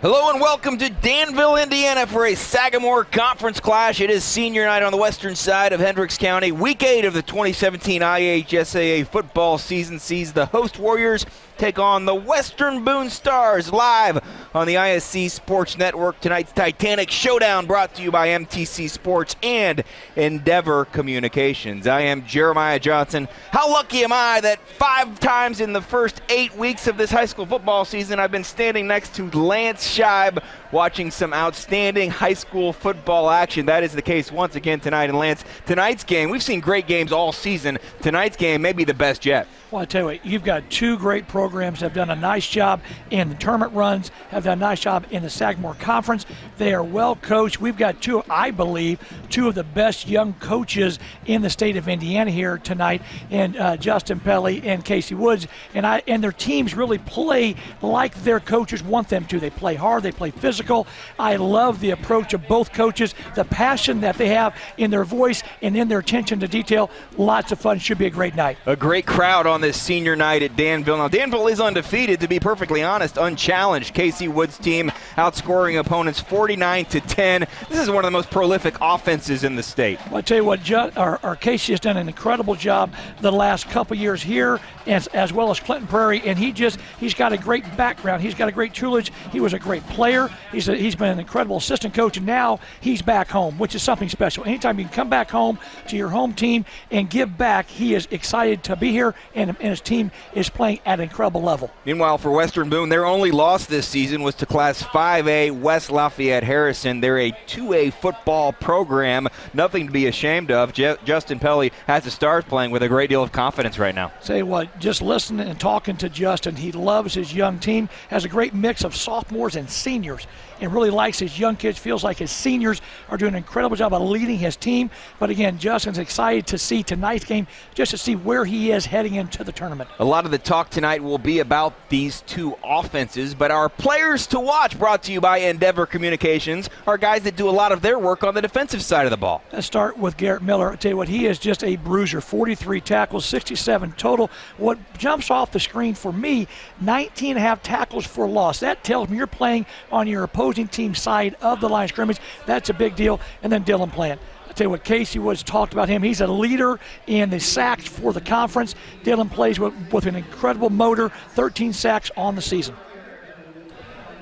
Hello and welcome to Danville, Indiana for a Sagamore Conference Clash. It is senior night on the western side of Hendricks County. Week 8 of the 2017 IHSAA football season sees the host Warriors take on the Western Boone Stars live on the ISC Sports Network. Tonight's Titanic Showdown brought to you by MTC Sports and Endeavor Communications. I am Jeremiah Johnson. How lucky am I that 5 times in the first 8 weeks of this high school football season I've been standing next to Lance Scheib watching some outstanding high school football action. That is the case once again tonight. And Lance, tonight's game, we've seen great games all season. Tonight's game may be the best yet. Well, I tell you what, you've got 2 great programs that have done a nice job in the tournament runs, have done a nice job in the Sagamore Conference. They are well coached. We've got I believe, two of the best young coaches in the state of Indiana here tonight, and Justin Pelly and Casey Woods. And their teams really play like their coaches want them to. They play hard, they play physical. I love the approach of both coaches, the passion that they have in their voice and in their attention to detail. Lots of fun. Should be a great night. A great crowd on this senior night at Danville. Now, Danville is undefeated, to be perfectly honest, unchallenged. Casey Woods' team outscoring opponents 49-10. This is one of the most prolific offenses in the state. Well, I tell you what, our Casey has done an incredible job the last couple years here, as well as Clinton Prairie, and he's got a great background. He's got a great tutelage. He was a great player. He's been an incredible assistant coach, and now he's back home, which is something special. Anytime you can come back home to your home team and give back, he is excited to be here, and his team is playing at an incredible level. Meanwhile, for Western Boone, their only loss this season was to Class 5A West Lafayette Harrison. They're a 2A football program, nothing to be ashamed of. Justin Pelly has the Stars playing with a great deal of confidence right now. Say what, just listening and talking to Justin, he loves his young team, has a great mix of sophomores and seniors, and really likes his young kids, feels like his seniors are doing an incredible job of leading his team. But again, Justin's excited to see tonight's game, just to see where he is heading into the tournament. A lot of the talk tonight will be about these two offenses, but our players to watch, brought to you by Endeavor Communications, are guys that do a lot of their work on the defensive side of the ball. Let's start with Garrett Miller. I'll tell you what, he is just a bruiser. 43 tackles, 67 total. What jumps off the screen for me, 19.5 tackles for loss. That tells me you're playing on your opposing team side of the line of scrimmage. That's a big deal. And then Dylan Plant. I'll tell you what, Casey Woods talked about him. He's a leader in the sacks for the conference. Dylan plays with an incredible motor, 13 sacks on the season.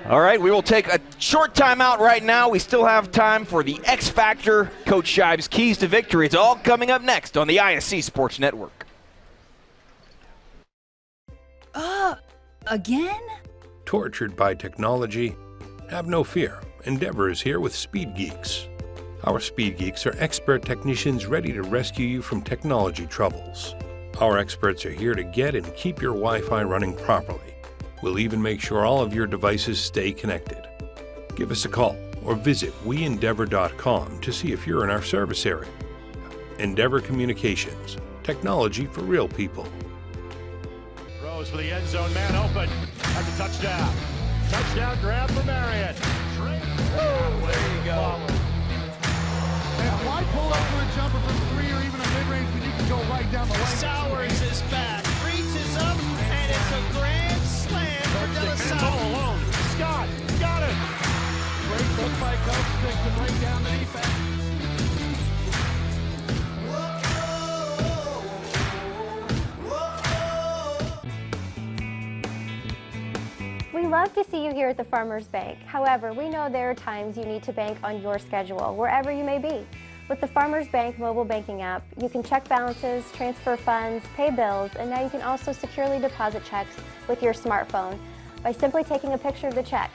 All right, we will take a short timeout right now. We still have time for the X Factor, Coach Scheib's keys to victory. It's all coming up next on the ISC Sports Network. Again? Tortured by technology? Have no fear. Endeavor is here with Speed Geeks. Our Speed Geeks are expert technicians ready to rescue you from technology troubles. Our experts are here to get and keep your Wi-Fi running properly. We'll even make sure all of your devices stay connected. Give us a call or visit weendeavor.com to see if you're in our service area. Endeavor Communications. Technology for real people. Throws for the end zone, man open. That's a touchdown. Touchdown grab for Marion. There you go. And why pull up for a jumper from 3 or even a mid-range when you can go right down the lane? Sowers is back, reaches up, and it's a grand slam for De La Salle. All alone. Scott got it. Great look by Coach to break down the defense. We love to see you here at the Farmers Bank. However, we know there are times you need to bank on your schedule, wherever you may be. With the Farmers Bank mobile banking app, you can check balances, transfer funds, pay bills, and now you can also securely deposit checks with your smartphone by simply taking a picture of the check.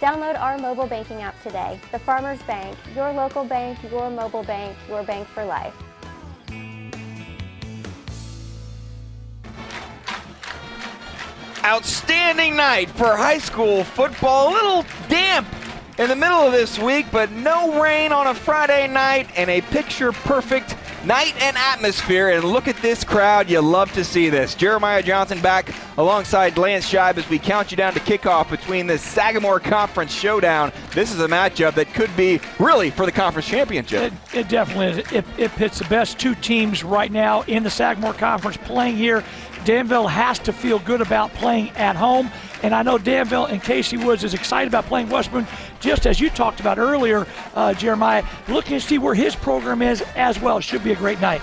Download our mobile banking app today. The Farmers Bank, your local bank, your mobile bank, your bank for life. Outstanding night for high school football. A little damp in the middle of this week, but no rain on a Friday night and a picture-perfect night and atmosphere. And look at this crowd. You love to see this. Jeremiah Johnson back alongside Lance Scheib as we count you down to kickoff between the Sagamore Conference Showdown. This is a matchup that could be really for the conference championship. It definitely is. It pits the best 2 teams right now in the Sagamore Conference playing here. Danville has to feel good about playing at home, And I know Danville and Casey Woods is excited about playing West Boone, just as you talked about earlier, Jeremiah, looking to see where his program is as well. It should be a great night.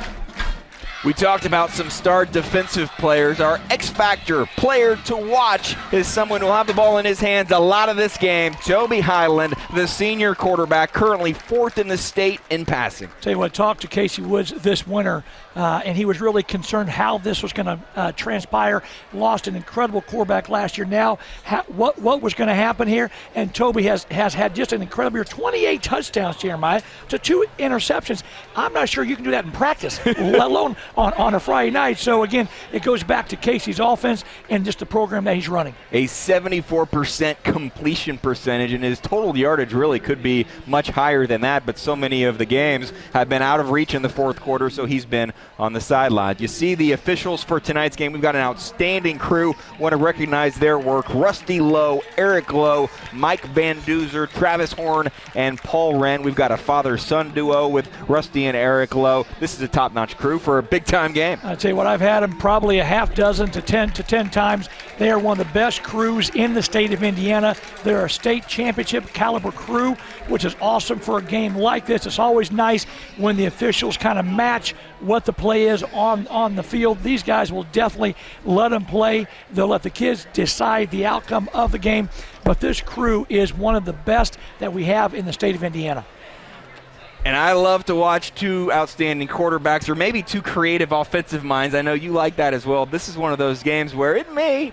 We talked about some star defensive players. Our X-Factor player to watch is someone who will have the ball in his hands a lot of this game. Toby Highland, the senior quarterback, currently 4th in the state in passing. Tell you what, talked to Casey Woods this winter, and he was really concerned how this was going to transpire. Lost an incredible quarterback last year. Now, what was going to happen here? And Toby has had just an incredible year. 28 touchdowns, Jeremiah, to 2 interceptions. I'm not sure you can do that in practice, let alone on a Friday night. So again, it goes back to Casey's offense and just the program that he's running. A 74% completion percentage, and his total yardage really could be much higher than that, but so many of the games have been out of reach in the fourth quarter, so he's been on the sideline. You see the officials for tonight's game. We've got an outstanding crew. Want to recognize their work. Rusty Lowe, Eric Lowe, Mike Van Duzer, Travis Horn, and Paul Wren. We've got a father-son duo with Rusty and Eric Lowe. This is a top-notch crew for a big-time game. I'd say what I've had them probably a half dozen to 10 times. They are one of the best crews in the state of Indiana. They're a state championship caliber crew, which is awesome for a game like this. It's always nice when the officials kind of match what the play is on the field. These guys will definitely let them play. They'll let the kids decide the outcome of the game. But this crew is one of the best that we have in the state of Indiana. And I love to watch 2 outstanding quarterbacks, or maybe 2 creative offensive minds. I know you like that as well. This is one of those games where it may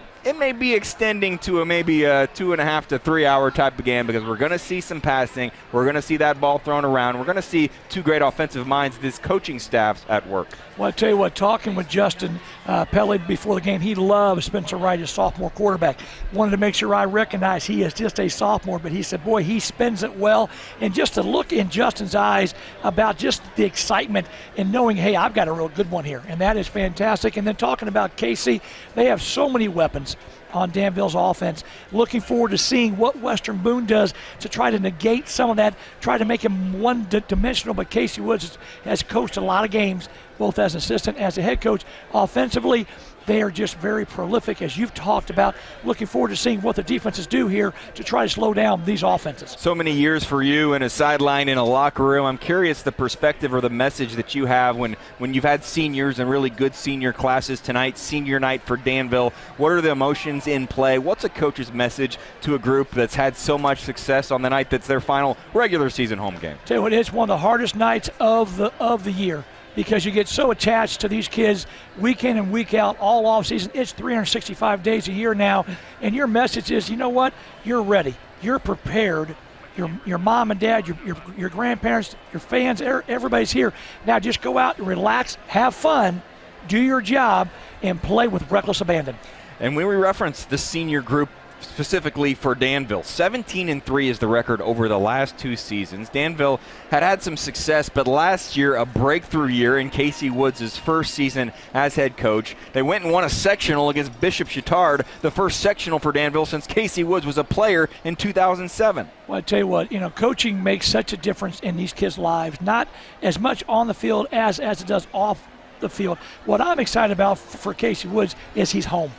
be extending to maybe a 2.5 to 3 hour type of game, because we're going to see some passing. We're going to see that ball thrown around. We're going to see 2 great offensive minds, this coaching staff's at work. Well, I tell you what, talking with Justin Pele before the game, he loves Spencer Wright, his sophomore quarterback. Wanted to make sure I recognize he is just a sophomore, but he said, boy, he spins it well. And just to look in Justin's eyes about just the excitement and knowing, hey, I've got a real good one here, and that is fantastic. And then talking about Casey, they have so many weapons on Danville's offense. Looking forward to seeing what Western Boone does to try to negate some of that, try to make him one-dimensional. But Casey Woods has coached a lot of games, both as assistant, as a head coach. Offensively, they are just very prolific, as you've talked about. Looking forward to seeing what the defenses do here to try to slow down these offenses. So many years for you in a sideline, in a locker room. I'm curious the perspective or the message that you have when you've had seniors and really good senior classes tonight, senior night for Danville. What are the emotions in play? What's a coach's message to a group that's had so much success on the night that's their final regular season home game? Tell you what, it's one of the hardest nights of the year, because you get so attached to these kids week in and week out, all off season. It's 365 days a year now, and your message is, you know what? You're ready. You're prepared. Your mom and dad, your grandparents, your fans, everybody's here. Now just go out and relax, have fun, do your job, and play with reckless abandon. And when we reference the senior group specifically for Danville, 17-3 is the record over the last 2 seasons. Danville had some success, but last year a breakthrough year in Casey Woods' first season as head coach. They went and won a sectional against Bishop Chittard, the first sectional for Danville since Casey Woods was a player in 2007. Well, I tell you what, coaching makes such a difference in these kids' lives, not as much on the field as it does off the field. What I'm excited about for Casey Woods is he's home.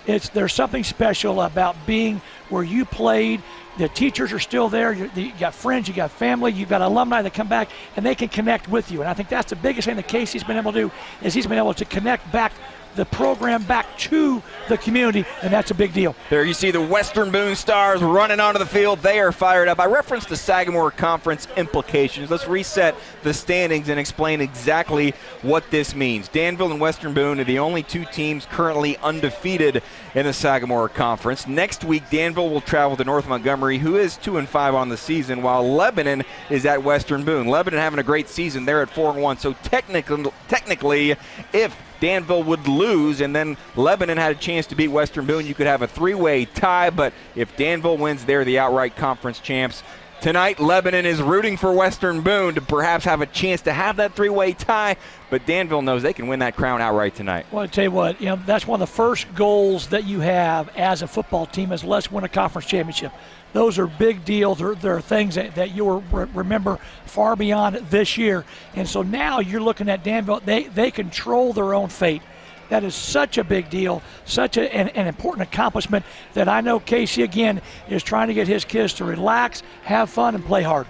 There's something special about being where you played. The teachers are still there. You got friends, you got family, you've got alumni that come back, and they can connect with you. And I think that's the biggest thing that Casey's been able to do, is he's been able to connect back the program back to the community, and that's a big deal. There you see the Western Boone Stars running onto the field. They are fired up. I referenced the Sagamore Conference implications. Let's reset the standings and explain exactly what this means. Danville and Western Boone are the only 2 teams currently undefeated in the Sagamore Conference. Next week, Danville will travel to North Montgomery, who is 2-5 on the season, while Lebanon is at Western Boone. Lebanon having a great season. They're at 4-1. So technically, if Danville would lose and then Lebanon had a chance to beat Western Boone, you could have a 3-way tie. But if Danville wins, they're the outright conference champs. Tonight, Lebanon is rooting for Western Boone to perhaps have a chance to have that 3-way tie, but Danville knows they can win that crown outright tonight. Well, I tell you what, that's one of the first goals that you have as a football team, is let's win a conference championship. Those are big deals. There are things that you'll remember far beyond this year. And so now you're looking at Danville. They control their own fate. That is such a big deal, such an important accomplishment that I know Casey, again, is trying to get his kids to relax, have fun, and play hard.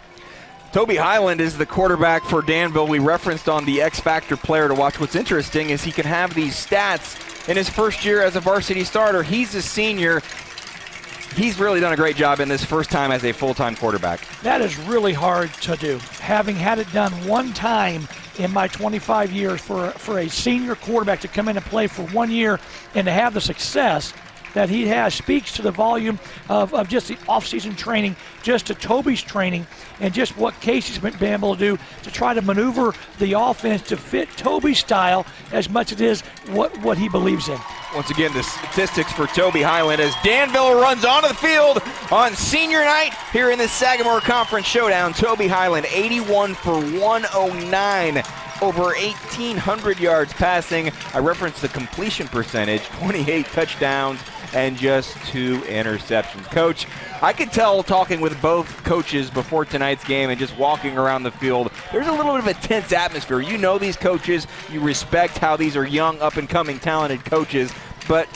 Toby Highland is the quarterback for Danville. We referenced on the X Factor player to watch. What's interesting is he can have these stats in his first year as a varsity starter. He's a senior. He's really done a great job in this first time as a full-time quarterback. That is really hard to do. Having had it done one time in my 25 years for a senior quarterback to come in and play for 1 year and to have the success that he has speaks to the volume of just the off-season training, just to Toby's training, and just what Casey's been able to do to try to maneuver the offense to fit Toby's style as much as it is what he believes in. Once again, the statistics for Toby Highland as Danville runs onto the field on senior night here in the Sagamore Conference Showdown. Toby Highland, 81 for 109, over 1,800 yards passing. I referenced the completion percentage, 28 touchdowns and just 2 interceptions. Coach, I could tell talking with both coaches before tonight's game and just walking around the field, there's a little bit of a tense atmosphere. You know these coaches, you respect how these are young, up-and-coming, talented coaches, but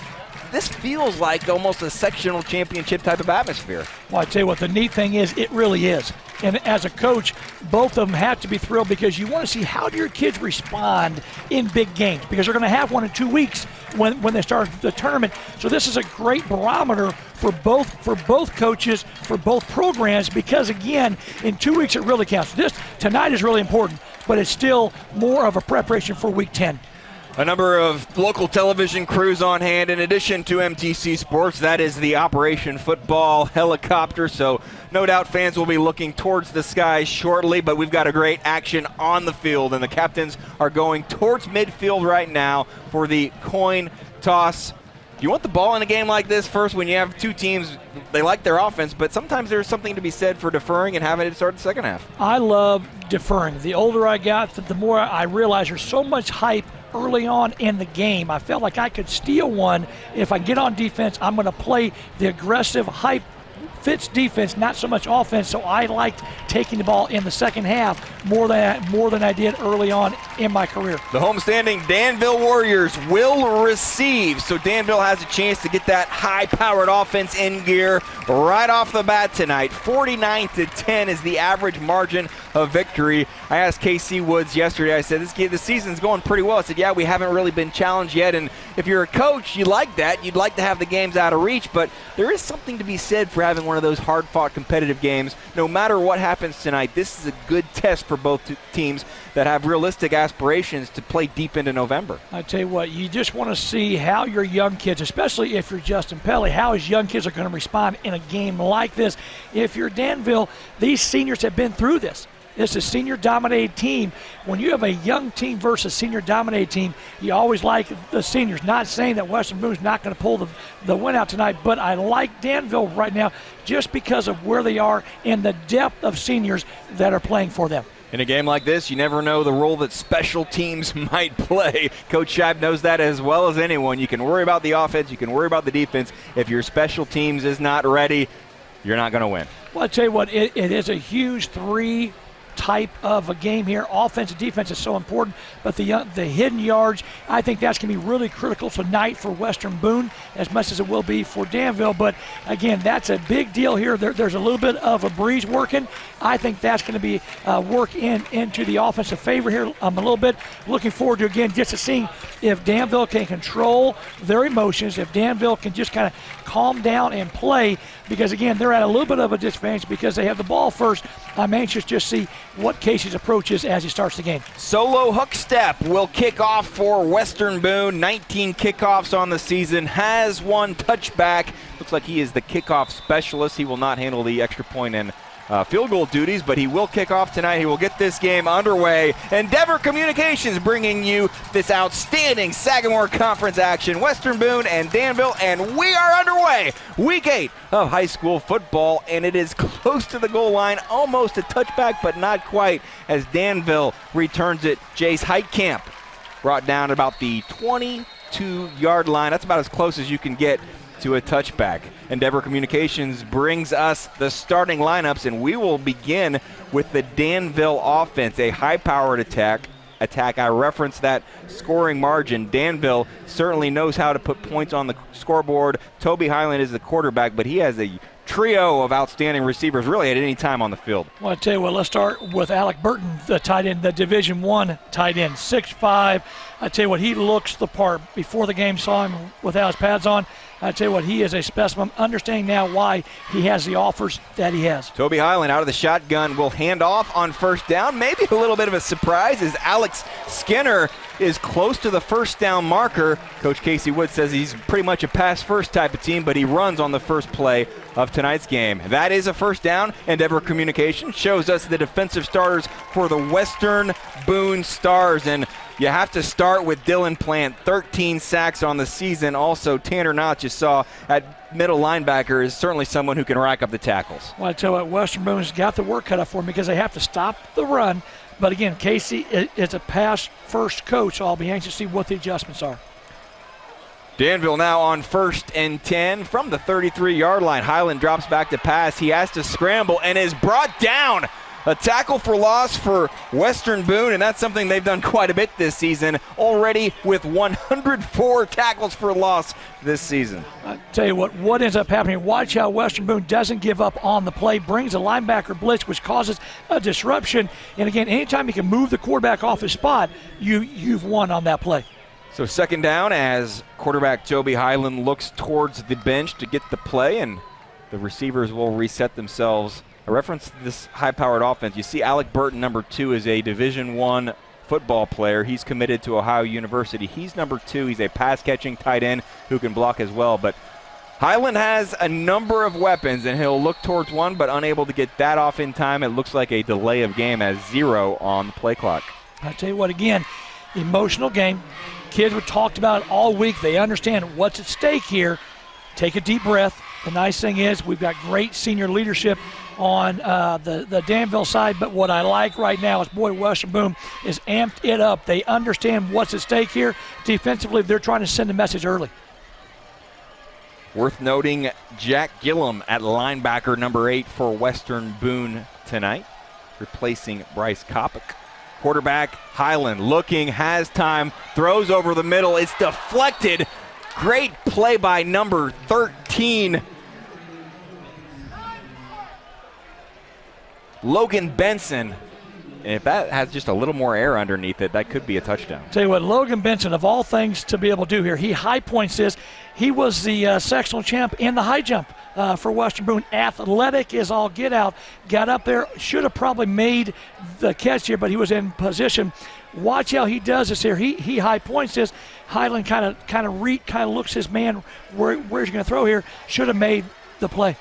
this feels like almost a sectional championship type of atmosphere. Well, I tell you what, the neat thing is, it really is. And as a coach, both of them have to be thrilled because you want to see how do your kids respond in big games, because they're going to have one in 2 weeks when they start the tournament. So this is a great barometer for both coaches, for both programs, because again, in 2 weeks it really counts. Tonight is really important, but it's still more of a preparation for week 10. A number of local television crews on hand in addition to MTC Sports. That is the Operation Football helicopter, so no doubt fans will be looking towards the skies shortly, but we've got a great action on the field, and the captains are going towards midfield right now for the coin toss. You want the ball in a game like this first when you have two teams, they like their offense, but sometimes there's something to be said for deferring and having it start the second half. I love deferring. The older I got, the more I realize there's so much hype early on in the game. I felt like I could steal one. If I get on defense, I'm going to play the aggressive, hype fits defense, not so much offense. So I liked taking the ball in the second half more than I did early on in my career. The homestanding Danville Warriors will receive. So Danville has a chance to get that high-powered offense in gear right off the bat tonight. 49-10 is the average margin of victory. I asked KC Woods yesterday, I said, this season's going pretty well. I said, yeah, we haven't really been challenged yet. And if you're a coach, you like that. You'd like to have the games out of reach. But there is something to be said for having one of those hard-fought competitive games. No matter what happens tonight, this is a good test for both teams that have realistic aspirations to play deep into November. I tell you what, you just want to see how your young kids, especially if you're Justin Pelly, how his young kids are going to respond in a game like this. If you're Danville, these seniors have been through this. It's a senior-dominated team. When you have a young team versus senior-dominated team, you always like the seniors. Not saying that Western Boone's not going to pull the win out tonight, but I like Danville right now just because of where they are and the depth of seniors that are playing for them. In a game like this, you never know the role that special teams might play. Coach Scheib knows that as well as anyone. You can worry about the offense, you can worry about the defense. If your special teams is not ready, you're not going to win. Well, I tell you what, it is a huge three type of a game here. Offense and defense is so important, but the hidden yards, I think that's going to be really critical tonight for Western Boone as much as it will be for Danville. But again, that's a big deal here. There's a little bit of a breeze working. I think that's going to be work into the offensive favor here a little bit. Looking forward to, again, just to seeing if Danville can control their emotions, if Danville can just kind of calm down and play, because again, they're at a little bit of a disadvantage because they have the ball first. I'm anxious to just see what Casey's approach is as he starts the game. Solo hook step will kick off for Western Boone. 19 kickoffs on the season, has one touchback. Looks like he is the kickoff specialist. He will not handle the extra point and field goal duties, but he will kick off tonight. He will get this game underway. Endeavor Communications bringing you this outstanding Sagamore Conference action. Western Boone and Danville, and we are underway. Week 8 of high school football, and it is close to the goal line, almost a touchback, but not quite, as Danville returns it. Jace Heitkamp brought down about the 22-yard line. That's about as close as you can get to a touchback. Endeavor Communications brings us the starting lineups, and we will begin with the Danville offense, a high-powered attack. attack. I referenced that scoring margin. Danville certainly knows how to put points on the scoreboard. Toby Highland is the quarterback, but he has a trio of outstanding receivers really at any time on the field. Well, I tell you what, let's start with Alec Burton, the tight end, the Division I tight end, 6'5". I tell you what, he looks the part. Before the game, saw him without his pads on. I tell you what, he is a specimen. Understanding now why he has the offers that he has. Toby Highland out of the shotgun will hand off on first down. Maybe a little bit of a surprise as Alex Skinner is close to the first down marker. Coach Casey Wood says he's pretty much a pass-first type of team, but he runs on the first play of tonight's game. That is a first down. Endeavor Communication shows us the defensive starters for the Western Boone Stars, and you have to start with Dylan Plant, 13 sacks on the season. Also, Tanner Knott, you saw at middle linebacker, is certainly someone who can rack up the tackles. Well, I tell you what, Western Boone's got the work cut out for him because they have to stop the run. But again, Casey is a pass-first coach, so I'll be anxious to see what the adjustments are. Danville now on 1st and 10 from the 33-yard line. Highland drops back to pass. He has to scramble and is brought down. A tackle for loss for Western Boone, and that's something they've done quite a bit this season, already with 104 tackles for loss this season. I tell you what ends up happening, watch how Western Boone doesn't give up on the play, brings a linebacker blitz, which causes a disruption. And again, anytime you can move the quarterback off his spot, you've won on that play. So second down as quarterback Toby Highland looks towards the bench to get the play, and the receivers will reset themselves. I referenced this high-powered offense. You see Alec Burton, number 2, is a Division I football player. He's committed to Ohio University. He's number 2. He's a pass-catching tight end who can block as well. But Highland has a number of weapons, and he'll look towards one, but unable to get that off in time. It looks like a delay of game as 0 on the play clock. I tell you what, again, emotional game. Kids were talked about it all week. They understand what's at stake here. Take a deep breath. The nice thing is we've got great senior leadership on the Danville side, but what I like right now is, boy, Western Boone is amped it up. They understand what's at stake here. Defensively, they're trying to send a message early. Worth noting, Jack Gillum at linebacker, number 8 for Western Boone tonight, replacing Bryce Kopic. Quarterback Highland looking, has time, throws over the middle. It's deflected. Great play by number 13. Logan Benson. And if that has just a little more air underneath it, that could be a touchdown. Tell you what, Logan Benson, of all things to be able to do here, he high points this. He was the sectional champ in the high jump for Western Boone. Athletic as all get out. Got up there, should have probably made the catch here, but he was in position. Watch how he does this here. He high points this. Highland kind of looks his man where's he going to throw here. Should have made the play.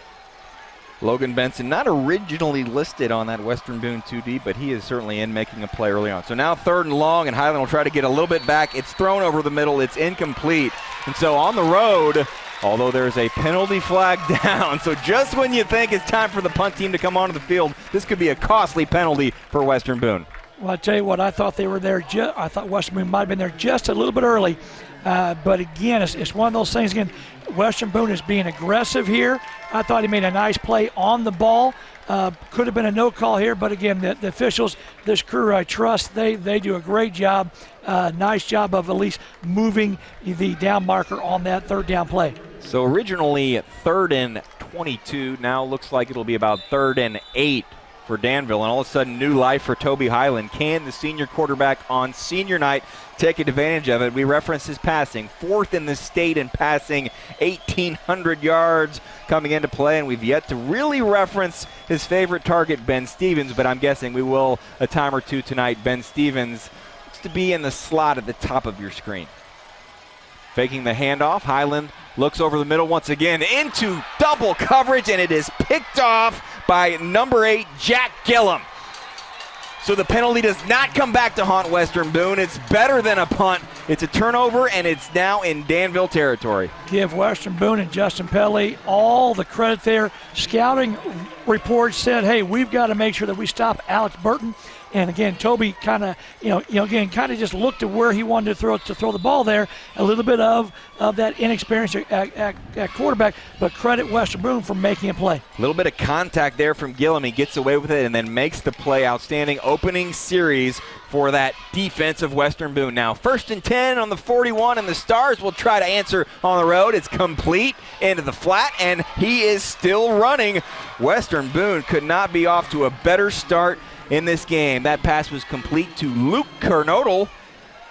Logan Benson, not originally listed on that Western Boone 2D, but he is certainly in making a play early on. So now 3rd and long, and Highland will try to get a little bit back. It's thrown over the middle. It's incomplete. And so on the road, although there's a penalty flag down, so just when you think it's time for the punt team to come onto the field, this could be a costly penalty for Western Boone. Well, I tell you what, I thought they were there. I thought Western Boone might have been there just a little bit early. But again, it's one of those things. Again, Western Boone is being aggressive here. I thought he made a nice play on the ball. Could have been a no call here, but again, the officials, this crew I trust, they do a great job. Nice job of at least moving the down marker on that 3rd down play. So originally 3rd and 22. Now looks like it'll be about 3rd and 8 for Danville, and all of a sudden new life for Toby Highland. Can the senior quarterback on senior night take advantage of it? We reference his passing, 4th in the state in passing, 1,800 yards coming into play, and we've yet to really reference his favorite target, Ben Stevens, but I'm guessing we will a time or two tonight. Ben Stevens looks to be in the slot at the top of your screen. Faking the handoff, Highland looks over the middle once again into double coverage, and it is picked off by number 8, Jack Gillum. So the penalty does not come back to haunt Western Boone. It's better than a punt. It's a turnover, and it's now in Danville territory. Give Western Boone and Justin Pelly all the credit there. Scouting reports said, hey, we've got to make sure that we stop Alec Burton. And again, Toby kind of, kind of just looked at where he wanted to throw the ball there. A little bit of that inexperience at quarterback, but credit Western Boone for making a play. A little bit of contact there from Gillum. He gets away with it and then makes the play. Outstanding opening series for that defense of Western Boone. Now 1st and 10 on the 41, and the Stars will try to answer on the road. It's complete into the flat, and he is still running. Western Boone could not be off to a better start in this game. That pass was complete to Luke Kernodle.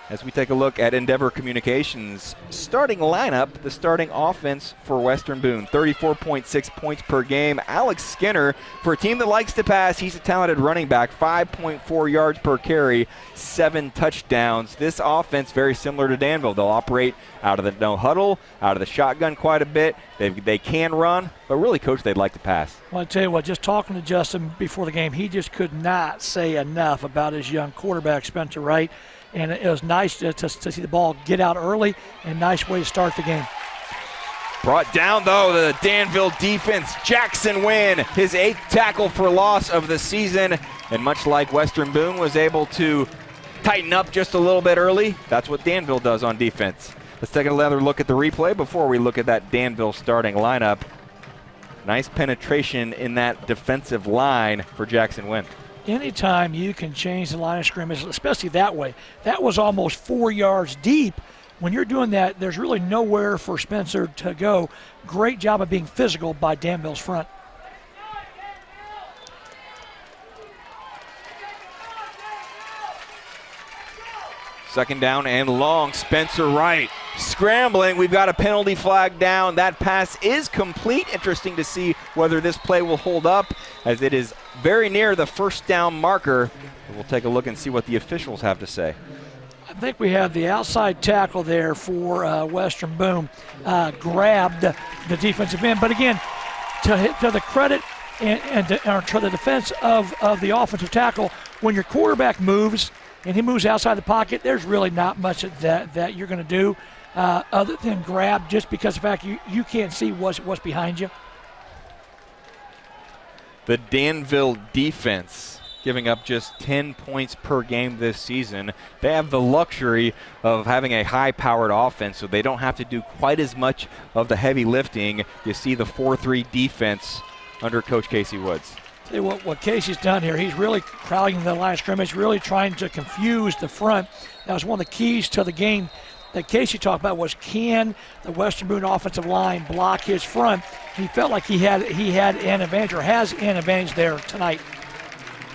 As we take a look at Endeavor Communications' starting lineup, the starting offense for Western Boone, 34.6 points per game. Alex Skinner, for a team that likes to pass, he's a talented running back, 5.4 yards per carry, 7 touchdowns. This offense very similar to Danville. They'll operate out of the no huddle, out of the shotgun quite a bit. They can run, but really, Coach, they'd like to pass. Well, I tell you what, just talking to Justin before the game, he just could not say enough about his young quarterback, Spencer Wright. And it was nice to see the ball get out early, and nice way to start the game. Brought down, though, the Danville defense. Jackson Wynn, his 8th tackle for loss of the season. And much like Western Boone was able to tighten up just a little bit early, that's what Danville does on defense. Let's take another look at the replay before we look at that Danville starting lineup. Nice penetration in that defensive line for Jackson Wynn. Anytime you can change the line of scrimmage, especially that way, that was almost 4 yards deep. When you're doing that, there's really nowhere for Spencer to go. Great job of being physical by Danville's front. Second down and long. Spencer Wright scrambling. We've got a penalty flag down. That pass is complete. Interesting to see whether this play will hold up, as it is very near the first down marker. We'll take a look and see what the officials have to say. I think we have the outside tackle there for Western Boone grabbed the defensive end. But again, to the credit and to the defense of the offensive tackle, when your quarterback moves and he moves outside the pocket, there's really not much that you're going to do other than grab, just because of the fact you can't see what's behind you. The Danville defense giving up just 10 points per game this season. They have the luxury of having a high-powered offense, so they don't have to do quite as much of the heavy lifting. You see the 4-3 defense under Coach Casey Woods. Tell you what Casey's done here, he's really crowding the line of scrimmage, really trying to confuse the front. That was one of the keys to the game that Casey talked about, was can the Western Boone offensive line block his front? He felt like he had an advantage, or has an advantage there tonight.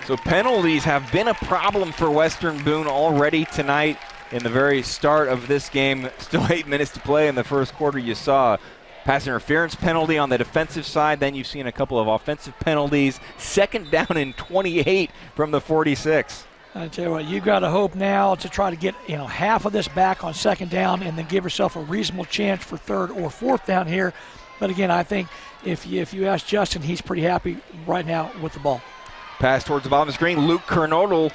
So penalties have been a problem for Western Boone already tonight in the very start of this game. Still 8 minutes to play in the first quarter. You saw pass interference penalty on the defensive side. Then you've seen a couple of offensive penalties. Second down and 28 from the 46. I tell you what, you've got to hope now to try to get half of this back on second down, and then give yourself a reasonable chance for third or fourth down here. But again, I think if you ask Justin, he's pretty happy right now with the ball. Pass towards the bottom of the screen. Luke Kernodle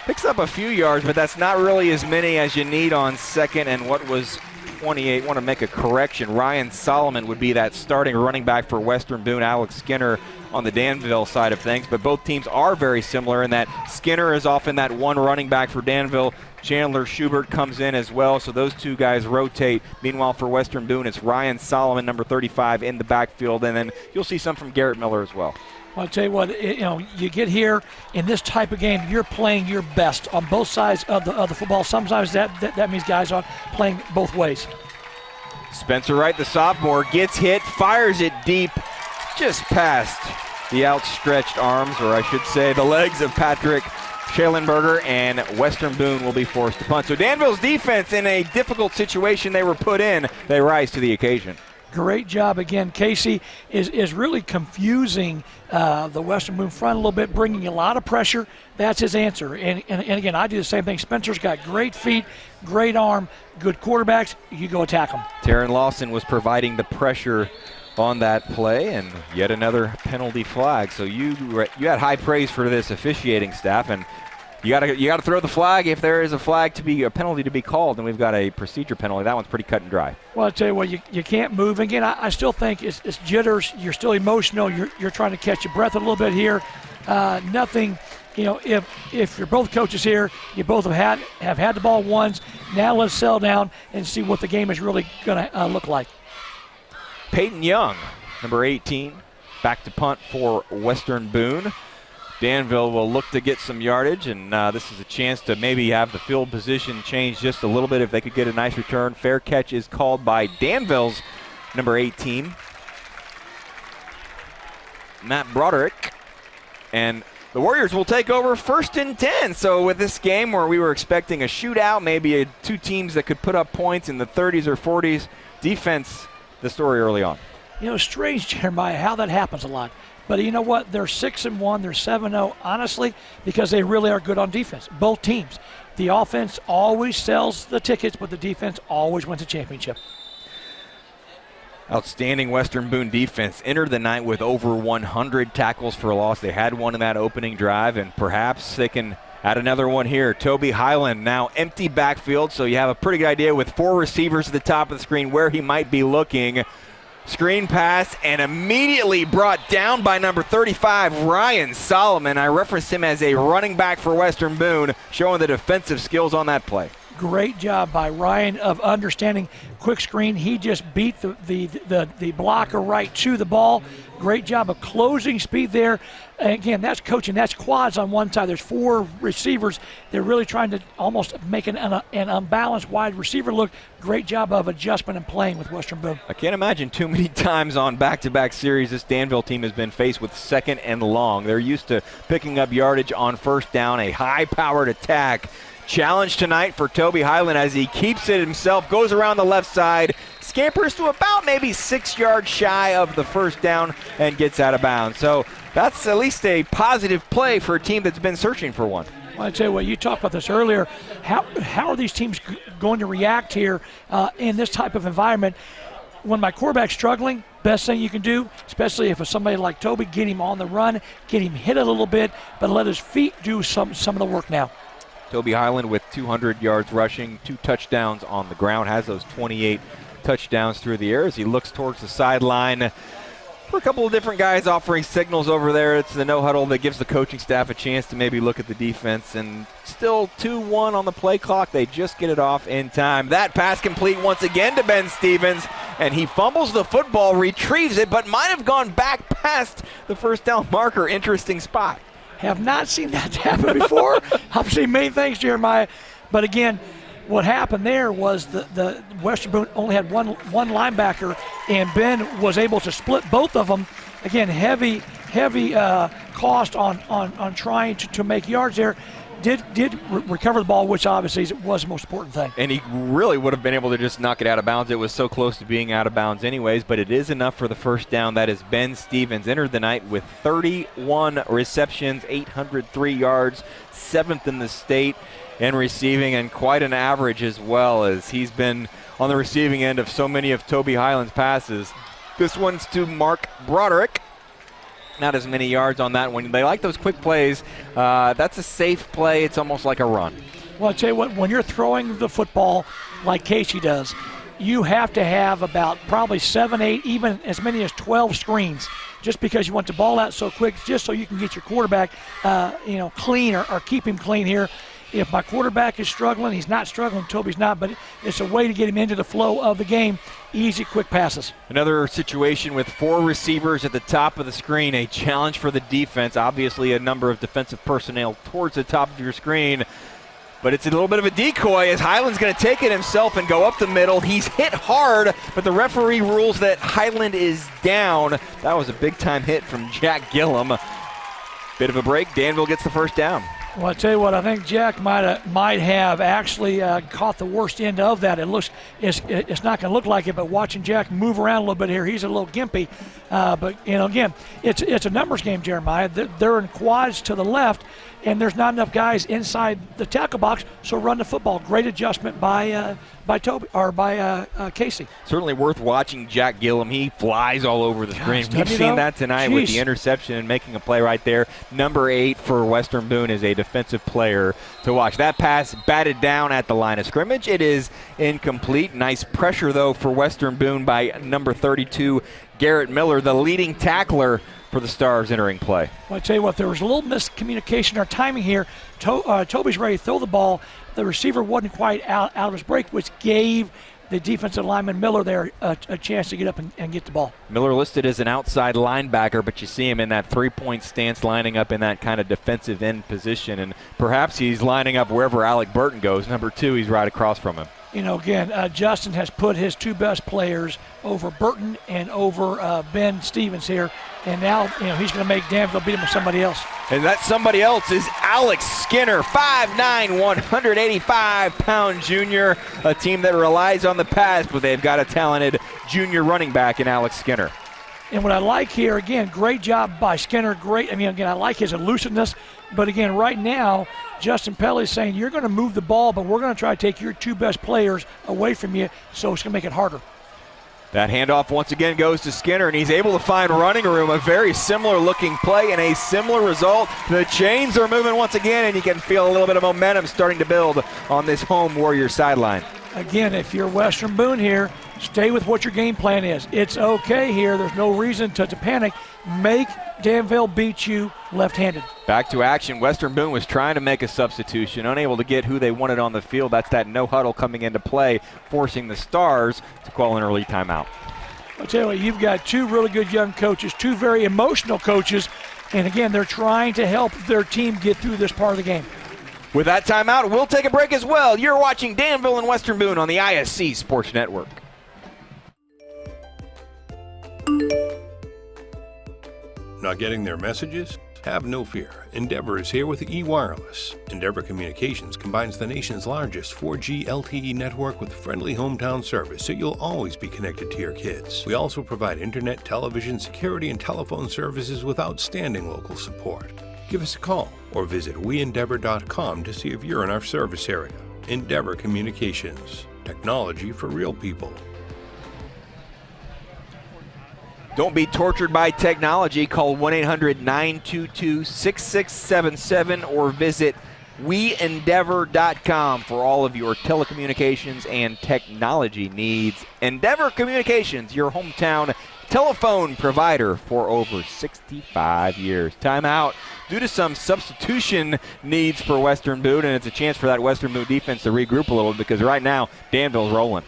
picks up a few yards, but that's not really as many as you need on second and what was 28. Want to make a correction. Ryan Solomon would be that starting running back for Western Boone. Alex Skinner on the Danville side of things, but both teams are very similar in that Skinner is often that one running back for Danville. Chandler Schubert comes in as well, so those two guys rotate. Meanwhile, for Western Boone, it's Ryan Solomon, number 35, in the backfield, and then you'll see some from Garrett Miller as well. Well, I'll tell you what, you get here in this type of game, you're playing your best on both sides of the football. Sometimes that means guys are playing both ways. Spencer Wright, the sophomore, gets hit, fires it deep, just past the outstretched arms, or I should say the legs of Patrick Schellenberger, and Western Boone will be forced to punt. So Danville's defense, in a difficult situation they were put in, they rise to the occasion. Great job again. Casey is really confusing the Western Boone front a little bit, bringing a lot of pressure. That's his answer. And again, I do the same thing. Spencer's got great feet, great arm, good quarterbacks. You go attack them. Taryn Lawson was providing the pressure on that play, and yet another penalty flag. So you had high praise for this officiating staff, and you got to throw the flag if there is a penalty to be called, and we've got a procedure penalty. That one's pretty cut and dry. Well, I'll tell you what, you can't move. Again, I still think it's jitters. You're still emotional. You're trying to catch your breath a little bit here. Nothing if you're both coaches here, you both have had the ball once. Now let's settle down and see what the game is really going to look like. Peyton Young, number 18, back to punt for Western Boone. Danville will look to get some yardage, and this is a chance to maybe have the field position change just a little bit if they could get a nice return. Fair catch is called by Danville's number 18, Matt Broderick. And the Warriors will take over 1st and 10. So with this game where we were expecting a shootout, maybe two teams that could put up points in the 30s or 40s, defense, the story early on. Strange, Jeremiah, how that happens a lot. But you know what? They're 6-1. They're 7-0, honestly, because they really are good on defense, both teams. The offense always sells the tickets, but the defense always wins the championship. Outstanding Western Boone defense entered the night with over 100 tackles for loss. They had one in that opening drive, and perhaps they can add another one here. Toby Highland now empty backfield, so you have a pretty good idea with 4 receivers at the top of the screen where he might be looking. Screen pass and immediately brought down by number 35, Ryan Solomon. I referenced him as a running back for Western Boone, showing the defensive skills on that play. Great job by Ryan of understanding quick screen. He just beat the blocker right to the ball. Great job of closing speed there. And again, that's coaching. That's quads on one side. There's 4 receivers. They're really trying to almost make an unbalanced wide receiver look. Great job of adjustment and playing with Western Boone. I can't imagine too many times on back-to-back series this Danville team has been faced with 2nd and long. They're used to picking up yardage on 1st down, a high-powered attack. Challenge tonight for Toby Highland as he keeps it himself, goes around the left side, scampers to about maybe 6 yards shy of the 1st down and gets out of bounds. So that's at least a positive play for a team that's been searching for one. Well, I tell you what, you talked about this earlier. How are these teams going to react here in this type of environment? When my quarterback's struggling, best thing you can do, especially if it's somebody like Toby, get him on the run, get him hit a little bit, but let his feet do some of the work now. Toby Highland with 200 yards rushing, 2 touchdowns on the ground, has those 28 touchdowns through the air as he looks towards the sideline. For a couple of different guys offering signals over there, it's the no huddle that gives the coaching staff a chance to maybe look at the defense. And still 2-1 on the play clock. They just get it off in time. That pass complete once again to Ben Stevens, and he fumbles the football, retrieves it, but might have gone back past the 1st down marker. Interesting spot. Have not seen that happen before. I've seen many things, Jeremiah. But again, what happened there was the Western Boone only had one linebacker, and Ben was able to split both of them. Again, heavy cost on trying to make yards there. Did recover the ball, which obviously was the most important thing. And he really would have been able to just knock it out of bounds. It was so close to being out of bounds anyways, but it is enough for the 1st down. That is Ben Stevens, entered the night with 31 receptions, 803 yards, 7th in the state in receiving, and quite an average as well, as he's been on the receiving end of so many of Toby Highland's passes. This one's to Mark Broderick. Not as many yards on that one. They like those quick plays. That's a safe play. It's almost like a run. Well, I'll tell you what, when you're throwing the football like Casey does, you have to have about probably 7, 8, even as many as 12 screens, just because you want the ball out so quick, just so you can get your quarterback clean or keep him clean here. If my quarterback is struggling, he's not struggling, Toby's not, but it's a way to get him into the flow of the game. Easy, quick passes. Another situation with 4 receivers at the top of the screen, a challenge for the defense. Obviously a number of defensive personnel towards the top of your screen, but it's a little bit of a decoy as Highland's going to take it himself and go up the middle. He's hit hard, but the referee rules that Highland is down. That was a big-time hit from Jack Gillum. Bit of a break. Danville gets the 1st down. Well, I tell you what, I think Jack might have actually caught the worst end of that. It's not going to look like it, but watching Jack move around a little bit here, he's a little gimpy. But again, it's a numbers game, Jeremiah. They're in quads to the left, and there's not enough guys inside the tackle box, so run the football. Great adjustment by Toby or by Casey. Certainly worth watching Jack Gillum. He flies all over the screen. We've seen that tonight with the interception and making a play right there. Number 8 for Western Boone is a defensive player to watch. That pass batted down at the line of scrimmage. It is incomplete. Nice pressure, though, for Western Boone by number 32, Garrett Miller, the leading tackler for for the Stars entering play. Well, I tell you what, there was a little miscommunication or timing here. Toby's ready to throw the ball. The receiver wasn't quite out of his break, which gave the defensive lineman Miller there a chance to get up and get the ball. Miller listed as an outside linebacker, but you see him in that three-point stance lining up in that kind of defensive end position, and perhaps he's lining up wherever Alec Burton goes. Number 2, he's right across from him. You know, again, Justin has put his 2 best players over Burton and over Ben Stevens here, and now he's going to make Danville beat him with somebody else. And that somebody else is Alex Skinner, 5'9", 185-pound junior, a team that relies on the pass, but they've got a talented junior running back in Alex Skinner. And what I like here, again, great job by Skinner. Great. I mean, again, I like his elusiveness. But again, right now, Justin Pelley is saying you're going to move the ball, but we're going to try to take your 2 best players away from you, so it's going to make it harder. That handoff once again goes to Skinner, and he's able to find running room. A very similar looking play and a similar result. The chains are moving once again, and you can feel a little bit of momentum starting to build on this home Warrior sideline. Again, if you're Western Boone here, stay with what your game plan is. It's okay here. There's no reason to panic. Make Danville beat you left-handed. Back to action. Western Boone was trying to make a substitution, unable to get who they wanted on the field. That's that no huddle coming into play, forcing the Stars to call an early timeout. I'll tell you what, you've got 2 really good young coaches, 2 very emotional coaches, and again, they're trying to help their team get through this part of the game. With that timeout, we'll take a break as well. You're watching Danville and Western Boone on the ISC Sports Network. Not getting their messages? Have no fear. Endeavor is here with eWireless. Endeavor Communications combines the nation's largest 4G LTE network with friendly hometown service, so you'll always be connected to your kids. We also provide internet, television, security, and telephone services with outstanding local support. Give us a call or visit weendeavor.com to see if you're in our service area. Endeavor Communications. Technology for real people. Don't be tortured by technology. Call 1-800-922-6677 or visit weendeavor.com for all of your telecommunications and technology needs. Endeavor Communications, your hometown telephone provider for over 65 years. Timeout due to some substitution needs for Western Boone, and it's a chance for that Western Boone defense to regroup a little because right now Danville's rolling.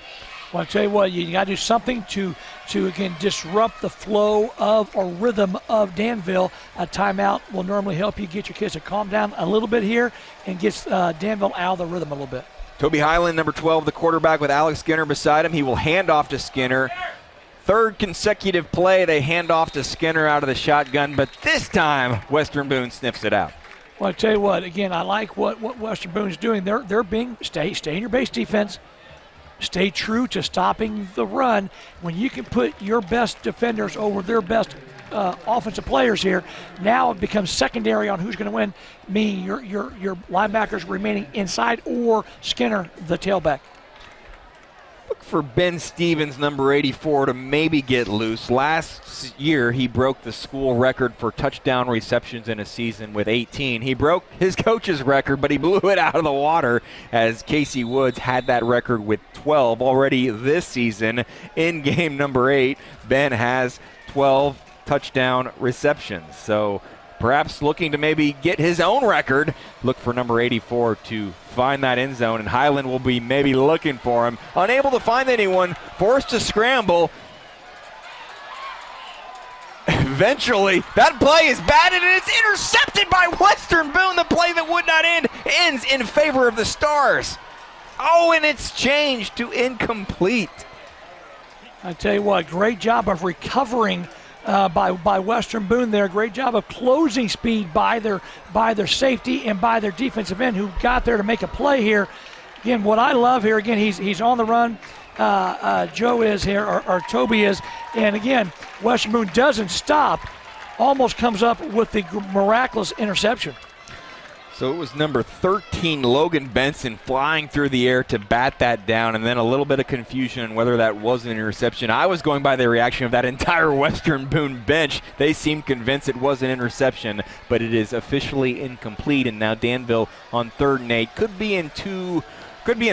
Well, I tell you what, you got to do something to again disrupt the flow of or rhythm of Danville. A timeout will normally help you get your kids to calm down a little bit here and gets Danville out of the rhythm a little bit. Toby Highland, number 12, the quarterback with Alex Skinner beside him. He will hand off to Skinner. 3rd consecutive play, they hand off to Skinner out of the shotgun, but this time Western Boone sniffs it out. Well, I tell you what, again, I like what Western Boone's doing. They're being stay in your base defense. Stay true to stopping the run. When you can put your best defenders over their best offensive players here, now it becomes secondary on who's going to win, meaning your linebackers remaining inside or Skinner, the tailback. Look for Ben Stevens, number 84, to maybe get loose. Last year, he broke the school record for touchdown receptions in a season with 18. He broke his coach's record, but he blew it out of the water as Casey Woods had that record with 12 already this season. In game number 8, Ben has 12 touchdown receptions. So perhaps looking to maybe get his own record. Look for number 84 to find that end zone, and Highland will be maybe looking for him. Unable to find anyone, forced to scramble. Eventually, that play is batted, and it's intercepted by Western Boone. The play that would not end ends in favor of the Stars. Oh, and it's changed to incomplete. I tell you what, great job of recovering by Western Boone there. Great job of closing speed by their safety and by their defensive end who got there to make a play here. Again, what I love here, again, he's on the run. Joe is here, or Toby is. And again, Western Boone doesn't stop, almost comes up with the miraculous interception. So it was number 13, Logan Benson, flying through the air to bat that down, and then a little bit of confusion on whether that was an interception. I was going by the reaction of that entire Western Boone bench. They seemed convinced it was an interception, but it is officially incomplete, and now Danville on 3rd and 8. Could be in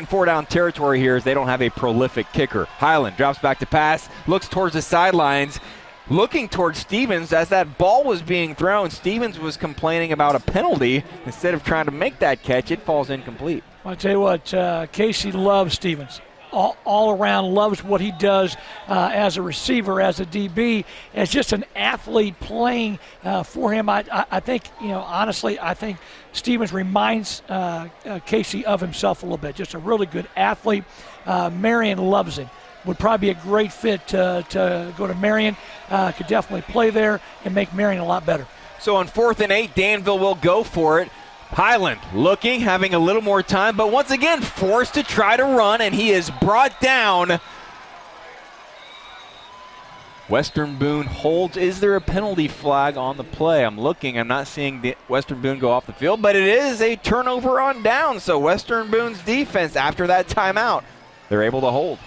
4-down territory here as they don't have a prolific kicker. Highland drops back to pass, looks towards the sidelines, looking towards Stevens as that ball was being thrown. Stevens was complaining about a penalty. Instead of trying to make that catch, it falls incomplete. I'll tell you what, Casey loves Stevens. All around loves what he does as a receiver, as a DB, as just an athlete playing for him. I think, honestly, I think Stevens reminds Casey of himself a little bit. Just a really good athlete. Marion loves him. Would probably be a great fit to go to Marion. Could definitely play there and make Marion a lot better. So on 4th and 8, Danville will go for it. Highland looking, having a little more time, but once again forced to try to run, and he is brought down. Western Boone holds. Is there a penalty flag on the play? I'm looking. I'm not seeing Western Boone go off the field, but it is a turnover on down. So Western Boone's defense, after that timeout, they're able to hold.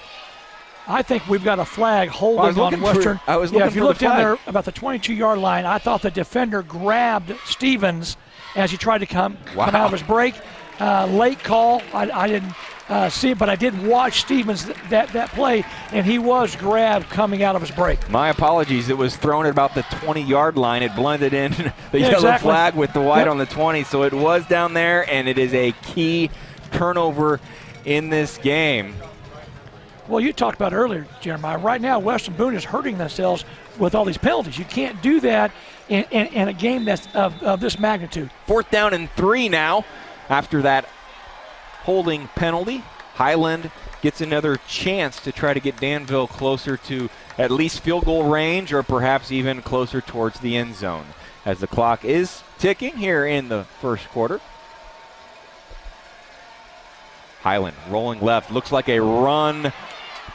I think we've got a flag holding on Western. If you look down there about the 22-yard line, I thought the defender grabbed Stevens as he tried to come out of his break. Late call. I didn't see it, but I did watch Stevens that play, and he was grabbed coming out of his break. My apologies. It was thrown at about the 20-yard line. It blended in the yellow flag with the white on the 20, so it was down there, and it is a key turnover in this game. Well, you talked about earlier, Jeremiah. Right now, Western Boone is hurting themselves with all these penalties. You can't do that in a game that's of this magnitude. 4th down and 3 now after that holding penalty. Highland gets another chance to try to get Danville closer to at least field goal range or perhaps even closer towards the end zone as the clock is ticking here in the first quarter. Highland rolling left. Looks like a run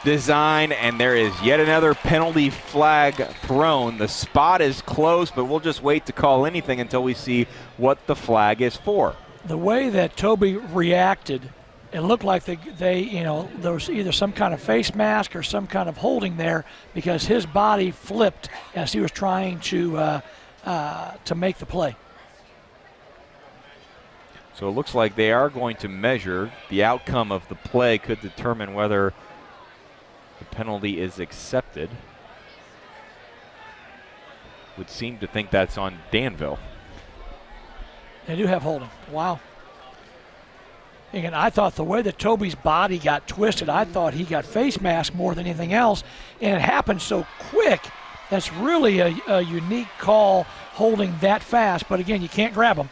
design, and there is yet another penalty flag thrown. The spot is close, but we'll just wait to call anything until we see what the flag is for. The way that Toby reacted, it looked like there was either some kind of face mask or some kind of holding there because his body flipped as he was trying to make the play. So it looks like they are going to measure. The outcome of the play could determine whether the penalty is accepted. Would seem to think that's on Danville. They do have holding. Wow. Again, I thought the way that Toby's body got twisted, I thought he got face mask more than anything else, and it happened so quick. That's really a unique call, holding that fast, but again, you can't grab him.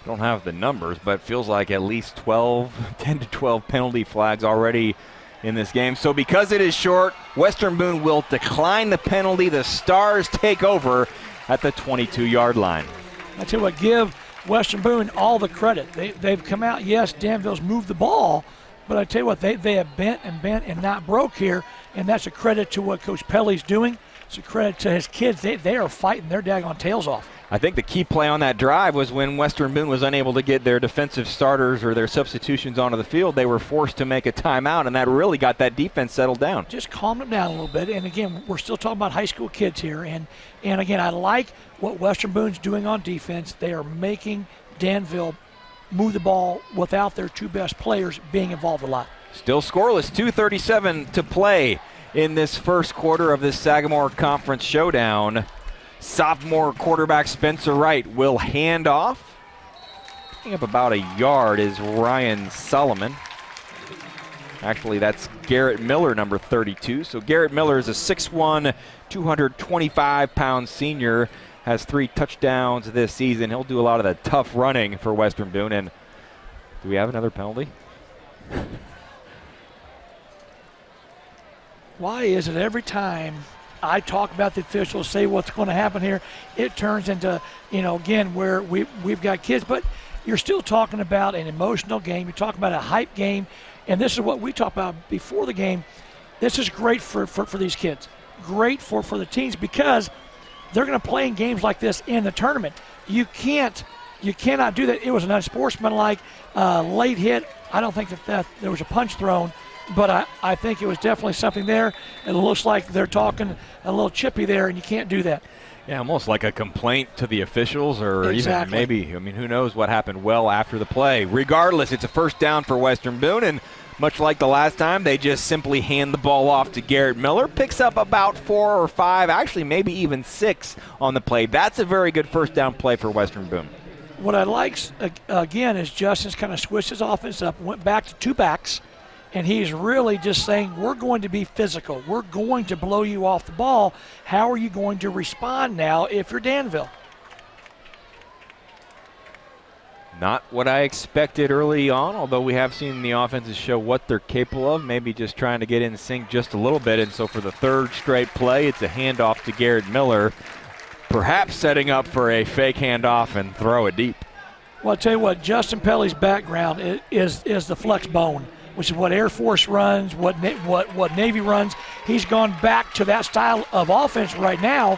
Don't have the numbers, but feels like at least 10 to 12 penalty flags already in this game. So because it is short, Western Boone will decline the penalty. The Stars take over at the 22-yard line. I tell you what, give Western Boone all the credit. They've come out, yes, Danville's moved the ball, but I tell you what, they have bent and not broke here, and that's a credit to what Coach Pelly's doing. It's a credit to his kids. They are fighting their daggone tails off. I think the key play on that drive was when Western Boone was unable to get their defensive starters or their substitutions onto the field. They were forced to make a timeout, and that really got that defense settled down. Just calmed them down a little bit. And again, we're still talking about high school kids here. And again, I like what Western Boone's doing on defense. They are making Danville move the ball without their two best players being involved a lot. Still scoreless, 2:37 to play in this first quarter of this Sagamore Conference showdown. Sophomore quarterback Spencer Wright will hand off. Picking up about a yard is Ryan Solomon. Actually, that's Garrett Miller, number 32. So Garrett Miller is a 6'1", 225-pound senior, has 3 touchdowns this season. He'll do a lot of the tough running for Western Boone. And do we have another penalty? Why is it every time I talk about the officials, say what's going to happen here, it turns into, again, where we've got kids, but you're still talking about an emotional game. You're talking about a hype game, and this is what we talked about before the game. This is great for these kids, great for the teams, because they're going to play in games like this in the tournament. You cannot do that. It was an unsportsmanlike late hit. I don't think that there was a punch thrown. But I think it was definitely something there. It looks like they're talking a little chippy there, and you can't do that. Yeah, almost like a complaint to the officials, or even maybe, who knows what happened well after the play. Regardless, it's a first down for Western Boone, and much like the last time, they just simply hand the ball off to Garrett Miller. Picks up about 4 or 5, actually maybe even 6 on the play. That's a very good first down play for Western Boone. What I like, again, is Justin's kind of switched his offense up, went back to 2 backs, and he's really just saying, we're going to be physical. We're going to blow you off the ball. How are you going to respond now if you're Danville? Not what I expected early on, although we have seen the offenses show what they're capable of, maybe just trying to get in sync just a little bit. And so for the 3rd straight play, it's a handoff to Garrett Miller, perhaps setting up for a fake handoff and throw it deep. Well, I'll tell you what, Justin Pelly's background is the flex bone, which is what Air Force runs, what Navy runs. He's gone back to that style of offense right now,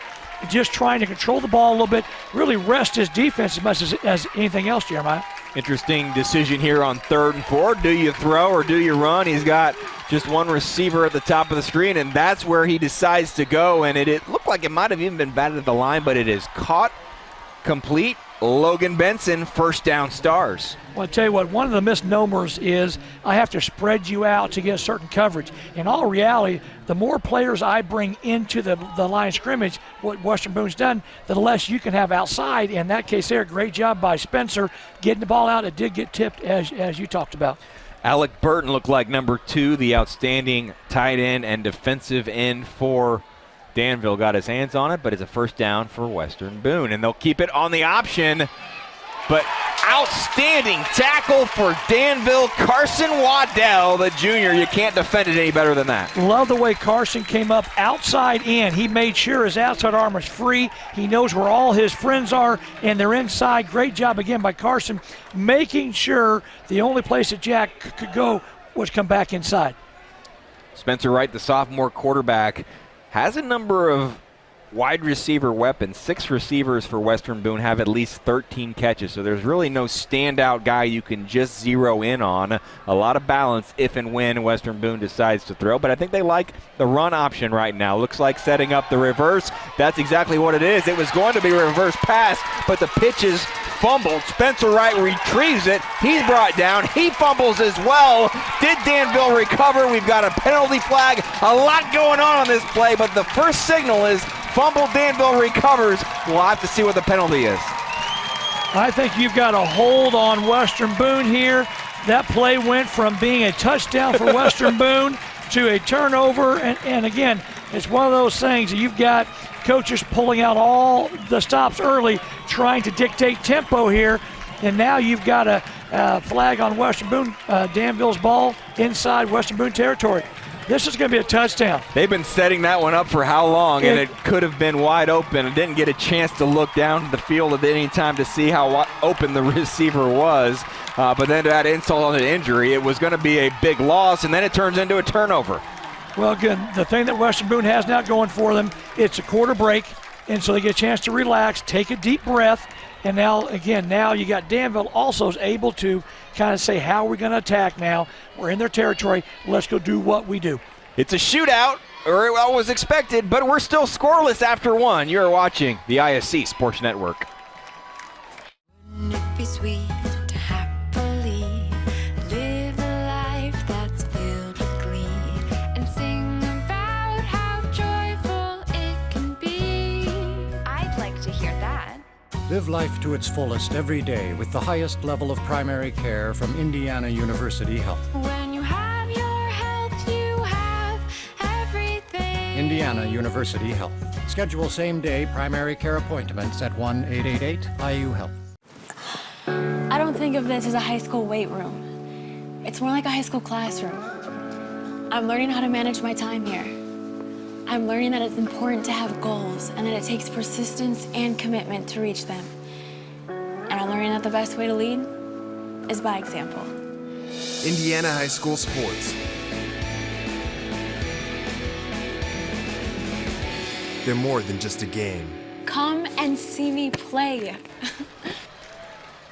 just trying to control the ball a little bit, really rest his defense as much as anything else, Jeremiah. Interesting decision here on 3rd and 4. Do you throw or do you run? He's got just one receiver at the top of the screen, and that's where he decides to go. And it looked like it might have even been batted at the line, but it is caught, complete. Logan Benson, first down Stars. Well, I'll tell you what, one of the misnomers is I have to spread you out to get certain coverage. In all reality, the more players I bring into the line of scrimmage, what Western Boone's done, the less you can have outside. In that case there, great job by Spencer getting the ball out. It did get tipped, as you talked about. Alec Burton looked like number 2, the outstanding tight end and defensive end for Danville. Got his hands on it, but it's a first down for Western Boone, and they'll keep it on the option. But outstanding tackle for Danville, Carson Waddell, the junior. You can't defend it any better than that. Love the way Carson came up outside in. He made sure his outside arm was free. He knows where all his friends are, and they're inside. Great job again by Carson, making sure the only place that Jack could go was come back inside. Spencer Wright, the sophomore quarterback, has a number of wide receiver weapons. 6 receivers for Western Boone have at least 13 catches, so there's really no standout guy you can just zero in on. A lot of balance if and when Western Boone decides to throw, but I think they like the run option right now. Looks like setting up the reverse. That's exactly what it is. It was going to be a reverse pass, but the pitch is fumbled. Spencer Wright retrieves it. He's brought down. He fumbles as well. Did Danville recover? We've got a penalty flag. A lot going on this play, but the first signal is fumble. Danville recovers. We'll have to see what the penalty is. I think you've got a hold on Western Boone here. That play went from being a touchdown for Western Boone to a turnover. And again, it's one of those things that you've got coaches pulling out all the stops early, trying to dictate tempo here. And now you've got a flag on Western Boone, Danville's ball inside Western Boone territory. This is going to be a touchdown. They've been setting that one up for how long, and it could have been wide open. I didn't get a chance to look down the field at any time to see how open the receiver was. But then to add insult on the injury, it was going to be a big loss, and then it turns into a turnover. Well, again, the thing that Western Boone has now going for them, it's a quarter break, and so they get a chance to relax, take a deep breath, and now you got Danville also is able to kind of say, how are we going to attack now? We're in their territory. Let's go do what we do. It's a shootout, or it was expected, but we're still scoreless after 1. You're watching the ISC Sports Network. Wouldn't it be sweet to happily live a life that's filled with glee and sing about how joyful it can be? I'd like to hear that. Live life to its fullest every day with the highest level of primary care from Indiana University Health. When you have your health, you have everything. Indiana University Health. Schedule same-day primary care appointments at 1-888-IU-HEALTH. I don't think of this as a high school weight room. It's more like a high school classroom. I'm learning how to manage my time here. I'm learning that it's important to have goals and that it takes persistence and commitment to reach them. And I'm learning that the best way to lead is by example. Indiana High School Sports. They're more than just a game. Come and see me play.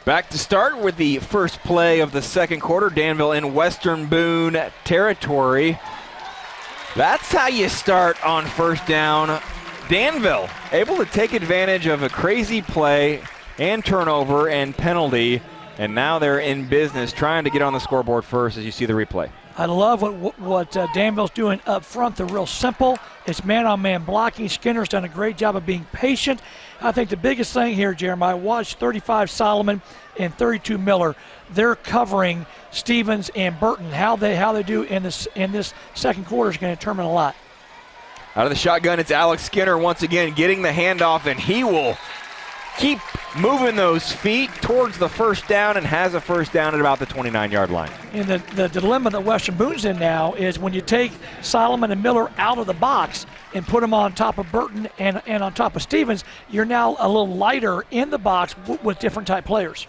Back to start with the first play of the second quarter. Danville in Western Boone territory. That's how you start on first down. Danville able to take advantage of a crazy play and turnover and penalty, and now they're in business trying to get on the scoreboard first as you see the replay. I love what Danville's doing up front. They're real simple. It's man-on-man blocking. Skinner's done a great job of being patient. I think the biggest thing here, Jeremiah, watch 35 Solomon and 32 Miller. They're covering Stevens and Burton. How they do in this second quarter is going to determine a lot. Out of the shotgun, it's Alex Skinner once again getting the handoff, and he will keep moving those feet towards the first down and has a first down at about the 29-yard line. And the dilemma that Western Boone's in now is when you take Solomon and Miller out of the box and put them on top of Burton and on top of Stevens, you're now a little lighter in the box with different type players.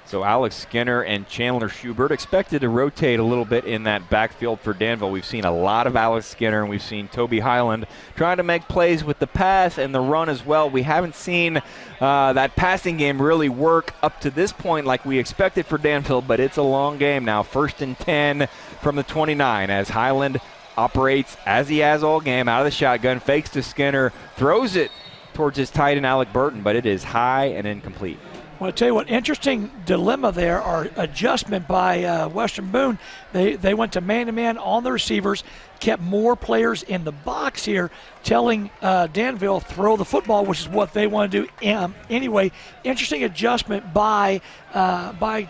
So Alex Skinner and Chandler Schubert expected to rotate a little bit in that backfield for Danville. We've seen a lot of Alex Skinner, and we've seen Toby Highland trying to make plays with the pass and the run as well. We haven't seen that passing game really work up to this point like we expected for Danville, but it's a long game now. 1st and 10 from the 29 as Highland operates as he has all game out of the shotgun, fakes to Skinner, throws it towards his tight end Alec Burton, but it is high and incomplete. Well, I'll tell you what, interesting dilemma there, or adjustment by Western Boone. They went to man-to-man on the receivers, kept more players in the box here, telling Danville throw the football, which is what they want to do. Anyway, interesting adjustment by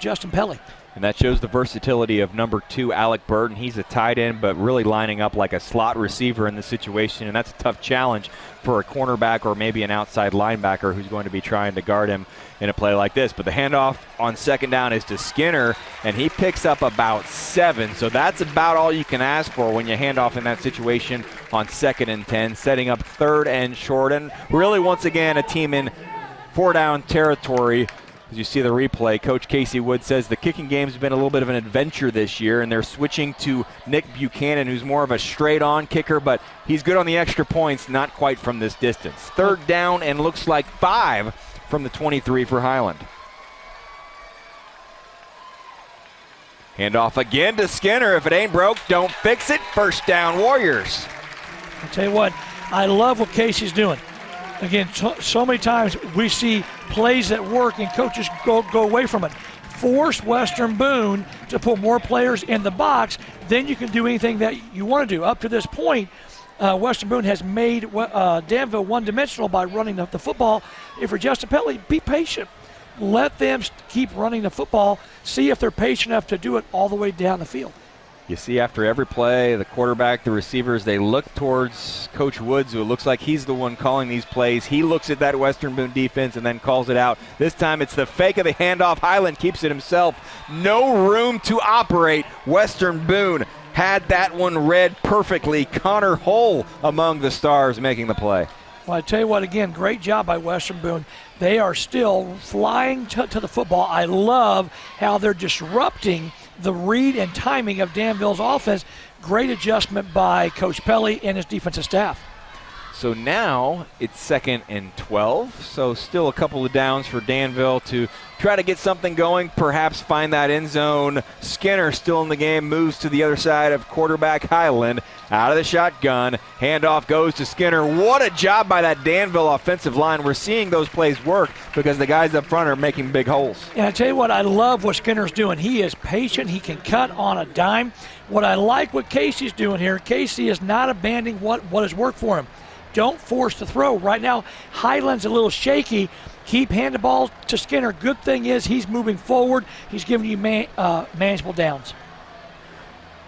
Justin Pelly. And that shows the versatility of number 2, Alec Burton. He's a tight end, but really lining up like a slot receiver in this situation, and that's a tough challenge for a cornerback or maybe an outside linebacker who's going to be trying to guard him in a play like this. But the handoff on second down is to Skinner, and he picks up about 7. So that's about all you can ask for when you hand off in that situation on 2nd and 10, setting up 3rd and short. And really, once again, a team in 4-down territory. As you see the replay, Coach Casey Wood says the kicking game's been a little bit of an adventure this year, and they're switching to Nick Buchanan, who's more of a straight-on kicker, but he's good on the extra points, not quite from this distance. 3rd down and looks like 5 from the 23 for Highland. Handoff again to Skinner. If it ain't broke, don't fix it. 1st down, Warriors. I'll tell you what, I love what Casey's doing. Again, so many times we see plays that work and coaches go away from it. Force Western Boone to put more players in the box, then you can do anything that you want to do. Up to this point, Western Boone has made Danville one-dimensional by running the football. If you're Justin Pelly, be patient. Let them keep running the football. See if they're patient enough to do it all the way down the field. You see after every play, the quarterback, the receivers, they look towards Coach Woods, who looks like he's the one calling these plays. He looks at that Western Boone defense and then calls it out. This time it's the fake of the handoff. Highland keeps it himself. No room to operate. Western Boone had that one read perfectly. Connor Hull among the stars making the play. Well, I tell you what, again, great job by Western Boone. They are still flying to the football. I love how they're disrupting the read and timing of Danville's offense. Great adjustment by Coach Pelly and his defensive staff. So now it's 2nd and 12. So still a couple of downs for Danville to try to get something going, perhaps find that end zone. Skinner still in the game, moves to the other side of quarterback Highland. Out of the shotgun, handoff goes to Skinner. What a job by that Danville offensive line. We're seeing those plays work because the guys up front are making big holes. And I tell you what, I love what Skinner's doing. He is patient. He can cut on a dime. What I like what Casey's doing here, Casey is not abandoning what has worked for him. Don't force the throw. Right now, Highland's a little shaky. Keep handing the ball to Skinner. Good thing is he's moving forward. He's giving you manageable downs.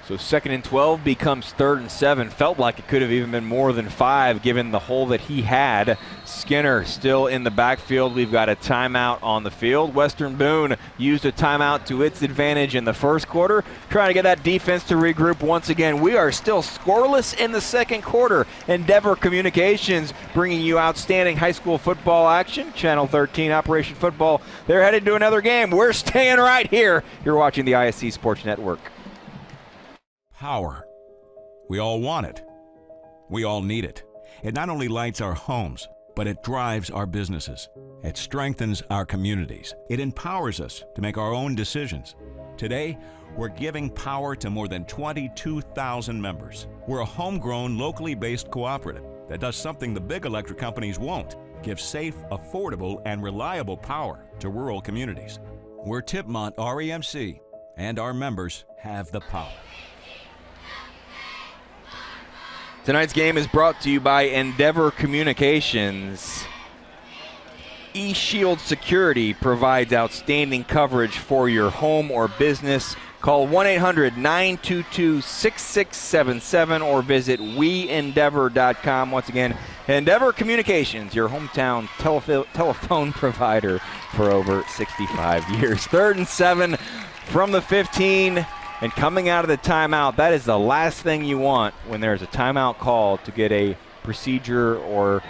So 2nd and 12 becomes 3rd and 7. Felt like it could have even been more than 5 given the hole that he had. Skinner still in the backfield. We've got a timeout on the field. Western Boone used a timeout to its advantage in the first quarter, trying to get that defense to regroup once again. We are still scoreless in the second quarter. Endeavor Communications bringing you outstanding high school football action. Channel 13, Operation Football. They're headed to another game. We're staying right here. You're watching the ISC Sports Network. Power. We all want it. We all need it. It not only lights our homes, but it drives our businesses. It strengthens our communities. It empowers us to make our own decisions. Today, we're giving power to more than 22,000 members. We're a homegrown, locally based cooperative that does something the big electric companies won't: give safe, affordable, and reliable power to rural communities. We're Tipmont REMC, and our members have the power. Tonight's game is brought to you by Endeavor Communications. eShield Security provides outstanding coverage for your home or business. Call 1-800-922-6677 or visit weendeavor.com. Once again, Endeavor Communications, your hometown telephone provider for over 65 years. 3rd and 7 from the 15, and coming out of the timeout, that is the last thing you want when there's a timeout call, to get a procedure or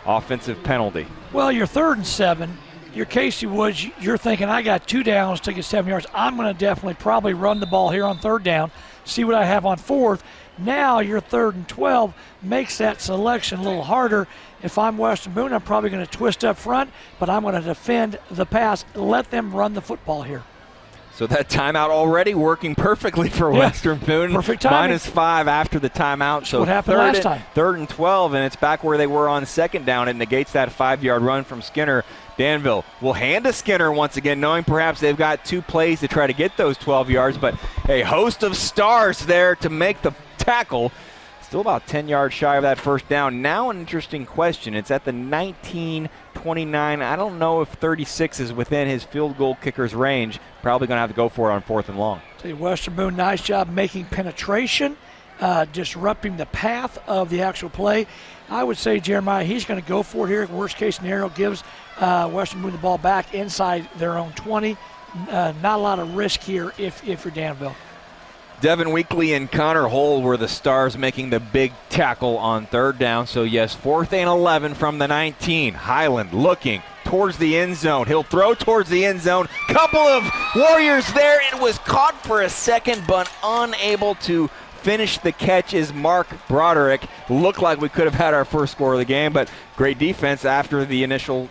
offensive penalty. Well, you're 3rd and 7. You're Casey Woods. You're thinking, I got 2 downs to get 7 yards. I'm going to definitely probably run the ball here on 3rd down, see what I have on 4th. Now you're 3rd and 12. Makes that selection a little harder. If I'm Western Boone, I'm probably going to twist up front, but I'm going to defend the pass. Let them run the football here. So that timeout already working perfectly for Western Boone. Perfect timing. -5 after the timeout. That's so what happened last time. 3rd and 12, and it's back where they were on 2nd down. It negates that 5-yard run from Skinner. Danville will hand to Skinner once again, knowing perhaps they've got 2 plays to try to get those 12 yards, but a host of stars there to make the tackle. Still about 10 yards shy of that 1st down. Now an interesting question. It's at the 19-29. I don't know if 36 is within his field goal kicker's range. Probably going to have to go for it on 4th and long. See, Western Boone, nice job making penetration, disrupting the path of the actual play. I would say, Jeremiah, he's going to go for it here. Worst case scenario, gives Western Boone the ball back inside their own 20. Not a lot of risk here if you're Danville. Devin Weekly and Connor Hull were the stars making the big tackle on 3rd down. So, yes, 4th and 11 from the 19. Highland looking towards the end zone. He'll throw towards the end zone. Couple of Warriors there. It was caught for a second, but unable to finish the catch is Mark Broderick. Looked like we could have had our first score of the game, but great defense after the initial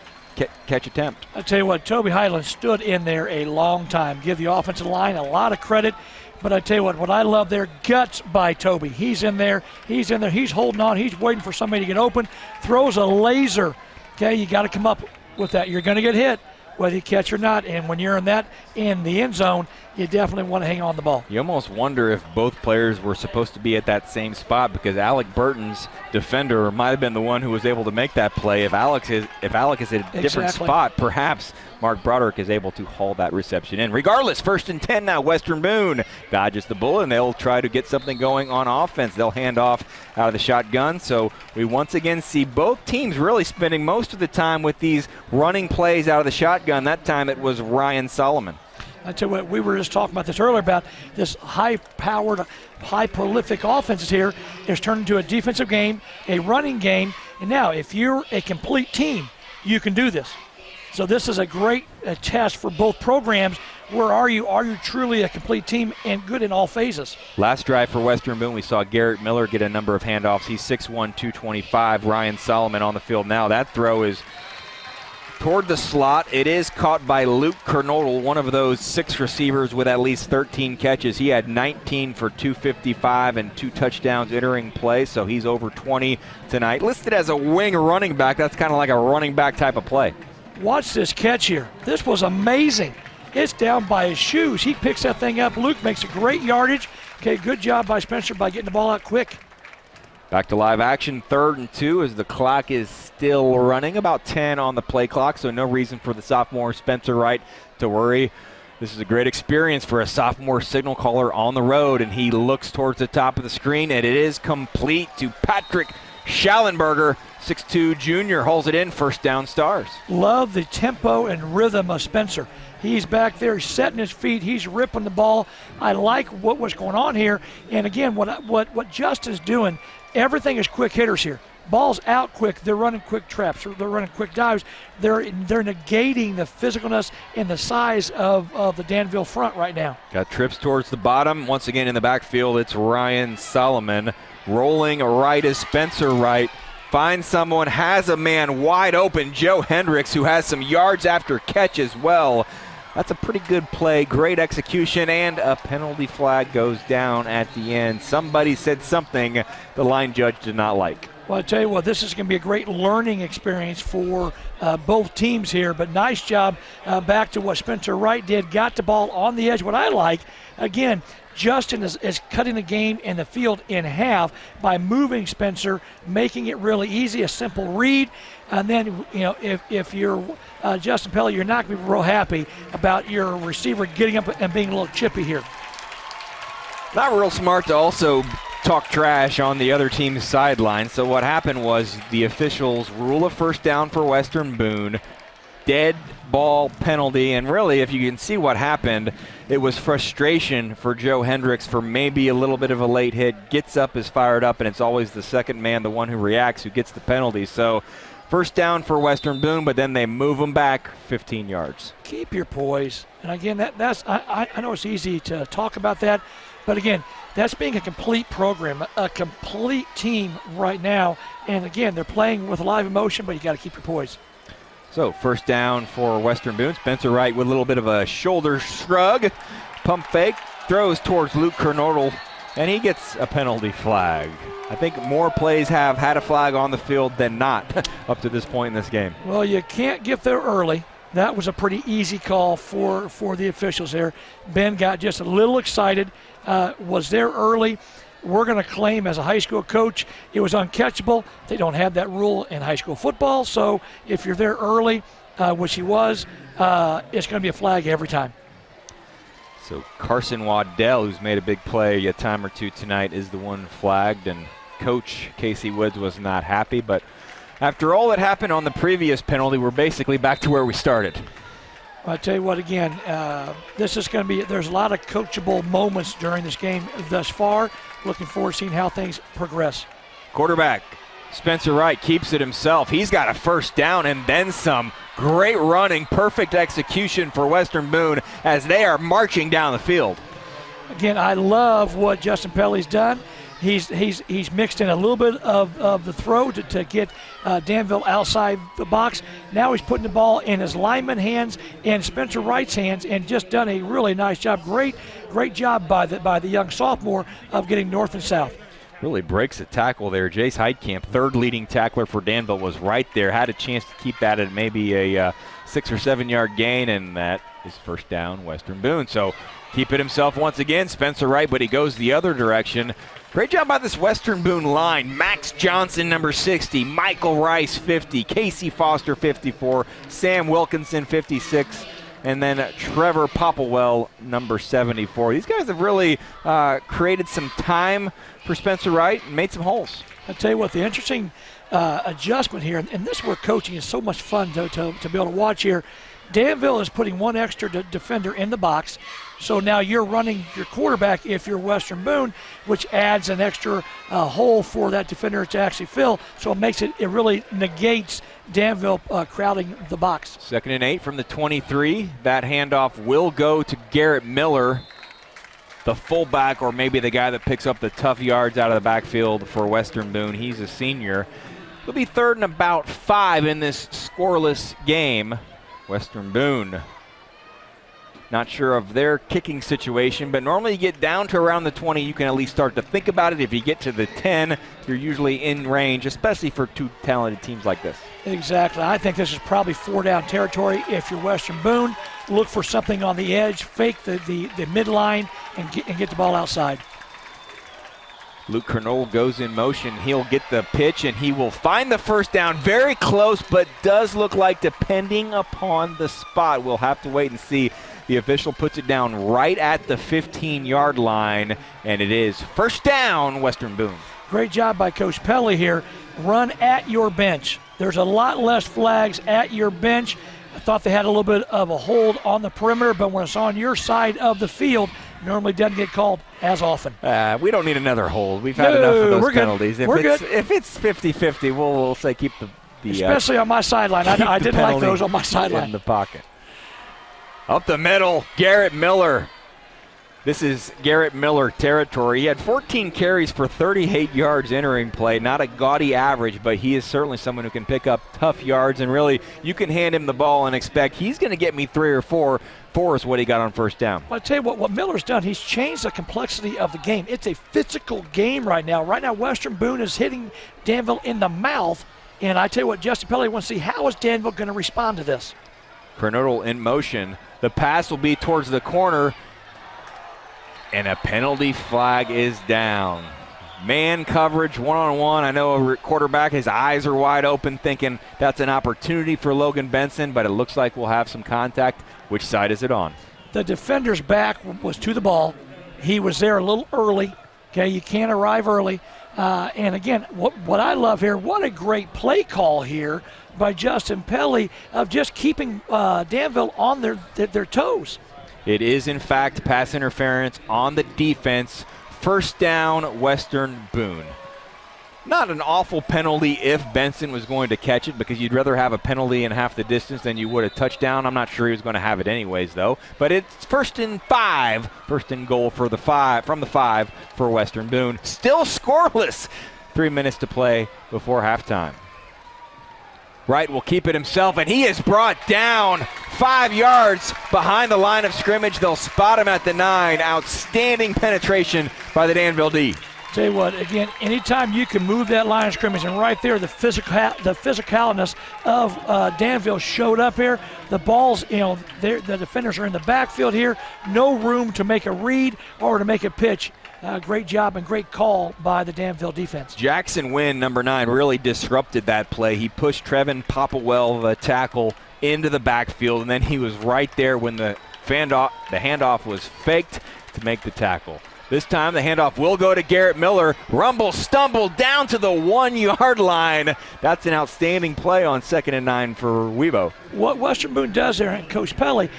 catch attempt. I tell you what, Toby Highland stood in there a long time. Give the offensive line a lot of credit. But I tell you what I love there, guts by Toby. He's in there, he's holding on, he's waiting for somebody to get open, throws a laser. Okay, you got to come up with that. You're going to get hit, whether you catch or not, and when you're in the end zone, you definitely want to hang on the ball. You almost wonder if both players were supposed to be at that same spot, because Alec Burton's defender might have been the one who was able to make that play. If Alec is at a different spot, perhaps Mark Broderick is able to haul that reception in. Regardless, 1st and 10 now. Western Boone dodges the bullet, and they'll try to get something going on offense. They'll hand off out of the shotgun. So we once again see both teams really spending most of the time with these running plays out of the shotgun. That time it was Ryan Solomon. I tell you what, we were just talking about this earlier about this high-powered, high-prolific offenses here. It's turned into a defensive game, a running game, and now if you're a complete team, you can do this. So this is a great test for both programs. Where are you? Are you truly a complete team and good in all phases? Last drive for Western Boone, we saw Garrett Miller get a number of handoffs. He's 6'1", 225. Ryan Solomon on the field now. That throw is toward the slot. It is caught by Luke Kernodle, one of those 6 receivers with at least 13 catches. He had 19 for 255 and 2 touchdowns entering play, so he's over 20 tonight. Listed as a wing running back. That's kind of like a running back type of play. Watch this catch here. This was amazing. It's down by his shoes. He picks that thing up. Luke makes a great yardage. Okay, good job by Spencer by getting the ball out quick. Back to live action, 3rd and 2 as the clock is still running. About 10 on the play clock, so no reason for the sophomore Spencer Wright to worry. This is a great experience for a sophomore signal caller on the road, and he looks towards the top of the screen, and it is complete to Patrick Schallenberger. 6'2" junior hauls it in, 1st down Stars. Love the tempo and rhythm of Spencer. He's back there setting his feet. He's ripping the ball. I like what was going on here. And again, what Justin's doing, everything is quick hitters here. Ball's out quick. They're running quick traps. They're running quick dives. They're negating the physicalness and the size of the Danville front right now. Got trips towards the bottom. Once again in the backfield, it's Ryan Solomon. Rolling right is Spencer Wright. Finds someone, has a man wide open, Joe Hendricks, who has some yards after catch as well. That's a pretty good play, great execution, and a penalty flag goes down at the end. Somebody said something the line judge did not like. Well, I tell you what, this is going to be a great learning experience for both teams here, but nice job back to what Spencer Wright did. Got the ball on the edge. What I like, again, Justin is cutting the game and the field in half by moving Spencer, making it really easy, a simple read. And then, if you're Justin Pelly, you're not going to be real happy about your receiver getting up and being a little chippy here. Not real smart to also talk trash on the other team's sideline. So what happened was the officials rule a first down for Western Boone, dead ball penalty, and really, if you can see what happened, it was frustration for Joe Hendricks for maybe a little bit of a late hit, gets up, is fired up, and it's always the second man, the one who reacts, who gets the penalty. So first down for Western Boone, but then they move them back 15 yards. Keep your poise. And again, that's I know it's easy to talk about that, but again, that's being a complete program, a complete team right now. And again, they're playing with a lot of emotion, but you got to keep your poise. So first down for Western Boone. Spencer Wright with a little bit of a shoulder shrug. Pump fake, throws towards Luke Kernodle, and he gets a penalty flag. I think more plays have had a flag on the field than not up to this point in this game. Well, you can't get there early. That was a pretty easy call for the officials there. Ben got just a little excited, was there early. We're going to claim as a high school coach it was uncatchable. They don't have that rule in high school football, so if you're there early, which he was, it's going to be a flag every time. So Carson Waddell, who's made a big play a time or two tonight, is the one flagged, and Coach Casey Woods was not happy, but after all that happened on the previous penalty, we're basically back to where we started. I tell you what, again, this is going to be, there's a lot of coachable moments during this game thus far. Looking forward to seeing how things progress. Quarterback Spencer Wright keeps it himself. He's got a first down and then some. Great running, perfect execution for Western Boone as they are marching down the field. Again, I love what Justin Pelly's done. He's mixed in a little bit of the throw to get Danville outside the box. Now he's putting the ball in his lineman hands and Spencer Wright's hands, and just done a really nice job. Great job by the young sophomore of getting north and south. Really breaks a tackle there. Jace Heitkamp, third leading tackler for Danville, was right there. Had a chance to keep that at maybe a 6 or 7 yard gain, and that is first down Western Boone. So keep it himself once again, Spencer Wright, but he goes the other direction. Great job by this Western Boone line. Max Johnson, number 60, Michael Rice, 50, Casey Foster, 54, Sam Wilkinson, 56, and then Trevor Popplewell, number 74. These guys have really created some time for Spencer Wright and made some holes. I'll tell you what, the interesting adjustment here, and this is where coaching is so much fun to be able to watch here. Danville is putting one extra defender in the box, so now you're running your quarterback if you're Western Boone, which adds an extra hole for that defender to actually fill, so it really negates Danville crowding the box. 2nd and 8 from the 23. That handoff will go to Garrett Miller, the fullback, or maybe the guy that picks up the tough yards out of the backfield for Western Boone. He's a senior. It'll be 3rd and about 5 in this scoreless game. Western Boone, not sure of their kicking situation, but normally you get down to around the 20, you can at least start to think about it. If you get to the 10, you're usually in range, especially for two talented teams like this. Exactly. I think this is probably 4-down territory if you're Western Boone. Look for something on the edge, fake the midline, and get the ball outside. Luke Kernodle goes in motion. He'll get the pitch, and he will find the first down. Very close, but does look like, depending upon the spot, we'll have to wait and see. The official puts it down right at the 15-yard line, and it is first down, Western Boone. Great job by Coach Pelly here. Run at your bench. There's a lot less flags at your bench. I thought they had a little bit of a hold on the perimeter, but when it's on your side of the field, normally doesn't get called as often. We don't need another hold. We've had enough of those penalties. If it's 50-50, we'll say keep the especially on my sideline. I didn't like those on my sideline. In the pocket. Up the middle, Garrett Miller. This is Garrett Miller territory. He had 14 carries for 38 yards entering play. Not a gaudy average, but he is certainly someone who can pick up tough yards, and really you can hand him the ball and expect he's going to get me 3 or 4. 4 is what he got on first down. Well, I tell you what Miller's done, he's changed the complexity of the game. It's a physical game right now. Right now, Western Boone is hitting Danville in the mouth, and I tell you what, Justin Pelly wants to see, how is Danville going to respond to this? Kernodle in motion. The pass will be towards the corner, and a penalty flag is down. Man coverage, one-on-one. I know a quarterback, his eyes are wide open thinking that's an opportunity for Logan Benson, but it looks like we'll have some contact. Which side is it on? The defender's back was to the ball. He was there a little early. Okay, you can't arrive early. And again, what I love here, what a great play call here by Justin Pelly of just keeping Danville on their toes. It is, in fact, pass interference on the defense. First down, Western Boone. Not an awful penalty if Benson was going to catch it, because you'd rather have a penalty in half the distance than you would a touchdown. I'm not sure he was going to have it anyways, though. But it's first and 5, first and goal for the 5 from the 5 for Western Boone. Still scoreless. 3 minutes to play before halftime. Wright will keep it himself, and he is brought down 5 yards behind the line of scrimmage. They'll spot him at the 9. Outstanding penetration by the Danville D. Tell you what, again, anytime you can move that line of scrimmage, and right there, the physicalness of Danville showed up here. The balls, the defenders are in the backfield here. No room to make a read or to make a pitch. Great job and great call by the Danville defense. Jackson Wynn, number 9, really disrupted that play. He pushed Trevin Popplewell, the tackle, into the backfield, and then he was right there when the handoff was faked to make the tackle. This time the handoff will go to Garrett Miller. Rumble, stumble down to the 1-yard line. That's an outstanding play on 2nd and 9 for Weibo. What Western Boone does there, and Coach Pelly,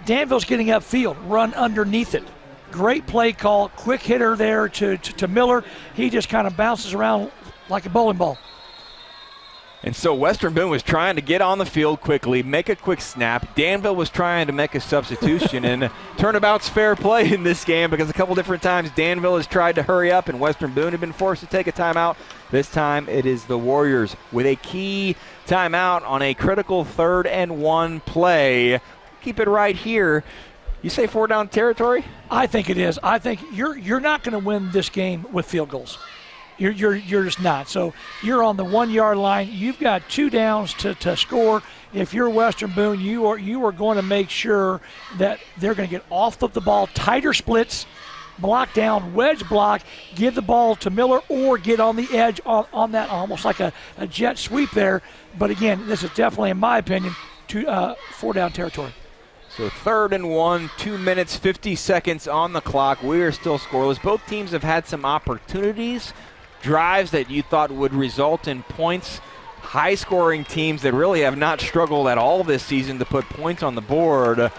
Danville's getting upfield, run underneath it. Great play call, quick hitter there to Miller. He just kind of bounces around like a bowling ball. And so Western Boone was trying to get on the field quickly, make a quick snap. Danville was trying to make a substitution, and turnabout's fair play in this game, because a couple different times Danville has tried to hurry up and Western Boone had been forced to take a timeout. This time it is the Warriors with a key timeout on a critical 3rd and 1 play. Keep it right here. You say 4 down territory? I think it is. I think you're not going to win this game with field goals. You're just not. So you're on the 1-yard line. You've got 2 downs to score. If you're Western Boone, you are going to make sure that they're going to get off of the ball, tighter splits, block down, wedge block, give the ball to Miller, or get on the edge on that, almost like a jet sweep there. But again, this is definitely, in my opinion, 4 down territory. So 3rd and 1, 2 minutes, 50 seconds on the clock. We are still scoreless. Both teams have had some opportunities, drives that you thought would result in points. High-scoring teams that really have not struggled at all this season to put points on the board.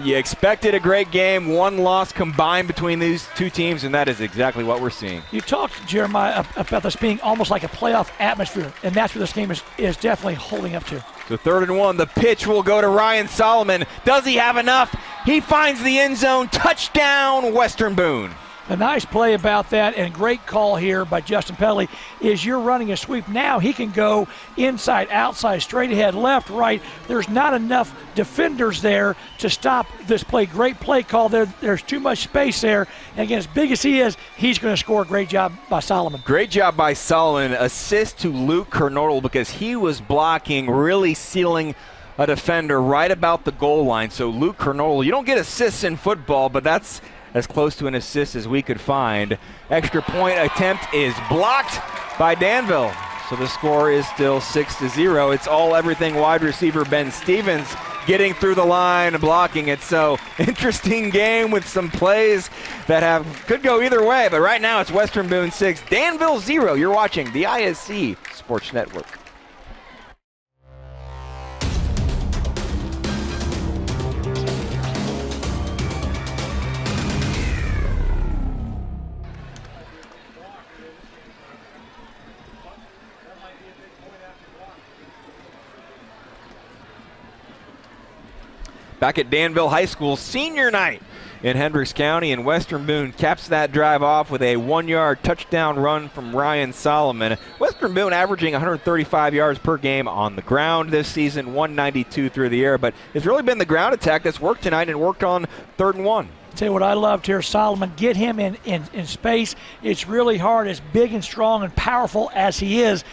You expected a great game, 1 loss combined between these 2 teams, and that is exactly what we're seeing. You talked, Jeremiah, about this being almost like a playoff atmosphere, and that's what this game is definitely holding up to. So 3rd and 1, the pitch will go to Ryan Solomon. Does he have enough? He finds the end zone. Touchdown, Western Boone. The nice play about that, and great call here by Justin Pelly, is you're running a sweep. Now he can go inside, outside, straight ahead, left, right. There's not enough defenders there to stop this play. Great play call there. There's too much space there. And again, as big as he is, he's going to score. Great job by Solomon. Great job by Solomon. Assist to Luke Kernodle, because he was blocking, really sealing a defender right about the goal line. So Luke Kernodle, you don't get assists in football, but that's as close to an assist as we could find. Extra point attempt is blocked by Danville. So the score is still 6-0. It's all everything wide receiver Ben Stevens getting through the line and blocking it. So interesting game with some plays that could go either way. But right now it's Western Boone 6, Danville 0. You're watching the ISC Sports Network. Back at Danville High School, senior night. in Hendricks County, and Western Boone caps that drive off with a 1-yard touchdown run from Ryan Solomon. Western Boone averaging 135 yards per game on the ground this season, 192 through the air, but it's really been the ground attack that's worked tonight and worked on 3rd and 1. Tell you what I loved here, Solomon, get him in space. It's really hard, as big and strong and powerful as he is.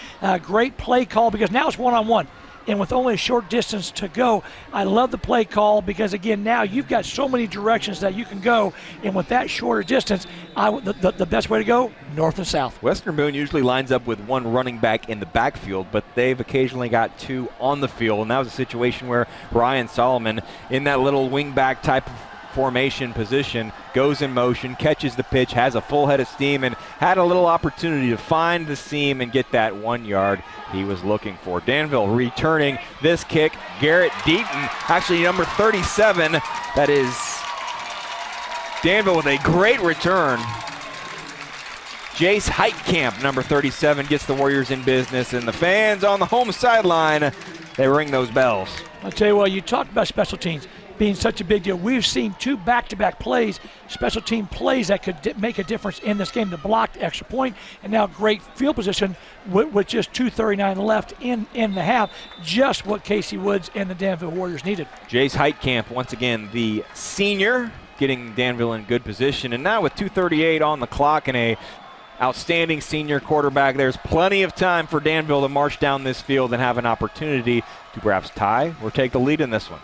Great play call, because now it's one-on-one. And with only a short distance to go, I love the play call, because, again, now you've got so many directions that you can go. And with that shorter distance, the best way to go, north and south. Western Boone usually lines up with 1 running back in the backfield, but they've occasionally got 2 on the field. And that was a situation where Ryan Solomon, in that little wing-back type of formation position, goes in motion, catches the pitch, has a full head of steam, and had a little opportunity to find the seam and get that 1 yard he was looking for. Danville returning this kick. Garrett Deaton, actually number 37. That is Danville with a great return. Jace Heitkamp, number 37, gets the Warriors in business, and the fans on the home sideline, they ring those bells. I'll tell you what, you talked about special teams being such a big deal. We've seen 2 back-to-back plays, special team plays that could make a difference in this game. The blocked extra point, and now great field position with just 2:39 left in the half. Just what Casey Woods and the Danville Warriors needed. Jace Heitkamp, once again, the senior, getting Danville in good position. And now with 2:38 on the clock and a outstanding senior quarterback, there's plenty of time for Danville to march down this field and have an opportunity to perhaps tie or take the lead in this one.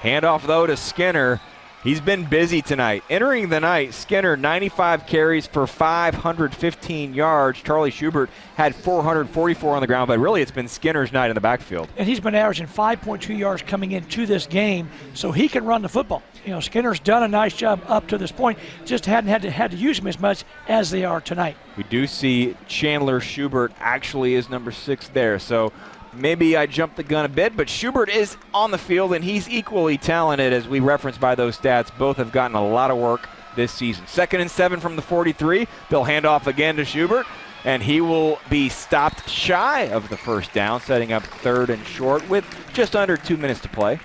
Handoff, though, to Skinner. He's been busy tonight. Entering the night, Skinner 95 carries for 515 yards. Charlie Schubert had 444 on the ground, but really it's been Skinner's night in the backfield. And he's been averaging 5.2 yards coming into this game, so he can run the football. You know, Skinner's done a nice job up to this point, just hadn't had to use him as much as they are tonight. We do see Chandler Schubert actually is number 6 there, so maybe I jumped the gun a bit, but Schubert is on the field, and he's equally talented, as we referenced by those stats. Both have gotten a lot of work this season. 2nd and 7 from the 43. They'll hand off again to Schubert, and he will be stopped shy of the first down, setting up 3rd and short with just under 2 minutes to play.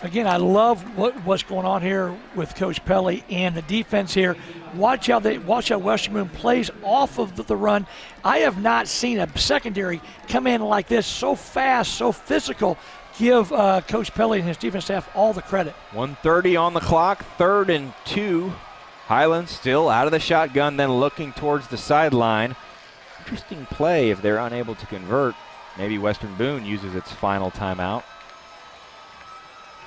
Again, I love what's going on here with Coach Pelly and the defense here. Watch how Western Boone plays off of the run. I have not seen a secondary come in like this, so fast, so physical. Give Coach Pelly and his defense staff all the credit. 1:30 on the clock, 3rd and 2. Highland still out of the shotgun, then looking towards the sideline. Interesting play if they're unable to convert. Maybe Western Boone uses its final timeout.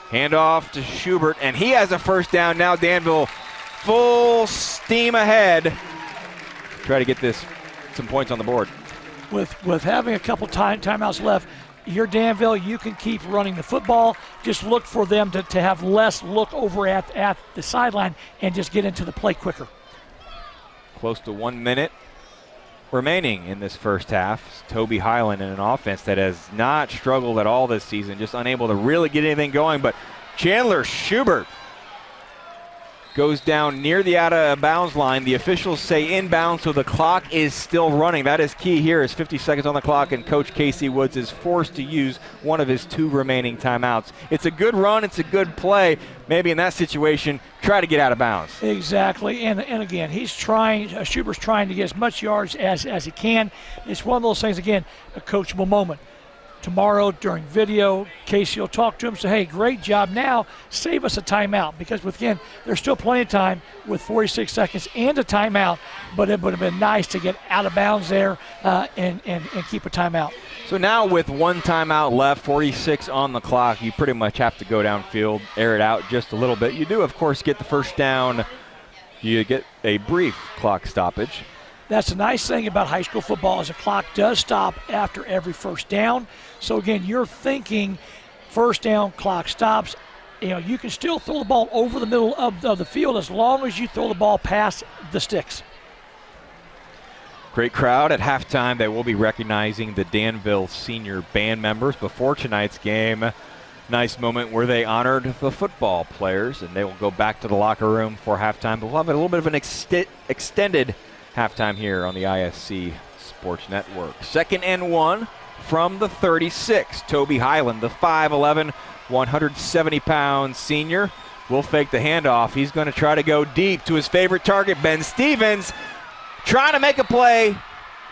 Handoff to Schubert, and he has a first down. Now Danville full steam ahead. Try to get some points on the board. With having a couple timeouts left, you're Danville, you can keep running the football. Just look for them to have less look over at the sideline and just get into the play quicker. Close to 1 minute remaining in this first half. Toby Highland in an offense that has not struggled at all this season, just unable to really get anything going. But Chandler Schubert goes down near the out of bounds line. The officials say inbound, so the clock is still running. That is key here, is 50 seconds on the clock, and Coach Casey Woods is forced to use one of his 2 remaining timeouts. It's a good run, it's a good play. Maybe in that situation, try to get out of bounds. Exactly, and again, he's trying, Schubert's trying to get as much yards as he can. It's one of those things, again, a coachable moment. Tomorrow during video, Casey will talk to him, say, hey, great job, now save us a timeout, because again, there's still plenty of time with 46 seconds and a timeout, but it would have been nice to get out of bounds there and keep a timeout. So now with 1 timeout left, 46 on the clock, you pretty much have to go downfield, air it out just a little bit. You do, of course, get the first down. You get a brief clock stoppage. That's the nice thing about high school football, is the clock does stop after every first down. So again, you're thinking first down, clock stops. You know, you can still throw the ball over the middle of the field as long as you throw the ball past the sticks. Great crowd at halftime. They will be recognizing the Danville senior band members before tonight's game. Nice moment where they honored the football players, and they will go back to the locker room for halftime. But we'll have a little bit of an extended halftime here on the ISC Sports Network. 2nd and 1 from the 36. Toby Highland, the 5'11", 170-pound senior, will fake the handoff. He's going to try to go deep to his favorite target, Ben Stevens, trying to make a play,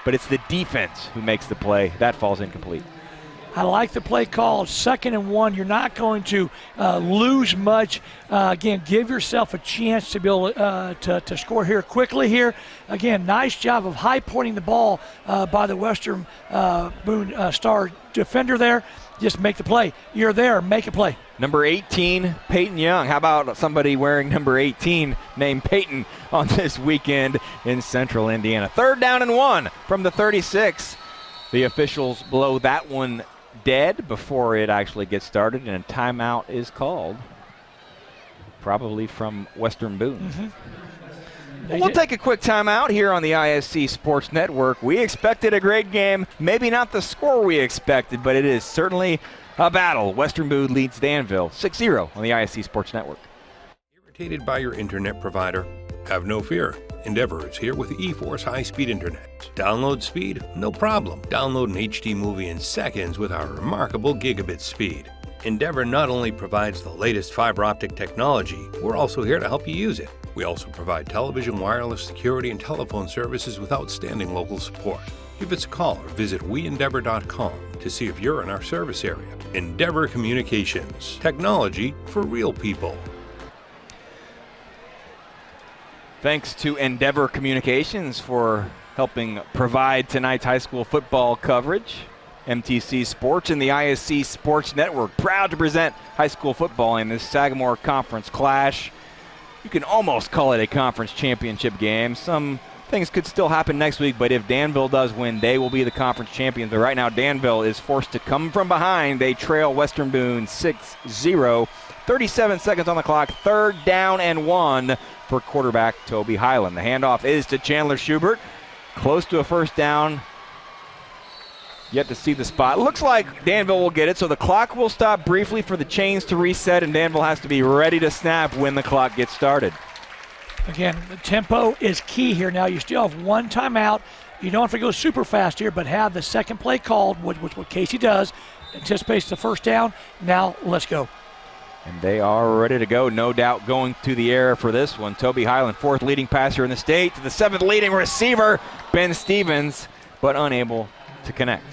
but it's the defense who makes the play. That falls incomplete. I like the play call. 2nd and 1. You're not going to lose much. Again, give yourself a chance to be able to score here quickly here. Again, nice job of high pointing the ball by the Western Boone star defender there. Just make the play. You're there. Make a play. Number 18, Peyton Young. How about somebody wearing number 18 named Peyton on this weekend in Central Indiana? 3rd down and 1 from the 36. The officials blow that one dead before it actually gets started, and a timeout is called, probably from Western Boone. We'll take a quick timeout here on the ISC Sports Network. We expected a great game, maybe not the score we expected, but it is certainly a battle. Western Boone leads Danville 6-0 on the ISC Sports Network. Irritated by your internet provider? Have no fear. Endeavor is here with eForce high-speed internet. Download speed? No problem. Download an HD movie in seconds with our remarkable gigabit speed. Endeavor not only provides the latest fiber optic technology, we're also here to help you use it. We also provide television, wireless, security, and telephone services with outstanding local support. Give us a call or visit weendeavor.com to see if you're in our service area. Endeavor Communications. Technology for real people. Thanks to Endeavor Communications for helping provide tonight's high school football coverage. MTC Sports and the ISC Sports Network proud to present high school football in this Sagamore Conference clash. You can almost call it a conference championship game. Some things could still happen next week, but if Danville does win, they will be the conference champions. But right now, Danville is forced to come from behind. They trail Western Boone 6-0. 37 seconds on the clock, 3rd down and 1 for quarterback Toby Highland. The handoff is to Chandler Schubert. Close to a 1st down. Yet to see the spot. Looks like Danville will get it, so the clock will stop briefly for the chains to reset, and Danville has to be ready to snap when the clock gets started. Again, the tempo is key here. Now you still have 1 timeout. You don't have to go super fast here, but have the second play called, which what Casey does. Anticipates the 1st down. Now let's go. And they are ready to go, no doubt going to the air for this one. Toby Highland, 4th leading passer in the state, to the 7th leading receiver, Ben Stevens, but unable to connect.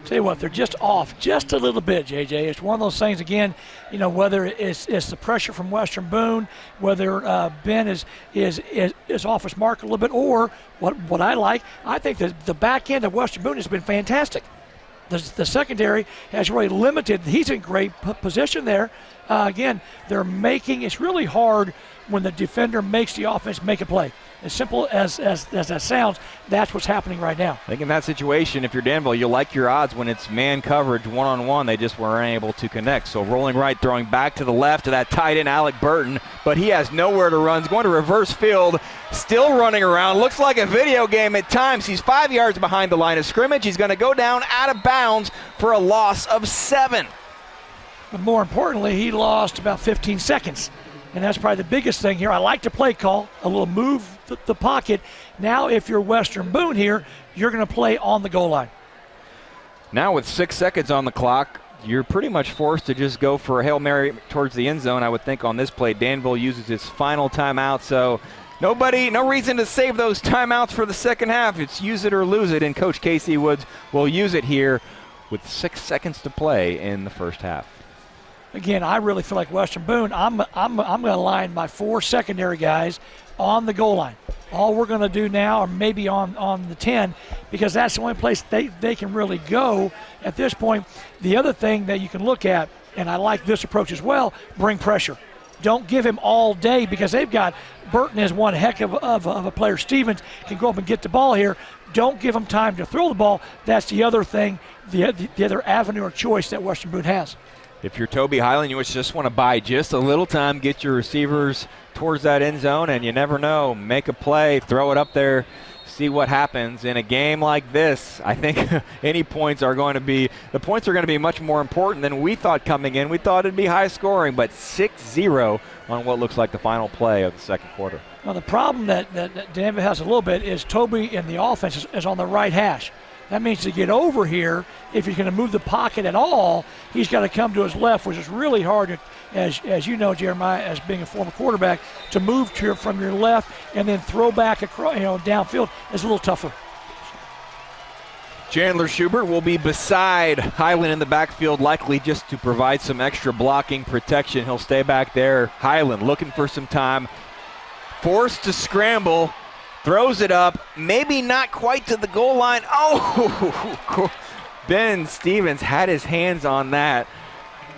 Tell you what, they're just off just a little bit, JJ. It's one of those things, again, you know, whether it's the pressure from Western Boone, whether Ben is off his mark a little bit, or what I like, I think that the back end of Western Boone has been fantastic. The secondary has really limited. He's in great position there. Again, it's really hard when the defender makes the offense make a play. As simple as that sounds, that's what's happening right now. I think in that situation, if you're Danville, you like your odds when it's man coverage, one-on-one. They just weren't able to connect. So rolling right, throwing back to the left to that tight end, Alec Burton, but he has nowhere to run. He's going to reverse field, still running around. Looks like a video game at times. He's 5 yards behind the line of scrimmage. He's going to go down out of bounds for a loss of 7. But more importantly, he lost about 15 seconds. And that's probably the biggest thing here. I like the play call, a little move the pocket. Now if you're Western Boone here, you're going to play on the goal line. Now with 6 seconds on the clock, you're pretty much forced to just go for a Hail Mary towards the end zone, I would think, on this play. Danville uses its final timeout, so no reason to save those timeouts for the second half. It's use it or lose it, and Coach Casey Woods will use it here with 6 seconds to play in the first half. Again, I really feel like Western Boone, I'm going to line my 4 secondary guys on the goal line. All we're going to do now, or maybe on the 10, because that's the only place they can really go at this point. The other thing that you can look at, and I like this approach as well, bring pressure. Don't give him all day, because they've got Burton is one heck of a player. Stevens can go up and get the ball here. Don't give him time to throw the ball. That's the other thing, the other avenue or choice that Western Boone has. If you're Toby Highland, you just want to buy just a little time, get your receivers towards that end zone, and you never know. Make a play, throw it up there, see what happens. In a game like this, I think the points are going to be much more important than we thought coming in. We thought it'd be high scoring, but 6-0 on what looks like the final play of the second quarter. Well, the problem that Danville has a little bit is Toby in the offense is on the right hash. That means to get over here, if he's going to move the pocket at all, he's got to come to his left, which is really hard, as you know, Jeremiah, as being a former quarterback, to move from your left and then throw back across, downfield is a little tougher. Chandler Schubert will be beside Highland in the backfield, likely just to provide some extra blocking protection. He'll stay back there. Highland looking for some time. Forced to scramble. Throws it up. Maybe not quite to the goal line. Oh! Ben Stevens had his hands on that.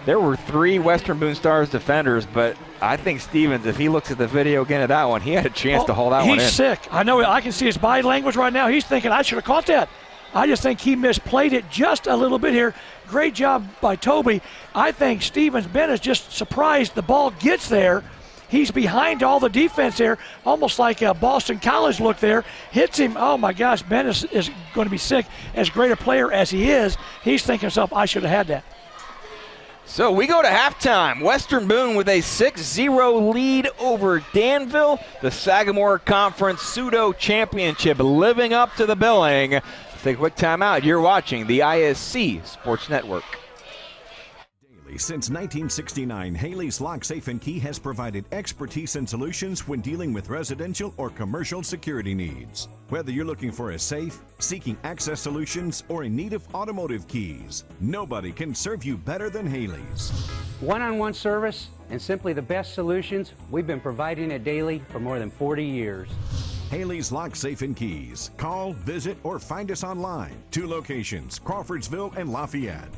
There were 3 Western Boone Stars defenders, but I think Stevens, if he looks at the video again at that one, he had a chance to haul that one in. He's sick. I know. I can see his body language right now. He's thinking, I should have caught that. I just think he misplayed it just a little bit here. Great job by Toby. I think Stevens, Ben is just surprised the ball gets there. He's behind all the defense there, almost like a Boston College look there. Hits him. Oh, my gosh, Ben is going to be sick. As great a player as he is, he's thinking to himself, I should have had that. So we go to halftime. Western Boone with a 6-0 lead over Danville. The Sagamore Conference Pseudo Championship living up to the billing. Let's take a quick timeout. You're watching the ISC Sports Network. Since 1969, Haley's Lock, Safe & Key has provided expertise and solutions when dealing with residential or commercial security needs. Whether you're looking for a safe, seeking access solutions, or in need of automotive keys, nobody can serve you better than Haley's. One-on-one service and simply the best solutions. We've been providing it daily for more than 40 years. Haley's Lock, Safe & Keys. Call, visit, or find us online. 2 locations, Crawfordsville and Lafayette.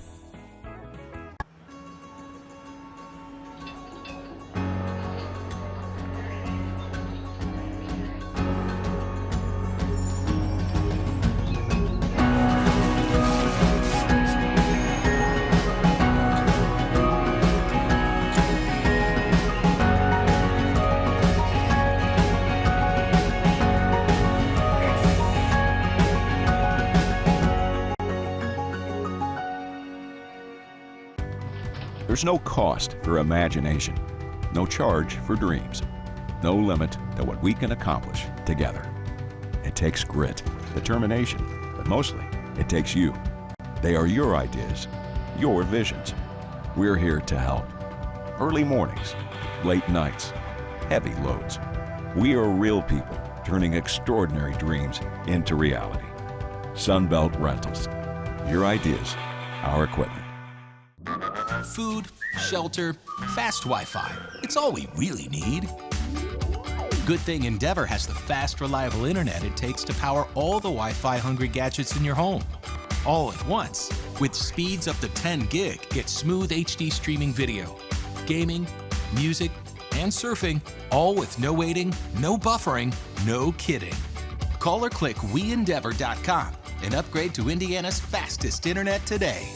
There's no cost for imagination, no charge for dreams, no limit to what we can accomplish together. It takes grit, determination, but mostly it takes you. They are your ideas, your visions. We're here to help. Early mornings, late nights, heavy loads. We are real people turning extraordinary dreams into reality. Sunbelt Rentals. Your ideas, our equipment. Food, shelter, fast Wi-Fi. It's all we really need. Good thing Endeavor has the fast, reliable internet it takes to power all the Wi-Fi hungry gadgets in your home. All at once. With speeds up to 10 gig, get smooth HD streaming video, gaming, music, and surfing, all with no waiting, no buffering, no kidding. Call or click WeEndeavor.com and upgrade to Indiana's fastest internet today.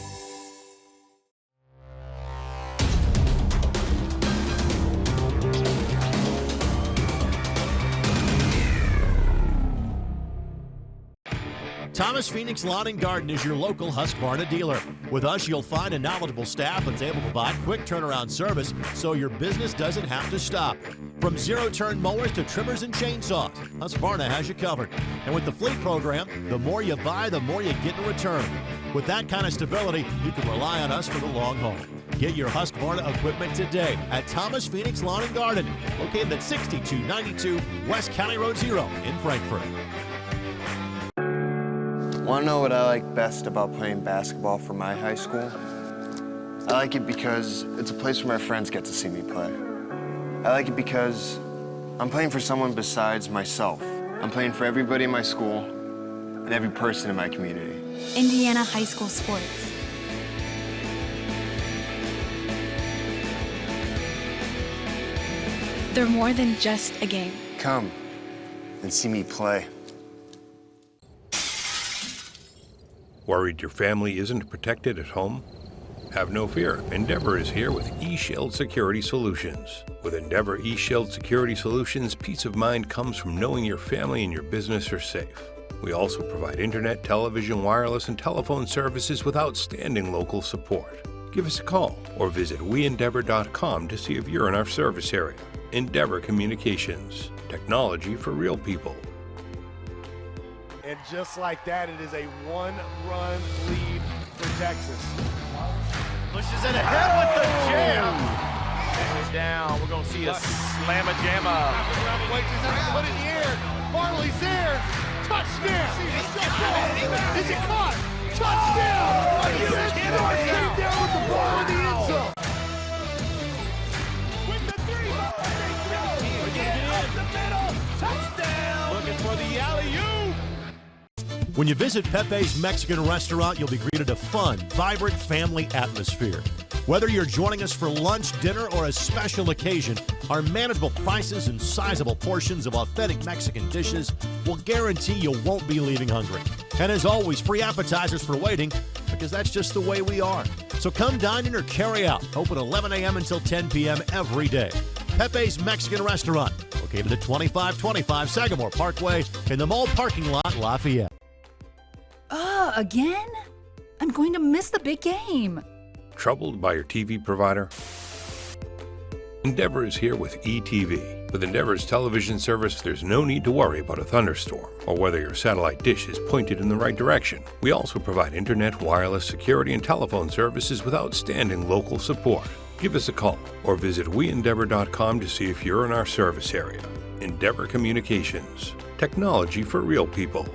Thomas Phoenix Lawn and Garden is your local Husqvarna dealer. With us, you'll find a knowledgeable staff that's able to provide quick turnaround service so your business doesn't have to stop. From zero-turn mowers to trimmers and chainsaws, Husqvarna has you covered. And with the fleet program, the more you buy, the more you get in return. With that kind of stability, you can rely on us for the long haul. Get your Husqvarna equipment today at Thomas Phoenix Lawn and Garden, located at 6292 West County Road 0 in Frankfort. Want to know what I like best about playing basketball for my high school? I like it because it's a place where my friends get to see me play. I like it because I'm playing for someone besides myself. I'm playing for everybody in my school and every person in my community. Indiana high school sports. They're more than just a game. Come and see me play. Worried your family isn't protected at home? Have no fear. Endeavor is here with eShield Security Solutions. With Endeavor eShield Security Solutions, peace of mind comes from knowing your family and your business are safe. We also provide internet, television, wireless, and telephone services with outstanding local support. Give us a call or visit WeEndeavor.com to see if you're in our service area. Endeavor Communications. Technology for real people. And just like that, it is a one-run lead for Texas. Pushes it ahead with the jam. And down. We're going to see a slamma-jamma. Put it in the air. Marley's there. Touchdown. Is it caught? Touchdown. Came down with the ball in the end zone. With the three. Up the middle. Touchdown. Looking for the alley-oop. When you visit Pepe's Mexican restaurant, you'll be greeted a fun, vibrant family atmosphere. Whether you're joining us for lunch, dinner, or a special occasion, our manageable prices and sizable portions of authentic Mexican dishes will guarantee you won't be leaving hungry. And as always, free appetizers for waiting, because that's just the way we are. So come dine in or carry out. Open 11 a.m. until 10 p.m. every day. Pepe's Mexican Restaurant, located at 2525 Sagamore Parkway in the mall parking lot, Lafayette. Again? I'm going to miss the big game. Troubled by your TV provider? Endeavor is here with eTV. With Endeavor's television service, there's no need to worry about a thunderstorm or whether your satellite dish is pointed in the right direction. We also provide internet, wireless, security, and telephone services with outstanding local support. Give us a call or visit weendeavor.com to see if you're in our service area. Endeavor Communications. Technology for real people.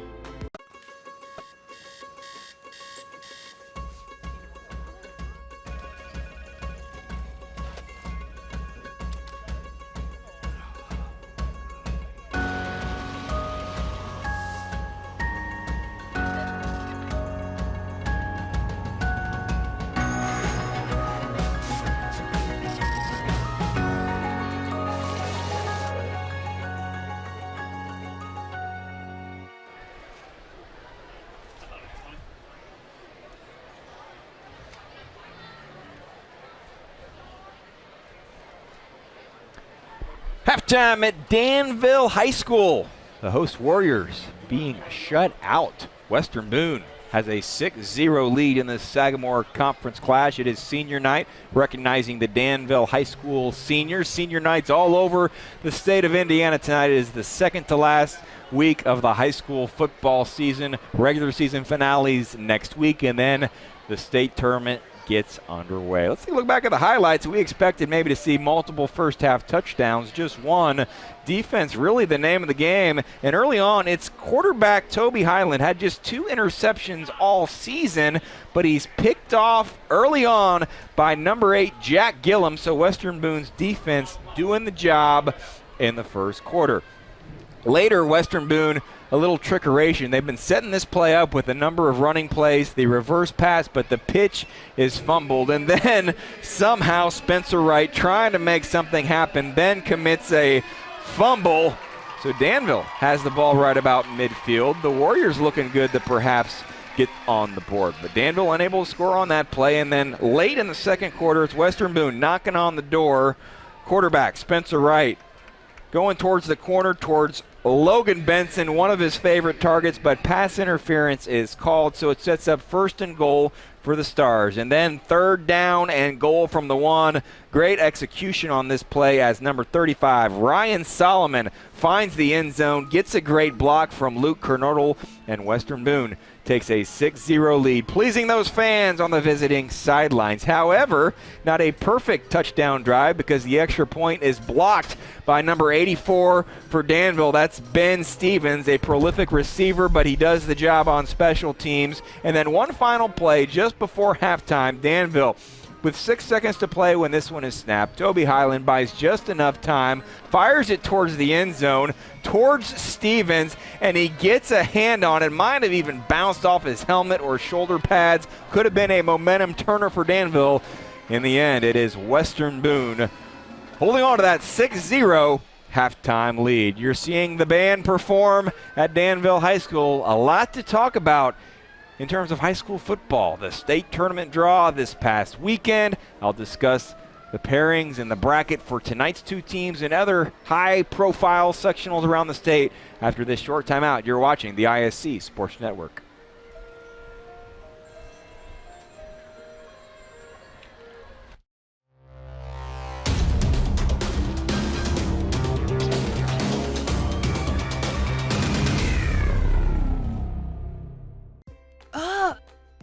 Halftime at Danville High School. The host Warriors being shut out. Western Boone has a 6-0 lead in the Sagamore Conference Clash. It is senior night, recognizing the Danville High School seniors. Senior nights all over the state of Indiana tonight. It is the second to last week of the high school football season. Regular season finales next week, and then the state tournament gets underway. Let's take a look back at the highlights. We expected maybe to see multiple first half touchdowns, just one. Defense really the name of the game, and early on its quarterback Toby Highland had just 2 interceptions all season, but he's picked off early on by number 8 Jack Gillum. So Western Boone's defense doing the job in the first quarter. Later, Western Boone, a little trickeration. They've been setting this play up with a number of running plays. The reverse pass, but the pitch is fumbled. And then somehow Spencer Wright, trying to make something happen, then commits a fumble. So Danville has the ball right about midfield. The Warriors looking good to perhaps get on the board. But Danville unable to score on that play. And then late in the second quarter, it's Western Boone knocking on the door. Quarterback Spencer Wright going towards the corner, towards Logan Benson, one of his favorite targets, but pass interference is called, so it sets up 1st and goal for the Stars. And then 3rd down and goal from the 1. Great execution on this play as number 35, Ryan Solomon, finds the end zone, gets a great block from Luke Kernodle, and Western Boone takes a 6-0 lead, pleasing those fans on the visiting sidelines. However, not a perfect touchdown drive because the extra point is blocked by number 84 for Danville. That's Ben Stevens, a prolific receiver, but he does the job on special teams. And then one final play just before halftime, Danville, with 6 seconds to play when this one is snapped, Toby Highland buys just enough time, fires it towards the end zone, towards Stevens, and he gets a hand on it. Might have even bounced off his helmet or shoulder pads. Could have been a momentum turner for Danville. In the end, it is Western Boone holding on to that 6-0 halftime lead. You're seeing the band perform at Danville High School. A lot to talk about in terms of high school football. The state tournament draw this past weekend. I'll discuss the pairings and the bracket for tonight's 2 teams and other high-profile sectionals around the state after this short timeout. You're watching the ISC Sports Network.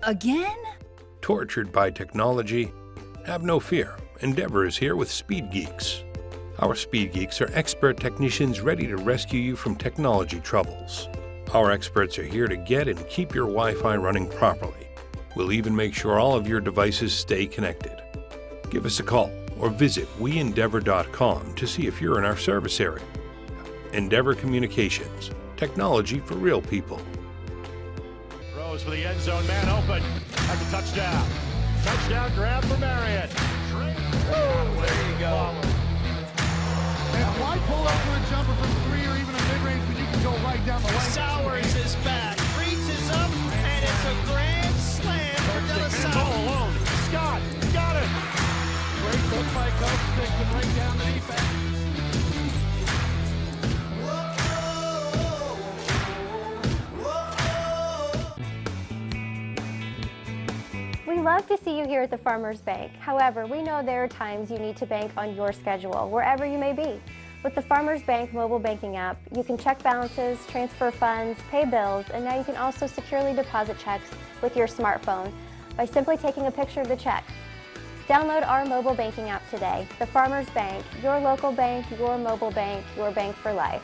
Again? Tortured by technology? Have no fear. Endeavor is here with Speed Geeks. Our Speed Geeks are expert technicians ready to rescue you from technology troubles. Our experts are here to get and keep your Wi-Fi running properly. We'll even make sure all of your devices stay connected. Give us a call or visit weendeavor.com to see if you're in our service area. Endeavor Communications, technology for real people. Throws for the end zone, man open. That's a touchdown. Touchdown grab for Marion. There you go. And why pull up for a jumper from 3 or even a mid-range when you can go right down the lane? Sowers is back, reaches up, and it's a grand slam for De La Salle. Ball alone. Scott got it. Great look by Coach Stick to break down the defense. We love to see you here at the Farmers Bank. However, we know there are times you need to bank on your schedule, wherever you may be. With the Farmers Bank mobile banking app, you can check balances, transfer funds, pay bills, and now you can also securely deposit checks with your smartphone by simply taking a picture of the check. Download our mobile banking app today. The Farmers Bank, your local bank, your mobile bank, your bank for life.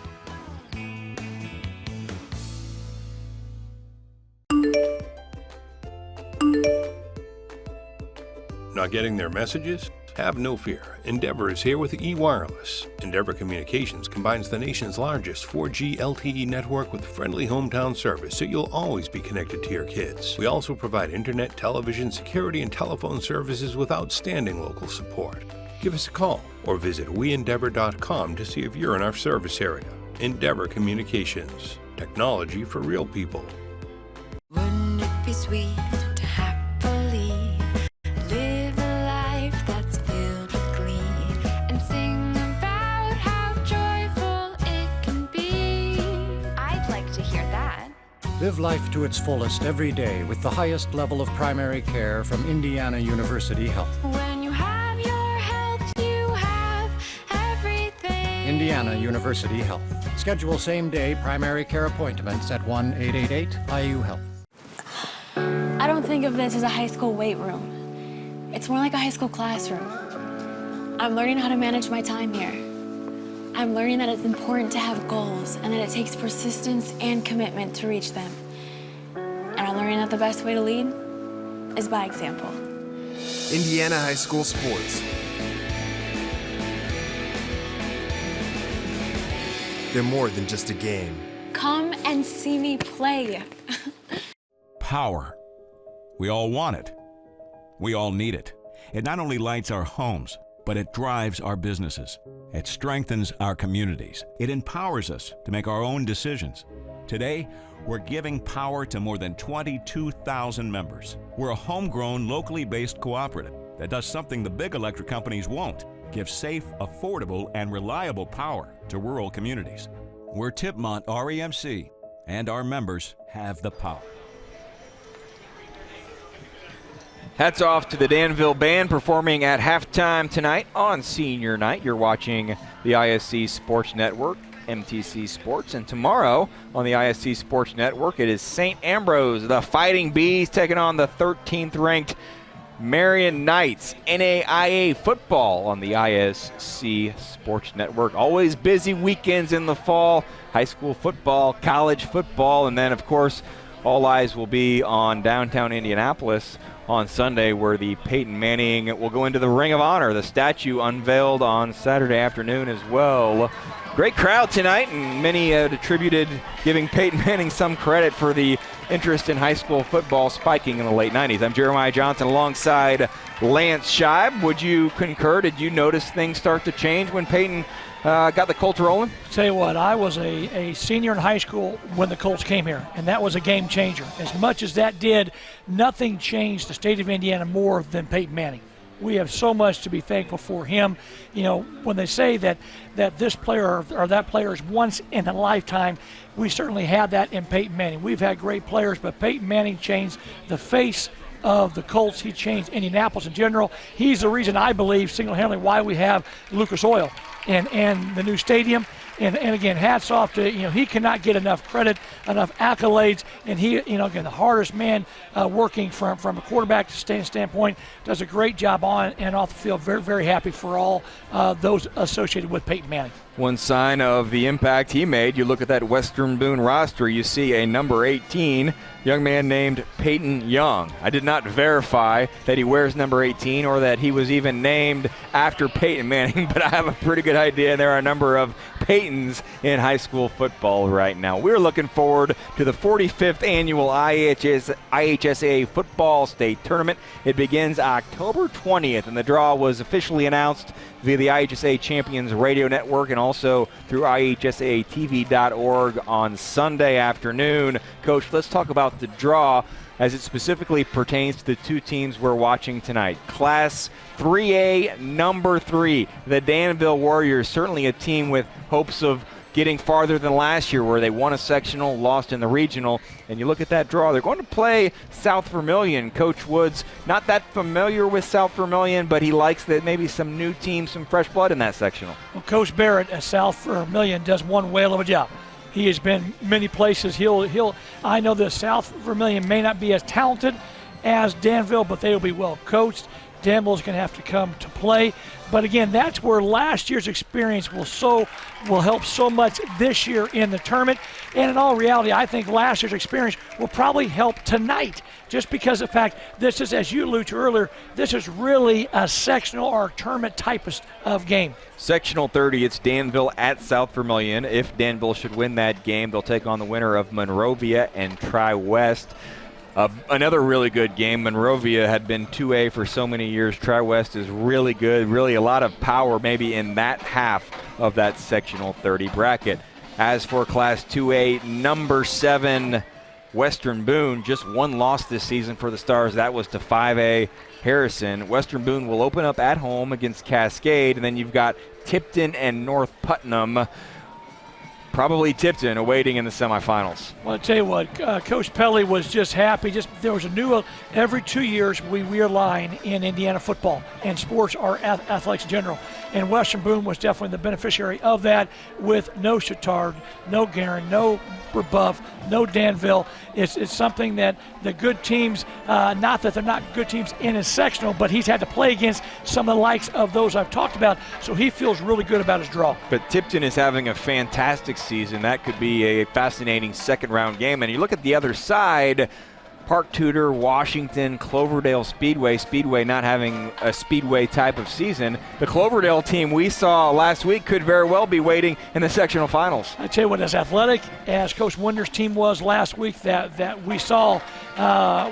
Not getting their messages? Have no fear. Endeavor is here with eWireless. Endeavor Communications combines the nation's largest 4G LTE network with friendly hometown service, so you'll always be connected to your kids. We also provide internet, television, security, and telephone services with outstanding local support. Give us a call or visit weendeavor.com to see if you're in our service area. Endeavor Communications, technology for real people. Wouldn't it be sweet to happily live a life that's filled with glee and sing about how joyful it can be? I'd like to hear that. Live life to its fullest every day with the highest level of primary care from Indiana University Health. When you have your health, you have everything. Indiana University Health. Schedule same-day primary care appointments at 1-888-IU-HEALTH. I don't think of this as a high school weight room. It's more like a high school classroom. I'm learning how to manage my time here. I'm learning that it's important to have goals and that it takes persistence and commitment to reach them. And I'm learning that the best way to lead is by example. Indiana High School Sports. They're more than just a game. Come and see me play. Power. We all want it. We all need it. It not only lights our homes, but it drives our businesses. It strengthens our communities. It empowers us to make our own decisions. Today, we're giving power to more than 22,000 members. We're a homegrown, locally based cooperative that does something the big electric companies won't: give safe, affordable, and reliable power to rural communities. We're Tipmont REMC, and our members have the power. Hats off to the Danville Band performing at halftime tonight on Senior Night. You're watching the ISC Sports Network, MTC Sports, and tomorrow on the ISC Sports Network it is St. Ambrose, the Fighting Bees, taking on the 13th ranked Marion Knights. NAIA football on the ISC Sports Network. Always busy weekends in the fall. High school football, college football, and then of course all eyes will be on downtown Indianapolis on Sunday, where the Peyton Manning will go into the Ring of Honor. The statue unveiled on Saturday afternoon as well. Great crowd tonight, and many attributed giving Peyton Manning some credit for the interest in high school football spiking in the late 90s. I'm Jeremiah Johnson alongside Lance Scheib. Would you concur? Did you notice things start to change when Peyton got the Colts rolling? Tell you what, I was a senior in high school when the Colts came here, and that was a game changer. As much as that did, nothing changed the state of Indiana more than Peyton Manning. We have so much to be thankful for him. You know, when they say that this player or that player is once in a lifetime, we certainly had that in Peyton Manning. We've had great players, but Peyton Manning changed the face of the Colts. He changed Indianapolis in general. He's the reason, I believe, single-handedly why we have Lucas Oil and the new stadium And again, hats off to, he cannot get enough credit, enough accolades. And he, again, the hardest man working from a quarterback standpoint, does a great job on and off the field. Very, very happy for all those associated with Peyton Manning. One sign of the impact he made, you look at that Western Boone roster, you see a number 18, young man named Peyton Young. I did not verify that he wears number 18 or that he was even named after Peyton Manning, but I have a pretty good idea there are a number of Peytons in high school football right now. We're looking forward to the 45th annual IHSAA Football State Tournament. It begins October 20th, and the draw was officially announced via the IHSA Champions Radio Network and also through IHSATV.org on Sunday afternoon. Coach, let's talk about the draw as it specifically pertains to the two teams we're watching tonight. Class 3A, number 3, the Danville Warriors, certainly a team with hopes of getting farther than last year where they won a sectional, lost in the regional. And you look at that draw, they're going to play South Vermilion. Coach Woods, not that familiar with South Vermilion, but he likes that maybe some new teams, some fresh blood in that sectional. Well, Coach Barrett at South Vermilion does one whale of a job. He has been many places. I know that South Vermilion may not be as talented as Danville, but they will be well coached. Danville's going to have to come to play. But again, that's where last year's experience will help so much this year in the tournament. And in all reality, I think last year's experience will probably help tonight, just because of the fact this is, as you alluded to earlier, this is really a sectional or tournament type of game. Sectional 30, it's Danville at South Vermilion. If Danville should win that game, they'll take on the winner of Monrovia and Tri-West. Another really good game. Monrovia had been 2A for so many years. Tri-West is really good, really a lot of power maybe in that half of that sectional 30 bracket. As for Class 2A, number 7, Western Boone, just one loss this season for the Stars. That was to 5A Harrison. Western Boone will open up at home against Cascade, and then you've got Tipton and North Putnam. Probably Tipton awaiting in the semifinals. Well, I'll tell you what, Coach Pelly was just happy. There was a new, every 2 years we realign in Indiana football, and sports are athletics in general. And Western Boone was definitely the beneficiary of that, with no Chittard, no Guerin, no Brebeuf, no Danville. It's something that the good teams, not that they're not good teams in his sectional, but he's had to play against some of the likes of those I've talked about, so he feels really good about his draw. But Tipton is having a fantastic season. That could be a fascinating second-round game. And you look at the other side, Park Tudor, Washington, Cloverdale Speedway not having a Speedway type of season. The Cloverdale team we saw last week could very well be waiting in the sectional finals. I tell you what, as athletic as Coach Winder's team was last week, that we saw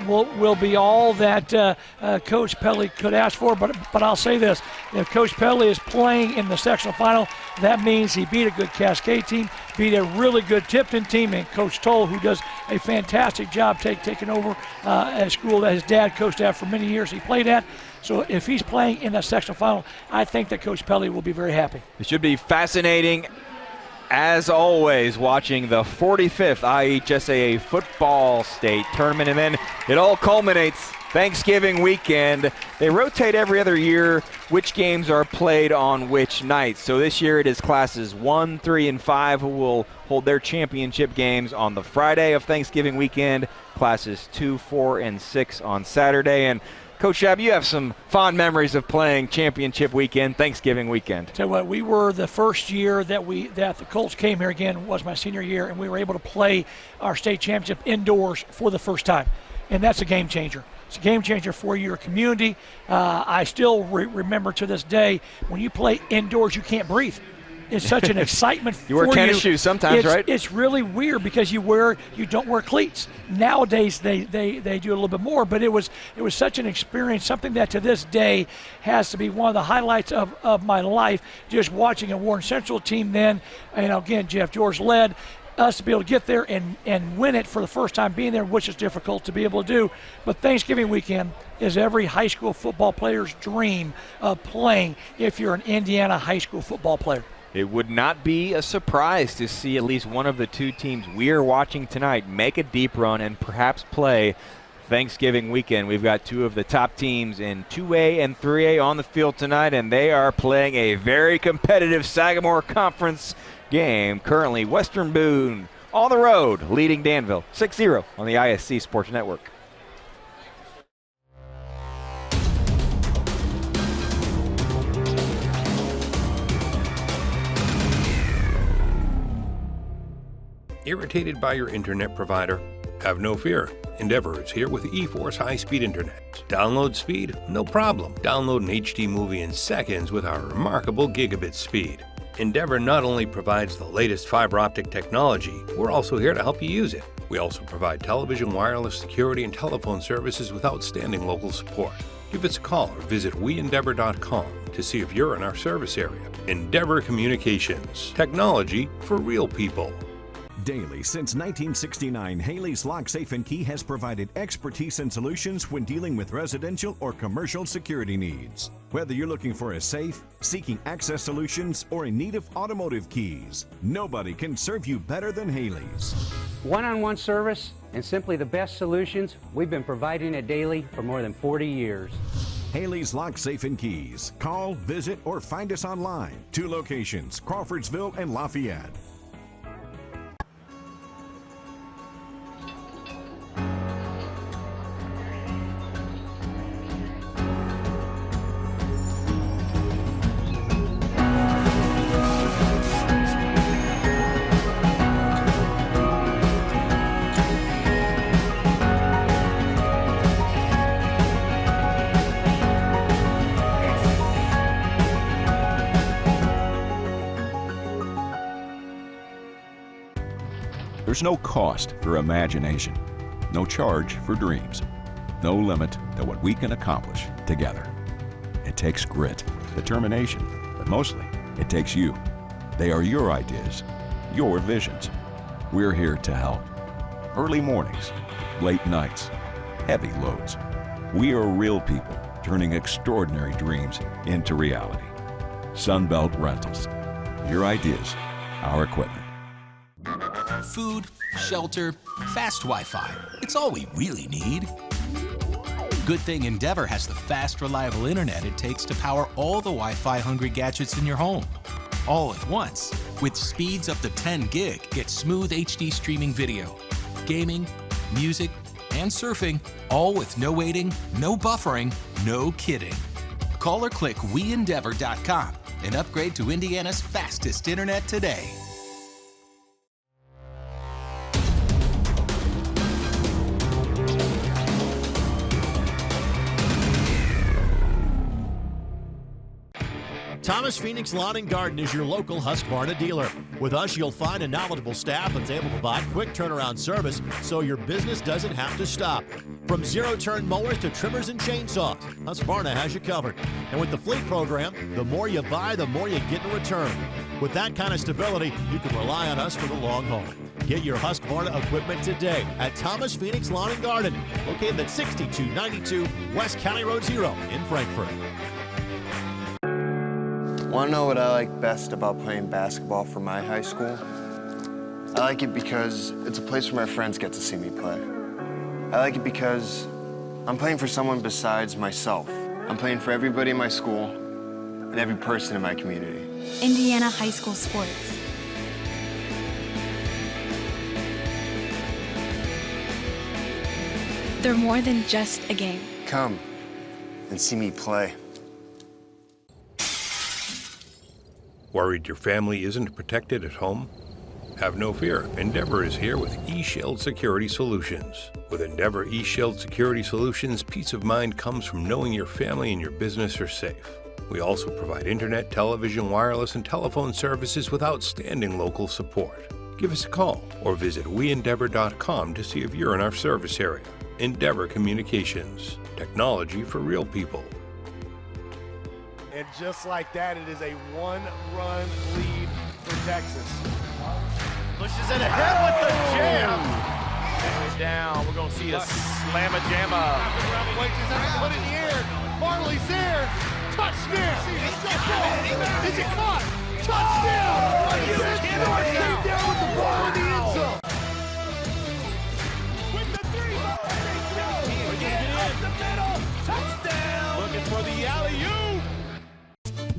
will be all that Coach Pelly could ask for. But I'll say this, if Coach Pelly is playing in the sectional final, that means he beat a good Cascade team, beat a really good Tipton team, and Coach Toll, who does a fantastic job taking over at a school that his dad coached at for many years he played at. So if he's playing in that sectional final, I think that Coach Pelly will be very happy. It should be fascinating, as always, watching the 45th IHSAA Football State Tournament. And then it all culminates Thanksgiving weekend. They rotate every other year which games are played on which nights. So this year it is classes 1, 3, and 5 who will hold their championship games on the Friday of Thanksgiving weekend, classes 2, 4, and 6 on Saturday. And Coach Shab, you have some fond memories of playing championship weekend, Thanksgiving weekend. Tell you what, we were the first year that the Colts came here again, was my senior year, and we were able to play our state championship indoors for the first time. And that's a game changer. It's a game changer for your community. I still remember to this day, when you play indoors, you can't breathe. It's such an excitement for you. You wear tennis shoes sometimes, right? It's really weird because you don't wear cleats. Nowadays they do a little bit more, but it was such an experience, something that to this day has to be one of the highlights of my life, just watching a Warren Central team then, and again, Jeff George led us to be able to get there and win it for the first time being there, which is difficult to be able to do. But Thanksgiving weekend is every high school football player's dream of playing if you're an Indiana high school football player. It would not be a surprise to see at least one of the two teams we are watching tonight make a deep run and perhaps play Thanksgiving weekend. We've got two of the top teams in 2A and 3A on the field tonight, and they are playing a very competitive Sagamore Conference game. Currently, Western Boone on the road, leading Danville 6-0 on the ISC Sports Network. Irritated by your internet provider? Have no fear. Endeavor is here with eForce high-speed internet. Download speed? No problem. Download an HD movie in seconds with our remarkable gigabit speed. Endeavor not only provides the latest fiber optic technology, we're also here to help you use it. We also provide television, wireless, security, and telephone services with outstanding local support. Give us a call or visit weendeavor.com to see if you're in our service area. Endeavor Communications. Technology for real people. Daily since 1969, Haley's Lock, Safe, and Key has provided expertise and solutions when dealing with residential or commercial security needs. Whether you're looking for a safe, seeking access solutions, or in need of automotive keys, nobody can serve you better than Haley's. One-on-one service and simply the best solutions. We've been providing it daily for more than 40 years. Haley's Lock, Safe, and Keys. Call, visit, or find us online. 2 locations, Crawfordsville and Lafayette. There's no cost for imagination, no charge for dreams, no limit to what we can accomplish together. It takes grit, determination, but mostly it takes you. They are your ideas, your visions. We're here to help. Early mornings, late nights, heavy loads. We are real people turning extraordinary dreams into reality. Sunbelt Rentals. Your ideas, our equipment. Food, shelter, fast Wi-Fi. It's all we really need. Good thing Endeavor has the fast, reliable internet it takes to power all the Wi-Fi hungry gadgets in your home. All at once. With speeds up to 10 gig, get smooth HD streaming video, gaming, music, and surfing, all with no waiting, no buffering, no kidding. Call or click weendeavor.com and upgrade to Indiana's fastest internet today. Thomas Phoenix Lawn and Garden is your local Husqvarna dealer. With us, you'll find a knowledgeable staff that's able to provide quick turnaround service so your business doesn't have to stop. From zero-turn mowers to trimmers and chainsaws, Husqvarna has you covered. And with the fleet program, the more you buy, the more you get in return. With that kind of stability, you can rely on us for the long haul. Get your Husqvarna equipment today at Thomas Phoenix Lawn and Garden, located at 6292 West County Road 0 in Frankfort. Want to know what I like best about playing basketball for my high school? I like it because it's a place where my friends get to see me play. I like it because I'm playing for someone besides myself. I'm playing for everybody in my school and every person in my community. Indiana high school sports. They're more than just a game. Come and see me play. Worried your family isn't protected at home? Have no fear. Endeavor is here with eShield Security Solutions. With Endeavor eShield Security Solutions, peace of mind comes from knowing your family and your business are safe. We also provide internet, television, wireless, and telephone services with outstanding local support. Give us a call or visit weendeavor.com to see if you're in our service area. Endeavor Communications. Technology for real people. And just like that, it is a one-run lead for Texas. Pushes it ahead with the jam. And down. We're going to see a slamma-jamma. Put it in the air. Marley's there. Touchdown. Is it caught? Touchdown. Came down with the ball in the end zone. With the three. Up the middle. Touchdown. Looking for the alley-oop.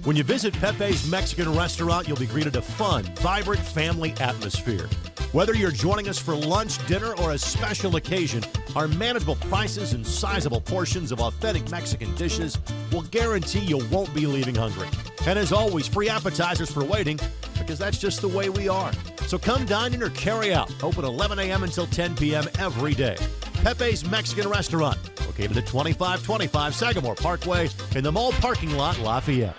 When you visit Pepe's Mexican restaurant, you'll be greeted a fun, vibrant family atmosphere. Whether you're joining us for lunch, dinner, or a special occasion, our manageable prices and sizable portions of authentic Mexican dishes will guarantee you won't be leaving hungry. And as always, free appetizers for waiting, because that's just the way we are. So come dine in or carry out. Open 11 a.m. until 10 p.m. every day. Pepe's Mexican Restaurant, located at 2525 Sagamore Parkway in the mall parking lot, Lafayette.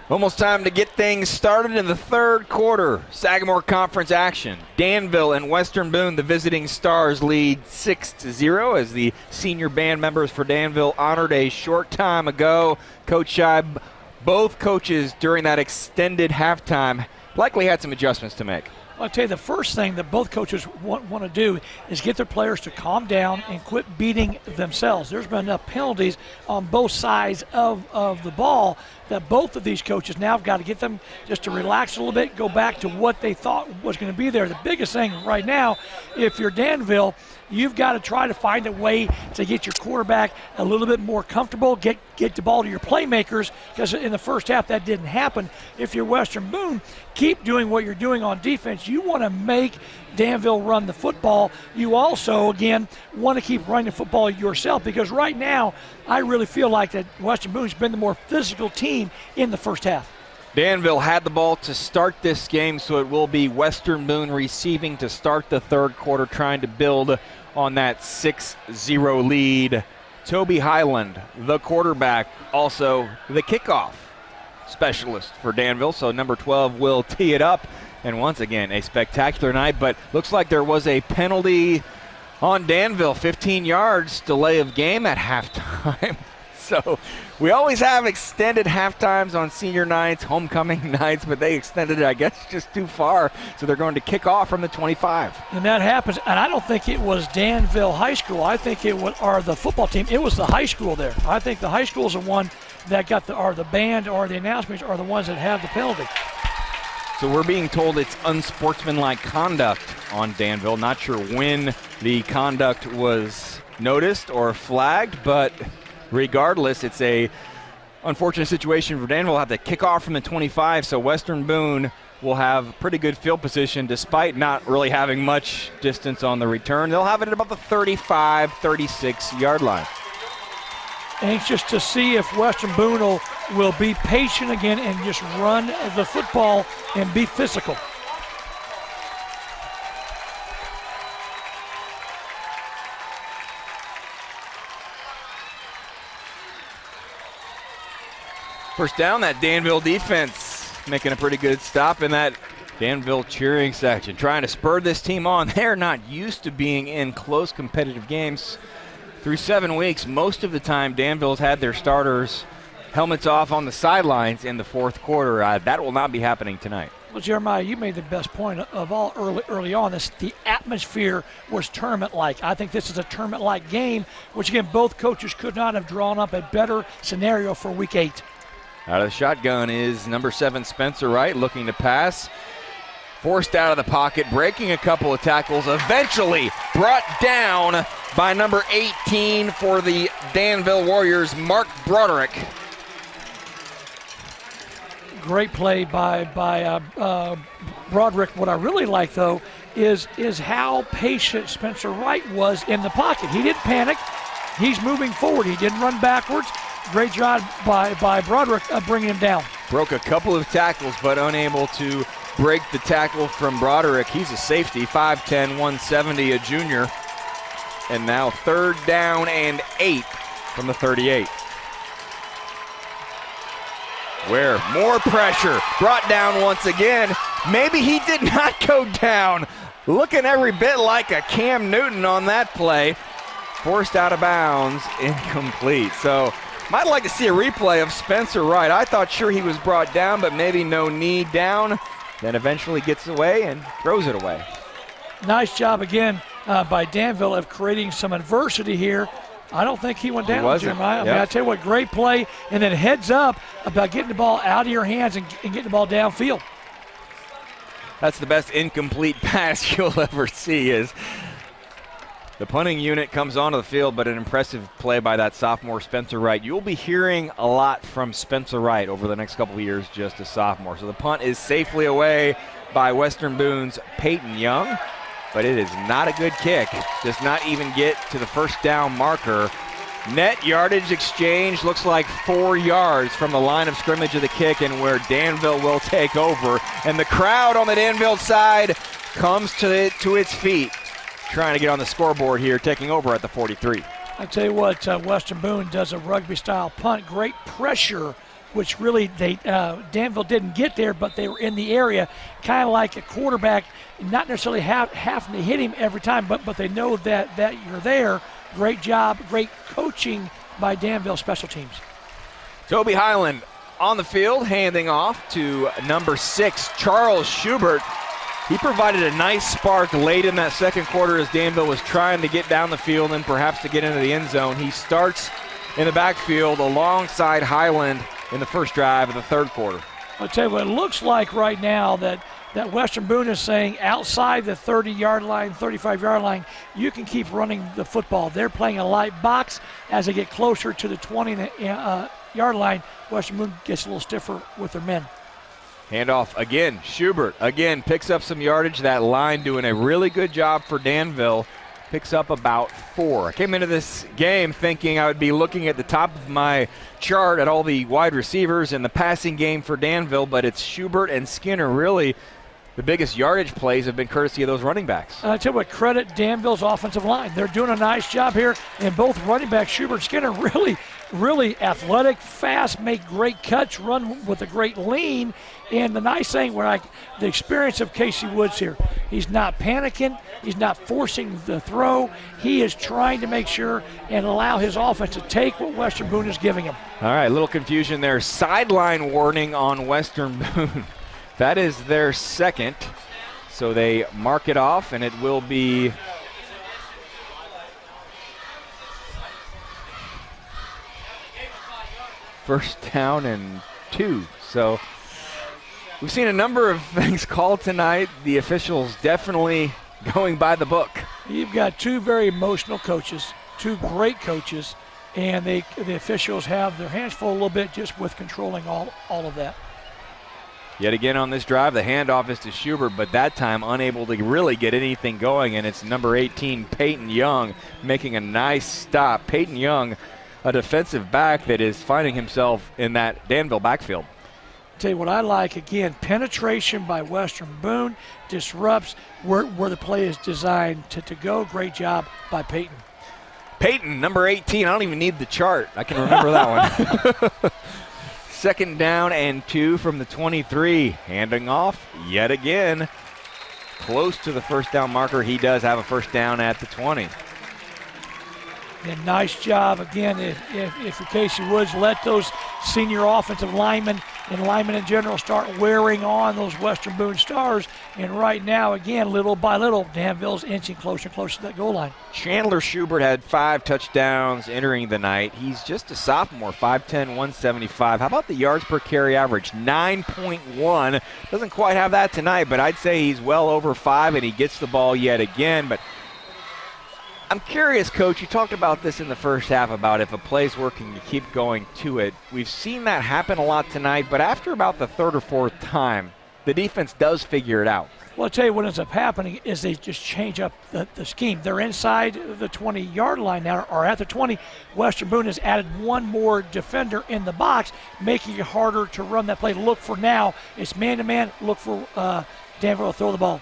Almost time to get things started in the third quarter. Sagamore Conference action. Danville and Western Boone, the visiting Stars, lead 6-0 as the senior band members for Danville honored a short time ago. Coach Scheib, both coaches during that extended halftime likely had some adjustments to make. I'll tell you, the first thing that both coaches want to do is get their players to calm down and quit beating themselves. There's been enough penalties on both sides of the ball that both of these coaches now have got to get them just to relax a little bit, go back to what they thought was going to be there. The biggest thing right now, if you're Danville, you've got to try to find a way to get your quarterback a little bit more comfortable, get the ball to your playmakers, because in the first half that didn't happen. If you're Western Boone, keep doing what you're doing on defense. You want to make Danville run the football. You also, again, want to keep running the football yourself, because right now I really feel like that Western Boone's been the more physical team in the first half. Danville had the ball to start this game, so it will be Western Boone receiving to start the third quarter, trying to build on that 6-0 lead. Toby Highland, the quarterback, also the kickoff specialist for Danville, so number 12 will tee it up. And once again, a spectacular night, but looks like there was a penalty on Danville, 15 yards, delay of game at halftime. So we always have extended halftimes on senior nights, homecoming nights, but they extended it, I guess, just too far. So they're going to kick off from the 25. And that happens, and I don't think it was Danville High School. I think it was, or the football team, it was the high school there. I think the high school is the one that got the band or the announcements are the ones that have the penalty. So we're being told it's unsportsmanlike conduct on Danville. Not sure when the conduct was noticed or flagged, but regardless, it's a unfortunate situation for Danville. We'll have to kick off from the 25, so Western Boone will have pretty good field position despite not really having much distance on the return. They'll have it at about the 35, 36-yard line. Anxious to see if Western Boone will be patient again and just run the football and be physical. First down, that Danville defense making a pretty good stop in that Danville cheering section, trying to spur this team on. They're not used to being in close competitive games. Through 7 weeks, most of the time Danville's had their starters helmets off on the sidelines in the fourth quarter. That will not be happening tonight. Well, Jeremiah, you made the best point of all early on. The atmosphere was tournament-like. I think this is a tournament-like game, which, again, both coaches could not have drawn up a better scenario for Week 8. Out of the shotgun is number 7, Spencer Wright, looking to pass. Forced out of the pocket, breaking a couple of tackles, eventually brought down by number 18 for the Danville Warriors, Mark Broderick. Great play by Broderick. What I really like, though, is how patient Spencer Wright was in the pocket. He didn't panic. He's moving forward. He didn't run backwards. Great job by Broderick bringing him down. Broke a couple of tackles, but unable to break the tackle from Broderick. He's a safety, 5'10", 170, a junior. And now third down and 8 from the 38. Where more pressure, brought down once again. Maybe he did not go down. Looking every bit like a Cam Newton on that play. Forced out of bounds, incomplete. So might like to see a replay of Spencer Wright. I thought sure he was brought down, but maybe no knee down. Then eventually gets away and throws it away. Nice job again by Danville of creating some adversity here. I don't think he went down, Jeremiah. I mean, I tell you what, great play, and then heads up about getting the ball out of your hands and getting the ball downfield. That's the best incomplete pass you'll ever see, is The punting unit comes onto the field, but an impressive play by that sophomore Spencer Wright. You'll be hearing a lot from Spencer Wright over the next couple of years, just a sophomore. So the punt is safely away by Western Boone's Peyton Young, but it is not a good kick. Does not even get to the first down marker. Net yardage exchange looks like 4 yards from the line of scrimmage of the kick, and where Danville will take over. And the crowd on the Danville side comes to its feet, trying to get on the scoreboard here, taking over at the 43. I tell you what, Western Boone does a rugby-style punt. Great pressure, which really Danville didn't get there, but they were in the area, kind of like a quarterback, not necessarily having to hit him every time, but they know that you're there. Great job, great coaching by Danville special teams. Toby Highland on the field, handing off to number 6, Charles Schubert. He provided a nice spark late in that second quarter as Danville was trying to get down the field and perhaps to get into the end zone. He starts in the backfield alongside Highland in the first drive of the third quarter. I'll tell you what, it looks like right now that Western Boone is saying outside the 30-yard line, 35-yard line, you can keep running the football. They're playing a light box. As they get closer to the 20-yard line, Western Boone gets a little stiffer with their men. Handoff again. Schubert again picks up some yardage. That line doing a really good job for Danville. Picks up about 4. I came into this game thinking I would be looking at the top of my chart at all the wide receivers and the passing game for Danville, but it's Schubert and Skinner. Really, the biggest yardage plays have been courtesy of those running backs. I tell you what, credit Danville's offensive line. They're doing a nice job here, and both running backs, Schubert and Skinner, really athletic, fast, make great cuts, run with a great lean. And the nice thing, the experience of Casey Woods here, he's not panicking, he's not forcing the throw. He is trying to make sure and allow his offense to take what Western Boone is giving him. All right, a little confusion there. Sideline warning on Western Boone. That is their second. So they mark it off, and it will be first down and 2. So we've seen a number of things called tonight. The officials definitely going by the book. You've got 2 very emotional coaches, 2 great coaches, and the officials have their hands full a little bit just with controlling all of that. Yet again on this drive, the handoff is to Schubert, but that time unable to really get anything going, and it's number 18, Peyton Young, making a nice stop. Peyton Young, a defensive back that is finding himself in that Danville backfield. Tell you what I like, again, penetration by Western Boone, disrupts where the play is designed to go. Great job by Peyton. Peyton, number 18, I don't even need the chart. I can remember that one. Second down and 2 from the 23. Handing off yet again. Close to the first down marker. He does have a first down at the 20. And nice job again. If Casey Woods let those senior offensive linemen and linemen in general start wearing on those Western Boone stars, and right now again, little by little, Danville's inching closer and closer to that goal line. Chandler Schubert had 5 touchdowns entering the night. He's just a sophomore, 5'10", 175. How about the yards per carry average? 9.1. Doesn't quite have that tonight, but I'd say he's well over 5, and he gets the ball yet again. But I'm curious, Coach, you talked about this in the first half about if a play's working, you keep going to it. We've seen that happen a lot tonight, but after about the 3rd or 4th time, the defense does figure it out. Well, I'll tell you what ends up happening is they just change up the scheme. They're inside the 20-yard line now, or at the 20. Western Boone has added 1 more defender in the box, making it harder to run that play. Look for now, it's man-to-man. Look for Danville to throw the ball.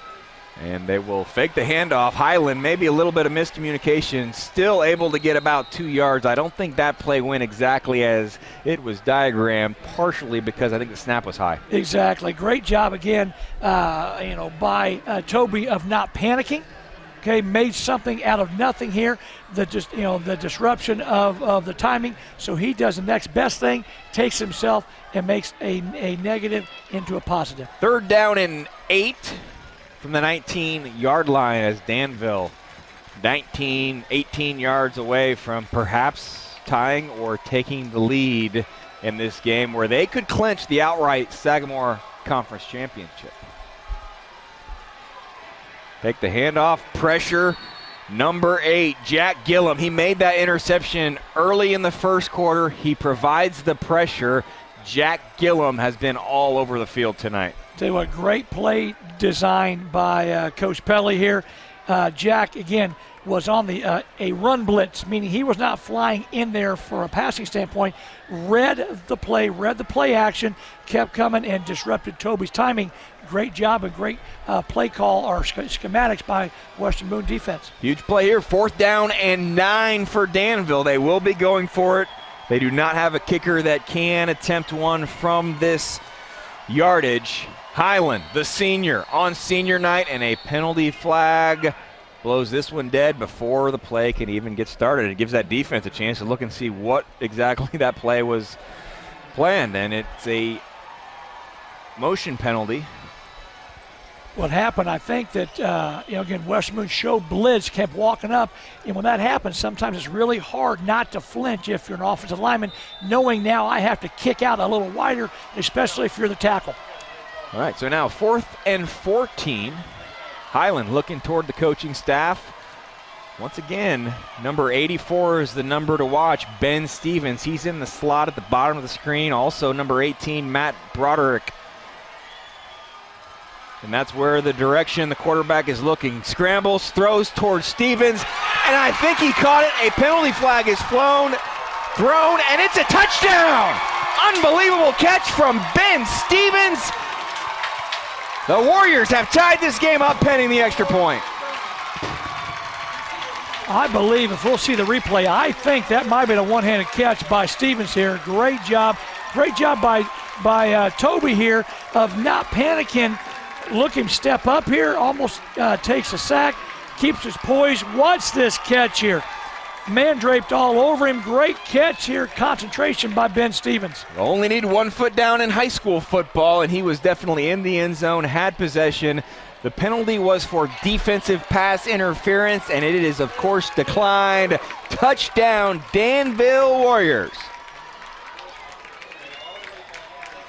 And they will fake the handoff. Highland, maybe a little bit of miscommunication, still able to get about 2 yards. I don't think that play went exactly as it was diagrammed, partially because I think the snap was high. Exactly. Great job again, by Toby of not panicking. Okay, made something out of nothing here. The disruption of the timing. So he does the next best thing, takes himself and makes a negative into a positive. 3rd down and 8. From the 19-yard line as Danville 18 yards away from perhaps tying or taking the lead in this game where they could clinch the outright Sagamore Conference Championship. Take the handoff, pressure Number 8, Jack Gillum. He made that interception early in the first quarter. He provides the pressure. Jack Gillum has been all over the field tonight. Tell you what, great play design by Coach Pelly here. Jack, again, was on the a run blitz, meaning he was not flying in there for a passing standpoint. Read the play action, kept coming and disrupted Toby's timing. Great job and great play call or schematics by Western Boone defense. Huge play here, 4th down and 9 for Danville. They will be going for it. They do not have a kicker that can attempt one from this yardage. Highland, the senior, on senior night, and a penalty flag blows this one dead before the play can even get started. It gives that defense a chance to look and see what exactly that play was planned, and it's a motion penalty. What happened, I think that, again, Western Boone showed blitz, kept walking up, and when that happens, sometimes it's really hard not to flinch if you're an offensive lineman, knowing now I have to kick out a little wider, especially if you're the tackle. All right, so now 4th and 14. Highland looking toward the coaching staff. Once again, number 84 is the number to watch, Ben Stevens. He's in the slot at the bottom of the screen. Also number 18, Matt Broderick. And that's where the direction the quarterback is looking. Scrambles, throws towards Stevens, and I think he caught it. A penalty flag is thrown, and it's a touchdown! Unbelievable catch from Ben Stevens. The Warriors have tied this game up pending the extra point. I believe, if we'll see the replay, I think that might have been a one-handed catch by Stevens here. Great job by Toby here of not panicking. Look him step up here, almost takes a sack, keeps his poise. Watch this catch here. Man draped all over him. Great catch here. Concentration by Ben Stevens. Only need 1 foot down in high school football, and he was definitely in the end zone, had possession. The penalty was for defensive pass interference, and it is, of course, declined. Touchdown, Danville Warriors.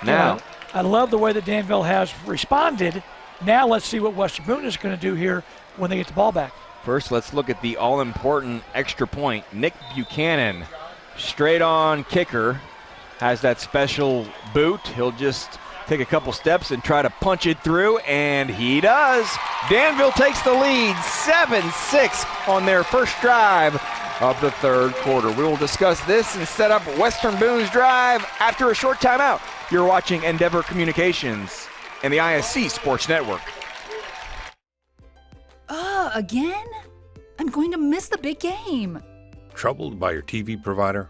Now, I love the way that Danville has responded. Now let's see what Western Boone is going to do here when they get the ball back. First, let's look at the all-important extra point. Nick Buchanan, straight-on kicker, has that special boot. He'll just take a couple steps and try to punch it through, and he does. Danville takes the lead, 7-6 on their first drive of the third quarter. We will discuss this and set up Western Boone's drive after a short timeout. You're watching Endeavor Communications and the ISC Sports Network. Again? I'm going to miss the big game. Troubled by your TV provider?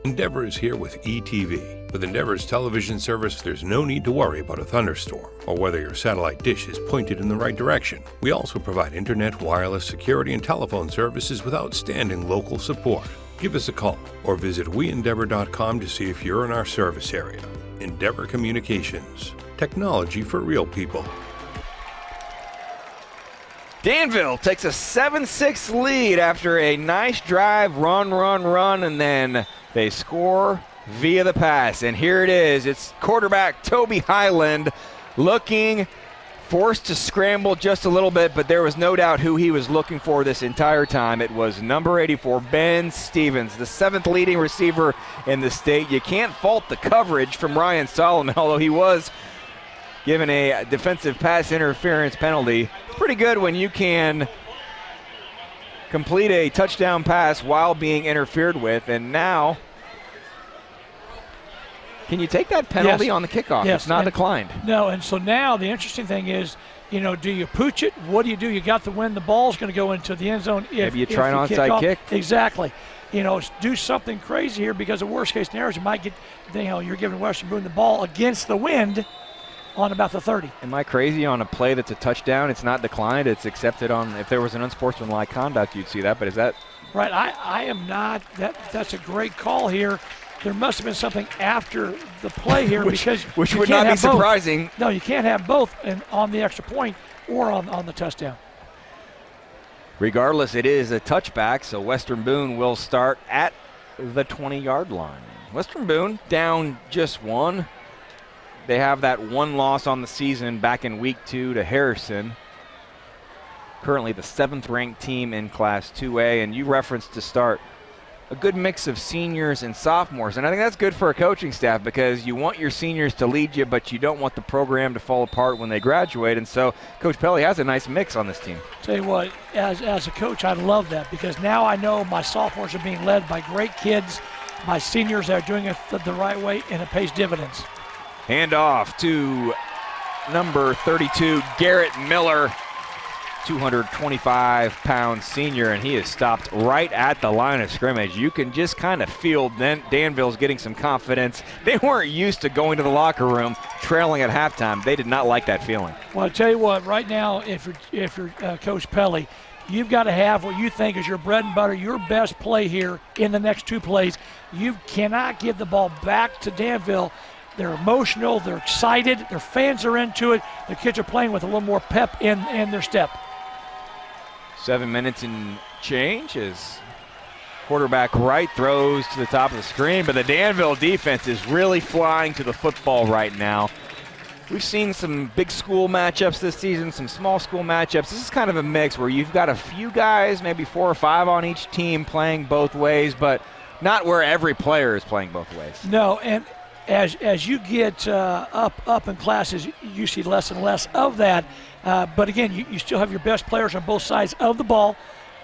Endeavor is here with eTV. With Endeavor's television service, there's no need to worry about a thunderstorm or whether your satellite dish is pointed in the right direction. We also provide internet, wireless, security, and telephone services with outstanding local support. Give us a call or visit weendeavor.com to see if you're in our service area. Endeavor Communications. Technology for real people. Danville takes a 7-6 lead after a nice drive, run, and then they score via the pass. And here it is. It's quarterback Toby Highland looking, forced to scramble just a little bit, but there was no doubt who he was looking for this entire time. It was number 84, Ben Stevens, the 7th leading receiver in the state. You can't fault the coverage from Ryan Solomon, although he was given a defensive pass interference penalty. It's pretty good when you can complete a touchdown pass while being interfered with. And now, can you take that penalty on the kickoff? Yes. It's not declined. No, and so now the interesting thing is, do you pooch it? What do? You got the win. The ball's going to go into the end zone. Maybe you try an onside kick. Exactly. Do something crazy here, because the worst case scenario is you might get, you're giving Western Boone the ball against the wind on about the 30. Am I crazy on a play that's a touchdown? It's not declined. It's accepted on. If there was an unsportsmanlike conduct, you'd see that. But is that right? I am not. That's a great call here. There must have been something after the play here, which would not be surprising. No, you can't have both on the extra point or on the touchdown. Regardless, it is a touchback, so Western Boone will start at the 20-yard line. Western Boone down just one. They have that one loss on the season back in week 2 to Harrison. currently the 7th-ranked team in Class 2A. And you referenced to start a good mix of seniors and sophomores. And I think that's good for a coaching staff because you want your seniors to lead you, but you don't want the program to fall apart when they graduate. And so Coach Pelly has a nice mix on this team. Tell you what, as a coach, I love that because now I know my sophomores are being led by great kids. My seniors are doing it the right way, and it pays dividends. Hand off to number 32, Garrett Miller, 225-pound senior, and he is stopped right at the line of scrimmage. You can just kind of feel Danville's getting some confidence. They weren't used to going to the locker room trailing at halftime. They did not like that feeling. Well, I tell you what, right now, if you're Coach Pelly, you've got to have what you think is your bread and butter, your best play here in the next 2 plays. You cannot give the ball back to Danville. They're emotional, they're excited, their fans are into it. The kids are playing with a little more pep in their step. 7 minutes and change as quarterback right throws to the top of the screen, but the Danville defense is really flying to the football right now. We've seen some big school matchups this season, some small school matchups. This is kind of a mix where you've got a few guys, maybe 4 or 5 on each team playing both ways, but not where every player is playing both ways. No, and as you get up in classes, you see less and less of that. But again, you still have your best players on both sides of the ball.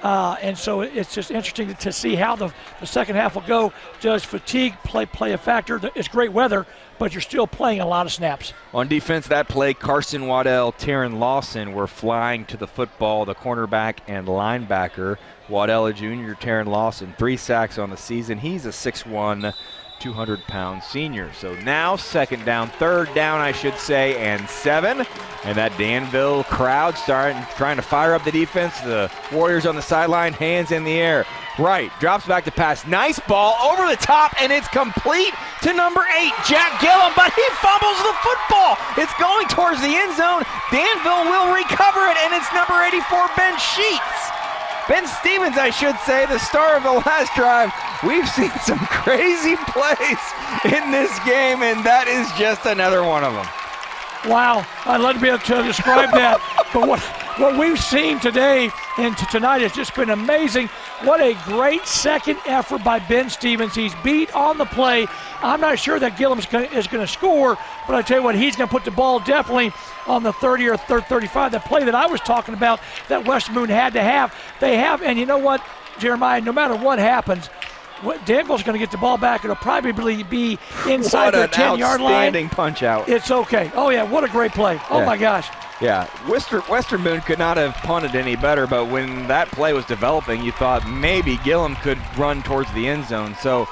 And so it's just interesting to see how the second half will go. Does fatigue play a factor? It's great weather, but you're still playing a lot of snaps. On defense, that play, Carson Waddell, Taryn Lawson were flying to the football, the cornerback and linebacker. Waddell, a junior, Taryn Lawson, 3 sacks on the season. He's a 6'1", 200-pound senior. So now 2nd down, 3rd down, I should say, and 7. And that Danville crowd trying to fire up the defense. The Warriors on the sideline, hands in the air. Right, drops back to pass. Nice ball over the top, and it's complete to number 8, Jack Gillum, but he fumbles the football. It's going towards the end zone. Danville will recover it, and it's number 84, Ben Sheets. Ben Stevens, I should say, the star of the last drive. We've seen some crazy plays in this game, and that is just another one of them. Wow, I'd love to be able to describe that. But what we've seen today and tonight has just been amazing. What a great second effort by Ben Stevens. He's beat on the play. I'm not sure that Gillum is going to score, but I tell you what, he's going to put the ball definitely on the 30 or 35. The play that I was talking about that Western Boone had to have, they have. And you know what, Jeremiah, no matter what happens, Danville's going to get the ball back. It'll probably be inside their 10-yard line. Outstanding punch out. It's okay. Oh, yeah, what a great play. Oh, my gosh. Yeah, Western Boone could not have punted any better, but when that play was developing, you thought maybe Gillum could run towards the end zone. So,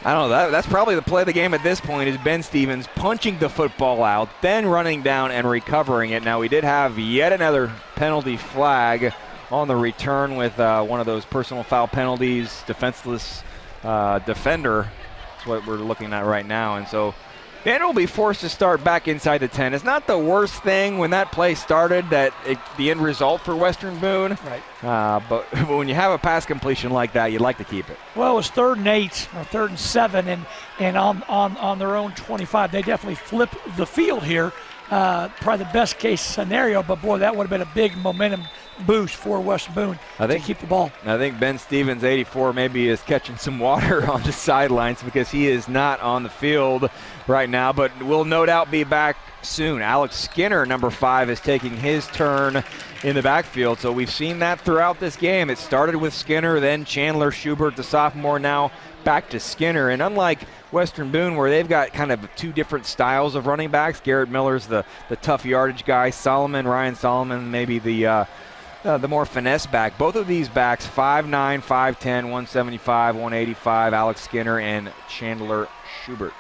I don't know, that's probably the play of the game at this point is Ben Stevens punching the football out, then running down and recovering it. Now, we did have yet another penalty flag on the return with one of those personal foul penalties, defenseless defender. That's what we're looking at right now. And so Danville will be forced to start back inside the 10. It's not the worst thing when that play started, the end result for Western Boone. Right. But when you have a pass completion like that, you'd like to keep it. Well, it was 3rd and 8 or 3rd and 7, and on their own 25. They definitely flipped the field here. Probably the best case scenario, but boy, that would have been a big momentum boost for Western Boone to keep the ball. I think Ben Stevens, 84, maybe is catching some water on the sidelines because he is not on the field right now, but will no doubt be back soon. Alex Skinner, number 5, is taking his turn in the backfield, so we've seen that throughout this game. It started with Skinner, then Chandler Schubert, the sophomore, now back to Skinner. And unlike Western Boone, where they've got kind of 2 different styles of running backs, Garrett Miller's the tough yardage guy, Ryan Solomon maybe the more finesse back. Both of these backs, 5'9", 5'10", 175, 185, Alex Skinner and Chandler Schubert.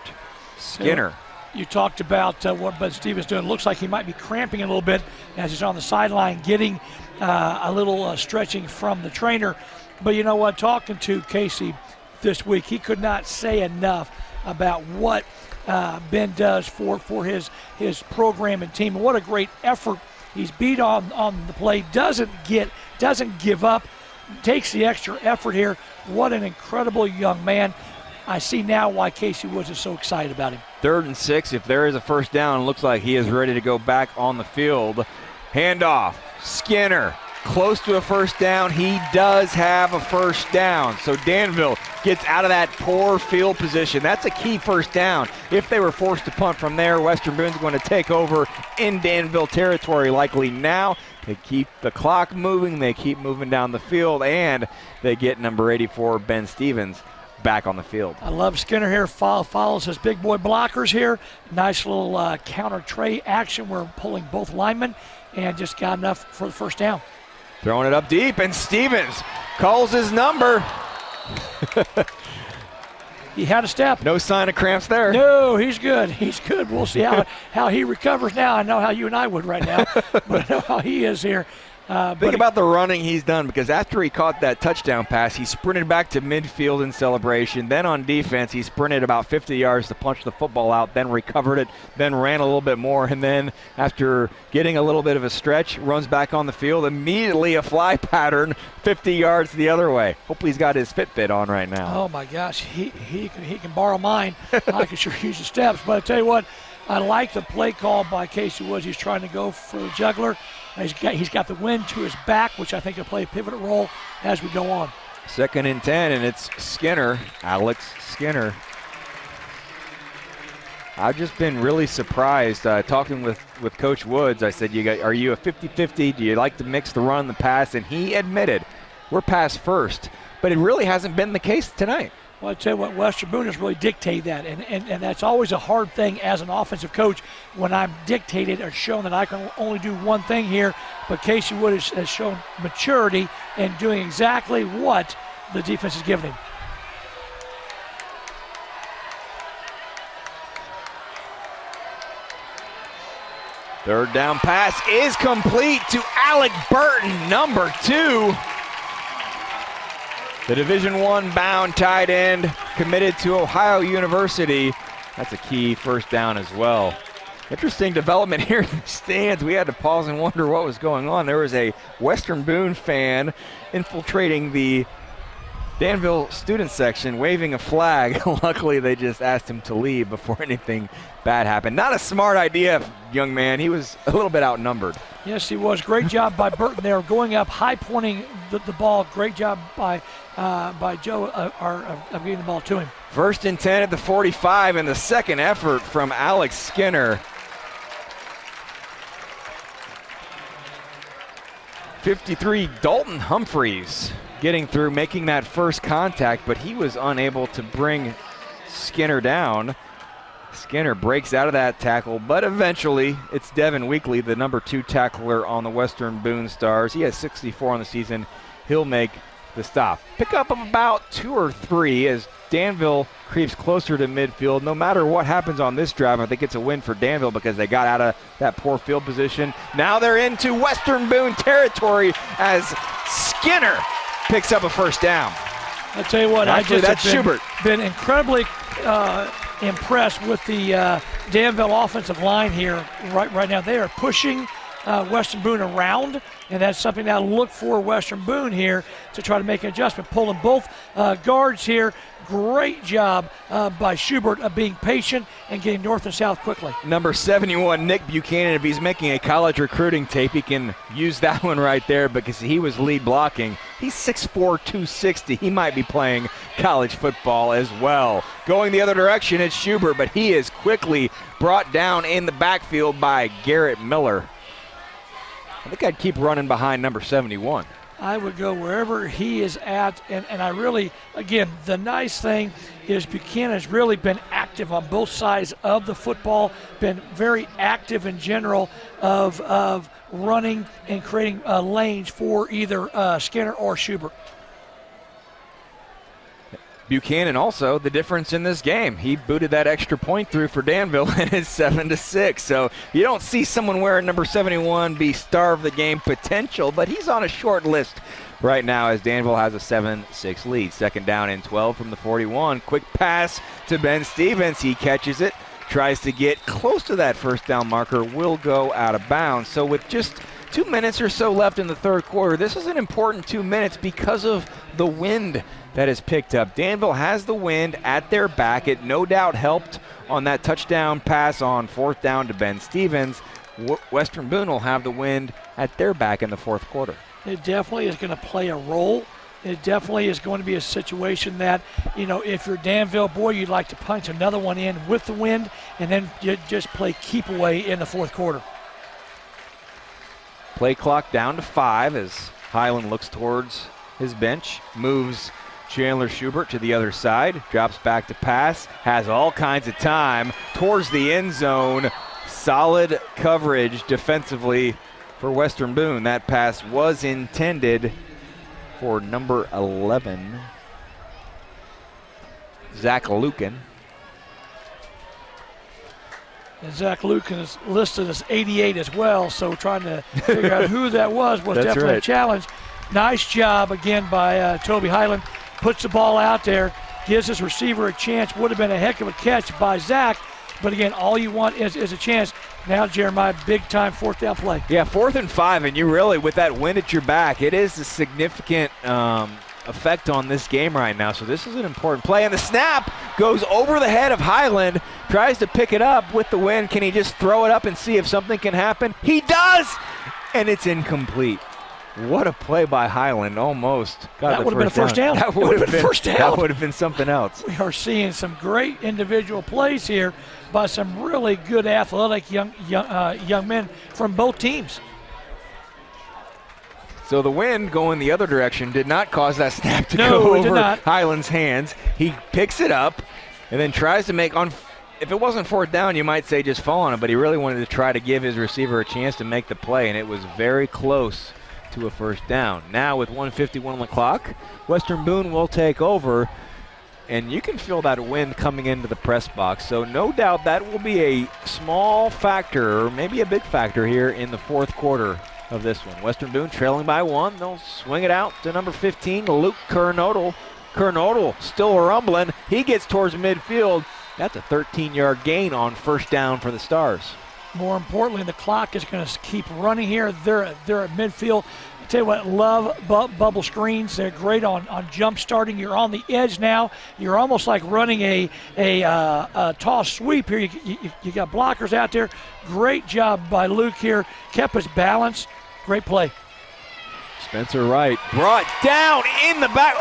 Skinner. You talked about what Ben Stevens doing. Looks like he might be cramping a little bit as he's on the sideline, getting a little stretching from the trainer. But you know what, talking to Casey this week, he could not say enough about what Ben does for his program and team. What a great effort. He's beat on the play, doesn't give up, takes the extra effort here. What an incredible young man. I see now why Casey Woods is so excited about him. 3rd and 6. If there is a first down, it looks like he is ready to go back on the field. Handoff Skinner, close to a first down. He does have a first down. So Danville gets out of that poor field position. That's a key first down. If they were forced to punt from there, Western Boone's going to take over in Danville territory likely now. They keep the clock moving. They keep moving down the field, and they get number 84, Ben Stevens, back on the field. I love Skinner here. Follows his big boy blockers here. Nice little counter tray action. We're pulling both linemen and just got enough for the first down. Throwing it up deep, and Stevens calls his number. He had a step. No sign of cramps there. No, he's good. He's good. We'll see how he recovers now. I know how you and I would right now, but I know how he is here. Think about the running he's done, because after he caught that touchdown pass, he sprinted back to midfield in celebration. Then on defense, he sprinted about 50 yards to punch the football out, then recovered it, then ran a little bit more, and then after getting a little bit of a stretch, runs back on the field, immediately a fly pattern 50 yards the other way. Hopefully he's got his Fitbit on right now. Oh, my gosh. He can borrow mine. I can sure use the steps. But I tell you what, I like the play call by Casey Woods. He's trying to go for the juggler. He's got the wind to his back, which I think will play a pivotal role as we go on. 2nd and 10, and it's Skinner, Alex Skinner. I've just been really surprised talking with Coach Woods. I said, are you a 50-50? Do you like to mix the run and the pass? And he admitted, we're pass first. But it really hasn't been the case tonight. Well, I tell you what, Western Boone has really dictated that, and that's always a hard thing as an offensive coach when I'm dictated or shown that I can only do one thing here. But Casey Wood has shown maturity in doing exactly what the defense has given him. Third down pass is complete to Alec Burton, number 2. The Division I bound tight end, committed to Ohio University. That's a key first down as well. Interesting development here in the stands. We had to pause and wonder what was going on. There was a Western Boone fan infiltrating the Danville student section, waving a flag. Luckily, they just asked him to leave before anything bad happened. Not a smart idea, young man. He was a little bit outnumbered. Yes, he was. Great job by Burton there, going up, high pointing the ball. Great job by Joe of getting the ball to him. 1st and 10 at the 45, and the second effort from Alex Skinner. 53, Dalton Humphreys getting through, making that first contact, but he was unable to bring Skinner down. Skinner breaks out of that tackle, but eventually it's Devin Weekly, the number 2 tackler on the Western Boone Stars. He has 64 on the season. He'll make the stop. Pickup of about 2 or 3 as Danville creeps closer to midfield. No matter what happens on this drive, I think it's a win for Danville because they got out of that poor field position. Now they're into Western Boone territory as Skinner picks up a first down. I tell you what, actually, that's Schubert. Been incredibly impressed with the Danville offensive line here right now. They are pushing Western Boone around, and that's something I'll look for Western Boone here to try to make an adjustment. Pulling both guards here. Great job by Schubert of being patient and getting north and south quickly. Number 71, Nick Buchanan, if he's making a college recruiting tape, he can use that one right there because he was lead blocking. He's 6'4", 260. He might be playing college football as well. Going the other direction, it's Schubert, but he is quickly brought down in the backfield by Garrett Miller. I think I'd keep running behind number 71. I would go wherever he is at, and I really, again, the nice thing is Buchanan has really been active on both sides of the football, been very active in general of running and creating lanes for either Skinner or Schubert. Buchanan also the difference in this game. He booted that extra point through for Danville, and it's 7-6. So you don't see someone wearing number 71 be star of the game potential, but he's on a short list right now as Danville has a 7-6 lead. 2nd down and 12 from the 41. Quick pass to Ben Stevens. He catches it, tries to get close to that first down marker, will go out of bounds. So with just 2 minutes or so left in the third quarter, this is an important 2 minutes because of the wind that is picked up. Danville has the wind at their back. It no doubt helped on that touchdown pass on 4th down to Ben Stevens. Western Boone will have the wind at their back in the fourth quarter. It definitely is going to play a role. It definitely is going to be a situation that, if you're Danville, boy, you'd like to punch another one in with the wind and then just play keep away in the fourth quarter. Play clock down to 5 as Highland looks towards his bench, moves Chandler Schubert to the other side, drops back to pass, has all kinds of time towards the end zone. Solid coverage defensively for Western Boone. That pass was intended for number 11, Zach Lucan. And Zach Lucan is listed as 88 as well, so trying to figure out who that was definitely a challenge. Nice job again by Toby Highland. Puts the ball out there, gives his receiver a chance. Would have been a heck of a catch by Zach, but again, all you want is a chance. Now, Jeremiah, big-time fourth down play. Yeah, 4th and 5, and you really, with that wind at your back, it is a significant effect on this game right now. So this is an important play, and the snap goes over the head of Highland, tries to pick it up with the wind. Can he just throw it up and see if something can happen? He does, and it's incomplete. What a play by Highland, almost got that would have been a first down. That would have been first down. That would have been something else. We are seeing some great individual plays here by some really good athletic young men from both teams. So the wind going the other direction did not cause that snap to go over Highland's hands. He picks it up and then tries to make on. If it wasn't fourth down, you might say just fall on it, but he really wanted to try to give his receiver a chance to make the play, and it was very close to a first down. Now with 1:51 on the clock, Western Boone will take over, and you can feel that wind coming into the press box. So no doubt that will be a small factor, or maybe a big factor here in the fourth quarter of this one. Western Boone trailing by 1. They'll swing it out to number 15, Luke Kernodle. Kernodle still rumbling. He gets towards midfield. That's a 13-yard gain on first down for the Stars. More importantly, the clock is going to keep running here. They're at midfield. I tell you what, love bubble screens. They're great on jump starting. You're on the edge now. You're almost like running a toss sweep here. You got blockers out there. Great job by Luke here. Kept his balance. Great play. Spencer Wright brought down in the back.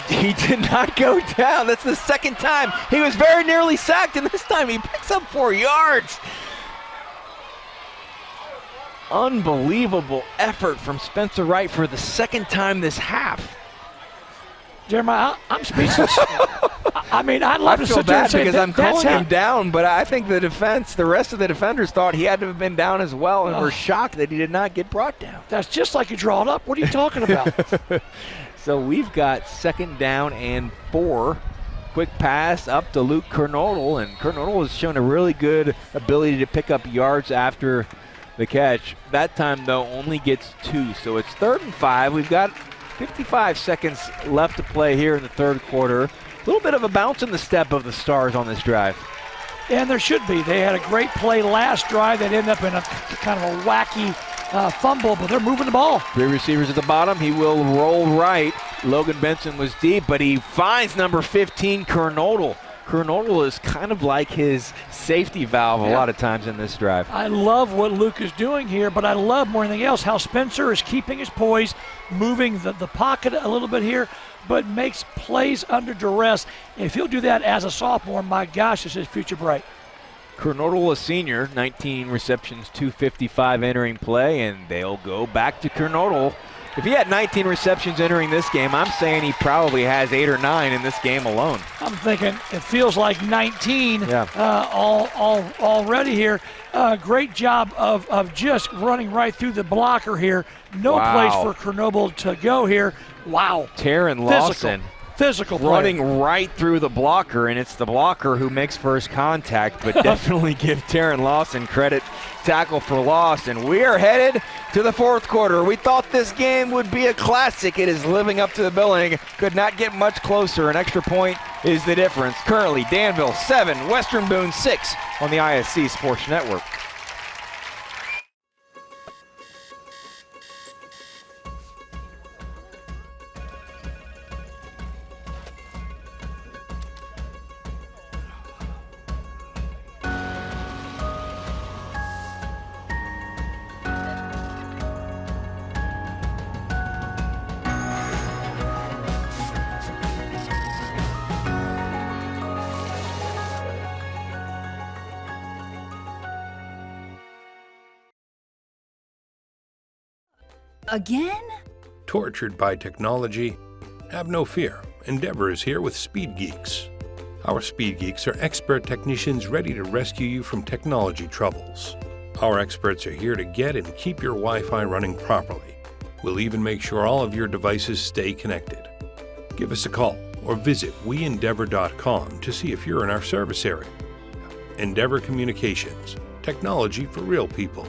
He did not go down. That's the second time. He was very nearly sacked, and this time he picks up 4 yards. Unbelievable effort from Spencer Wright for the second time this half. Jeremiah, I'm speechless. I mean, I'd love to sit there and say because I'm calling him down, but I think the rest of the defenders thought he had to have been down as well and were shocked that he did not get brought down. That's just like you draw it up. What are you talking about? So we've got 2nd down and 4. Quick pass up to Luke Kernodle, and Kernodle has shown a really good ability to pick up yards after the catch. That time, though, only gets 2. So it's 3rd and 5. We've got 55 seconds left to play here in the third quarter. A little bit of a bounce in the step of the Stars on this drive. And there should be. They had a great play last drive that ended up in a kind of a wacky fumble, but they're moving the ball. 3 receivers at the bottom. He will roll right. Logan Benson was deep, but he finds number 15, Kernodle. Kernodle is kind of like his safety valve a lot of times in this drive. I love what Luke is doing here, but I love more than anything else how Spencer is keeping his poise, moving the pocket a little bit here, but makes plays under duress. If he'll do that as a sophomore, my gosh, is his future bright. Kernodle, a senior, 19 receptions, 255 entering play, and they'll go back to Kernodle. If he had 19 receptions entering this game, I'm saying he probably has 8 or 9 in this game alone. I'm thinking it feels like 19 already here. Great job of just running right through the blocker here. No place for Kernodle to go here. Wow. Taron Lawson. Physical play. Running right through the blocker, and it's the blocker who makes first contact, but definitely give Taron Lawson credit. Tackle for loss, and we are headed to the fourth quarter. We thought this game would be a classic. It is living up to the billing. Could not get much closer. An extra point is the difference. Currently, Danville 7, Western Boone 6 on the ISC Sports Network. Again? Tortured by technology? Have no fear. Endeavor is here with Speed Geeks. Our Speed Geeks are expert technicians ready to rescue you from technology troubles. Our experts are here to get and keep your Wi-Fi running properly. We'll even make sure all of your devices stay connected. Give us a call or visit weendeavor.com to see if you're in our service area. Endeavor Communications, technology for real people.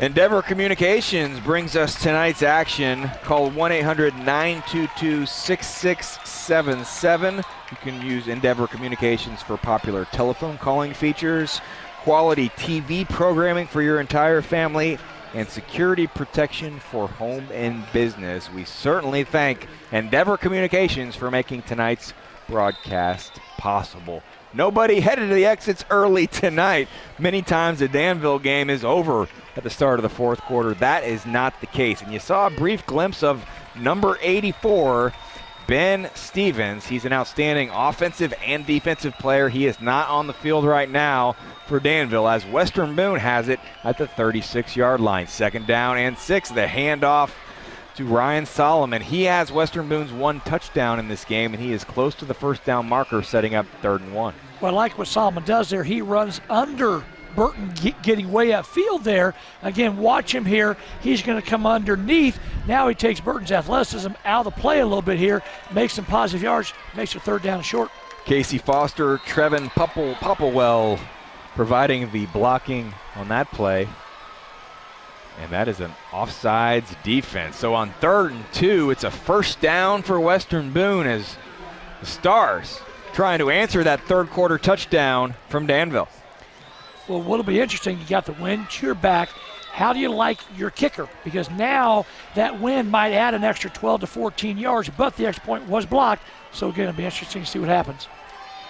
Endeavor Communications brings us tonight's action. Call 1-800-922-6677. You can use Endeavor Communications for popular telephone calling features, quality TV programming for your entire family, and security protection for home and business. We certainly thank Endeavor Communications for making tonight's broadcast possible. Nobody headed to the exits early tonight. Many times the Danville game is over at the start of the fourth quarter. That is not the case. And you saw a brief glimpse of number 84, Ben Stevens. He's an outstanding offensive and defensive player. He is not on the field right now for Danville as Western Boone has it at the 36-yard line. 2nd down and 6. The handoff to Ryan Solomon. He has Western Boone's one touchdown in this game, and he is close to the first down marker, setting up 3rd and 1. Well, I like what Solomon does there. He runs under Burton getting way upfield there. Again, watch him here. He's going to come underneath. Now he takes Burton's athleticism out of the play a little bit here, makes some positive yards, makes a 3rd down and short. Casey Foster, Trevin Popplewell providing the blocking on that play. And that is an offsides defense. So on 3rd and 2, it's a first down for Western Boone as the Stars trying to answer that third quarter touchdown from Danville. Well, what'll be interesting, you got the wind to your back. How do you like your kicker? Because now that wind might add an extra 12 to 14 yards, but the extra point was blocked. So again, it'll be interesting to see what happens.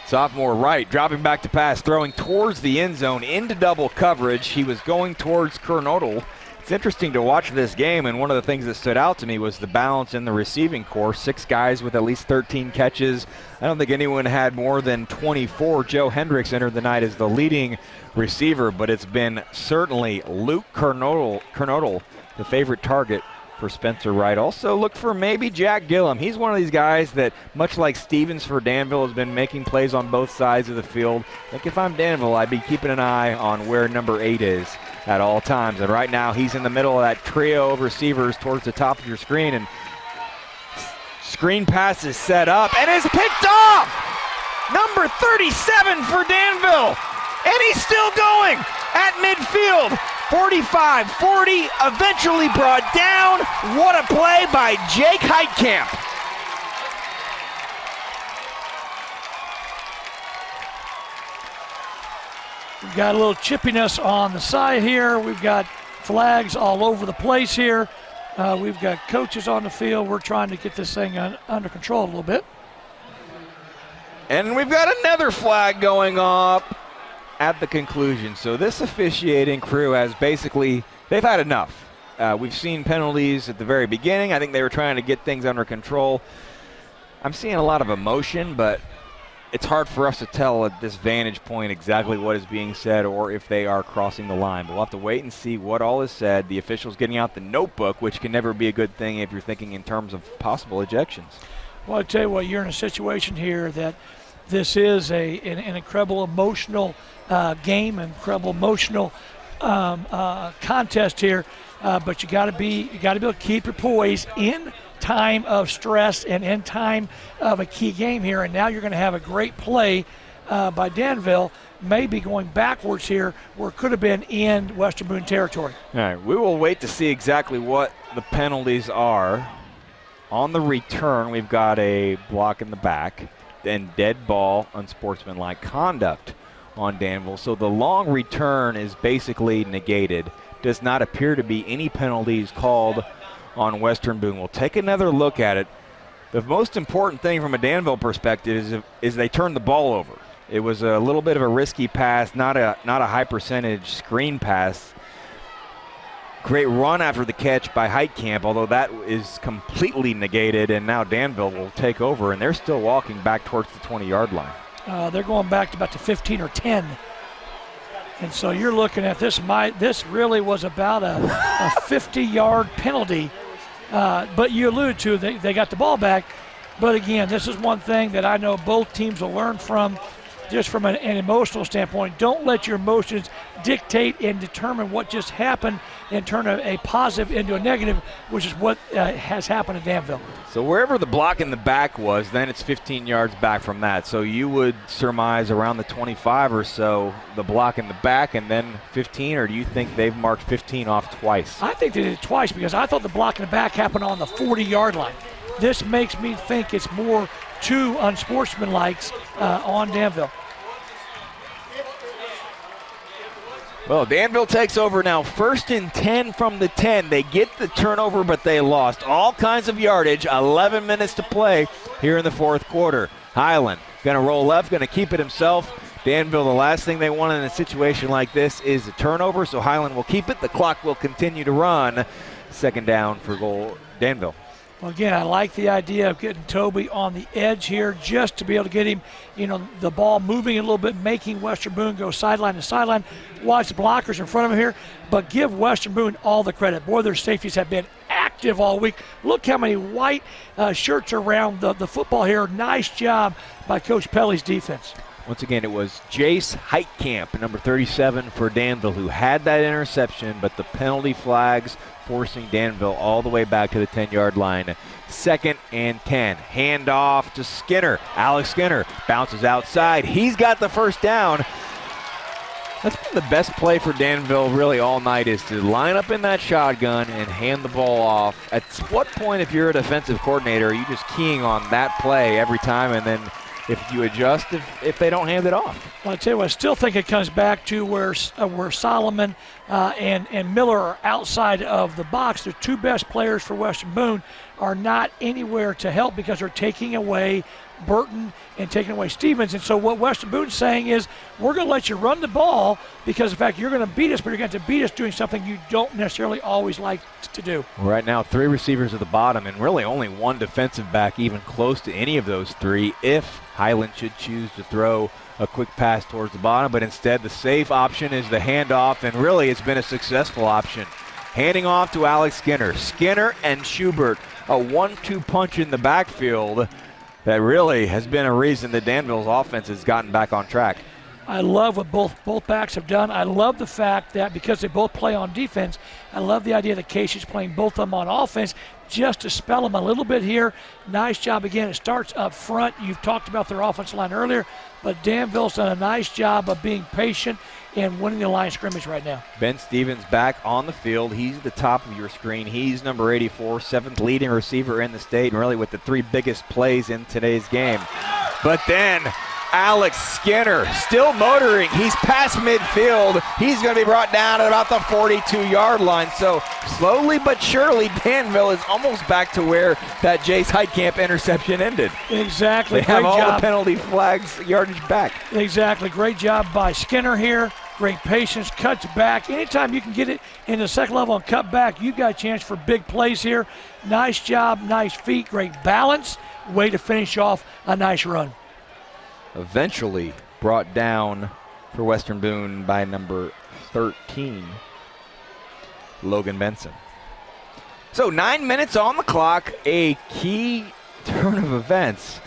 Sophomore Wright dropping back to pass, throwing towards the end zone into double coverage. He was going towards Kernodle. It's interesting to watch this game, and one of the things that stood out to me was the balance in the receiving corps. 6 guys with at least 13 catches. I don't think anyone had more than 24. Joe Hendricks entered the night as the leading receiver, but it's been certainly Luke Kernodle, the favorite target for Spencer Wright. Also look for maybe Jack Gillum. He's one of these guys that, much like Stevens for Danville, has been making plays on both sides of the field. I think if I'm Danville, I'd be keeping an eye on where number 8 is at all times. And right now he's in the middle of that trio of receivers towards the top of your screen, and screen pass is set up and is picked off. Number 37 for Danville, and he's still going at midfield. 45-40, eventually brought down. What a play by Jake Heitkamp. We've got a little chippiness on the side here. We've got flags all over the place here. We've got coaches on the field. We're trying to get this thing under control a little bit. And we've got another flag going up at the conclusion. So this officiating crew has basically, they've had enough. We've seen penalties at the very beginning. I think they were trying to get things under control. I'm seeing a lot of emotion, but it's hard for us to tell at this vantage point exactly what is being said or if they are crossing the line. But we'll have to wait and see what all is said. The officials getting out the notebook, which can never be a good thing if you're thinking in terms of possible ejections. Well, I tell you what, you're in a situation here that this is an incredible emotional game, incredible emotional contest here. But you got to be able to keep your poise in time of stress and in time of a key game here. And now you're going to have a great play by Danville, maybe going backwards here where it could have been in Western Boone territory. All right, we will wait to see exactly what the penalties are. On the return, we've got a block in the back and dead ball, unsportsmanlike conduct on Danville. So the long return is basically negated. Does not appear to be any penalties called on Western Boone. We'll take another look at it. The most important thing from a Danville perspective is they turned the ball over. It was a little bit of a risky pass, not a high percentage screen pass. Great run after the catch by Heitkamp, although that is completely negated, and now Danville will take over, and they're still walking back towards the 20-yard line. They're going back to about the 15 or 10 And so you're looking at this. This really was about a 50-yard penalty. But you alluded to they got the ball back. But again, this is one thing that I know both teams will learn from, just from an emotional standpoint. Don't let your emotions dictate and determine what just happened and turn a positive into a negative, which is what has happened in Danville. So wherever the block in the back was, then it's 15 yards back from that. So you would surmise around the 25 or so, the block in the back, and then 15, or do you think they've marked 15 off twice? I think they did it twice because I thought the block in the back happened on the 40-yard line. This makes me think it's more too unsportsmanlike on Danville. Well, Danville takes over now, 1st and 10 from the 10. They get the turnover, but they lost all kinds of yardage. 11 minutes to play here in the 4th quarter. Highland going to roll left, going to keep it himself. Danville, the last thing they want in a situation like this is a turnover, so Highland will keep it. The clock will continue to run. 2nd down for goal, Danville. Well, again, I like the idea of getting Toby on the edge here just to be able to get him, the ball moving a little bit, making Western Boone go sideline to sideline. Watch the blockers in front of him here, but give Western Boone all the credit. Boy, their safeties have been active all week. Look how many white shirts around the football here. Nice job by Coach Pelly's defense. Once again, it was Jace Heitkamp, number 37 for Danville, who had that interception, but the penalty flags forcing Danville all the way back to the 10-yard line. 2nd and 10. Hand off to Skinner. Alex Skinner bounces outside. He's got the 1st down. That's been the best play for Danville really all night, is to line up in that shotgun and hand the ball off. At what point, if you're a defensive coordinator, are you just keying on that play every time, and then if you adjust if they don't hand it off? Well, I tell you what, I still think it comes back to where Solomon and Miller are outside of the box. The 2 best players for Western Boone are not anywhere to help because they're taking away Burton and taking away Stevens. And so what Western Boone's saying is, we're going to let you run the ball because, in fact, you're going to beat us, but you're going to beat us doing something you don't necessarily always like to do. Right now, 3 receivers at the bottom, and really only 1 defensive back even close to any of those 3 if Highland should choose to throw a quick pass towards the bottom. But instead, the safe option is the handoff, and really it's been a successful option. Handing off to Alex Skinner. Skinner and Schubert, a 1-2 punch in the backfield that really has been a reason that Danville's offense has gotten back on track. I love what both backs have done. I love the fact that because they both play on defense, I love the idea that Casey's playing both of them on offense just to spell them a little bit here. Nice job again. It starts up front. You've talked about their offensive line earlier, but Danville's done a nice job of being patient and winning the line of scrimmage right now. Ben Stevens back on the field. He's at the top of your screen. He's number 84, 7th leading receiver in the state, and really with the 3 biggest plays in today's game. But then Alex Skinner still motoring. He's past midfield. He's going to be brought down at about the 42-yard line. So slowly but surely, Danville is almost back to where that Jace Heitkamp interception ended. Exactly. They have Great all job. the penalty flags yardage back. Exactly. Great job by Skinner here. Great patience. Cuts back. Anytime you can get it in the second level and cut back, you've got a chance for big plays here. Nice job. Nice feet. Great balance. Way to finish off a nice run. Eventually brought down for Western Boone by number 13, Logan Benson. So 9 minutes on the clock, a key turn of events.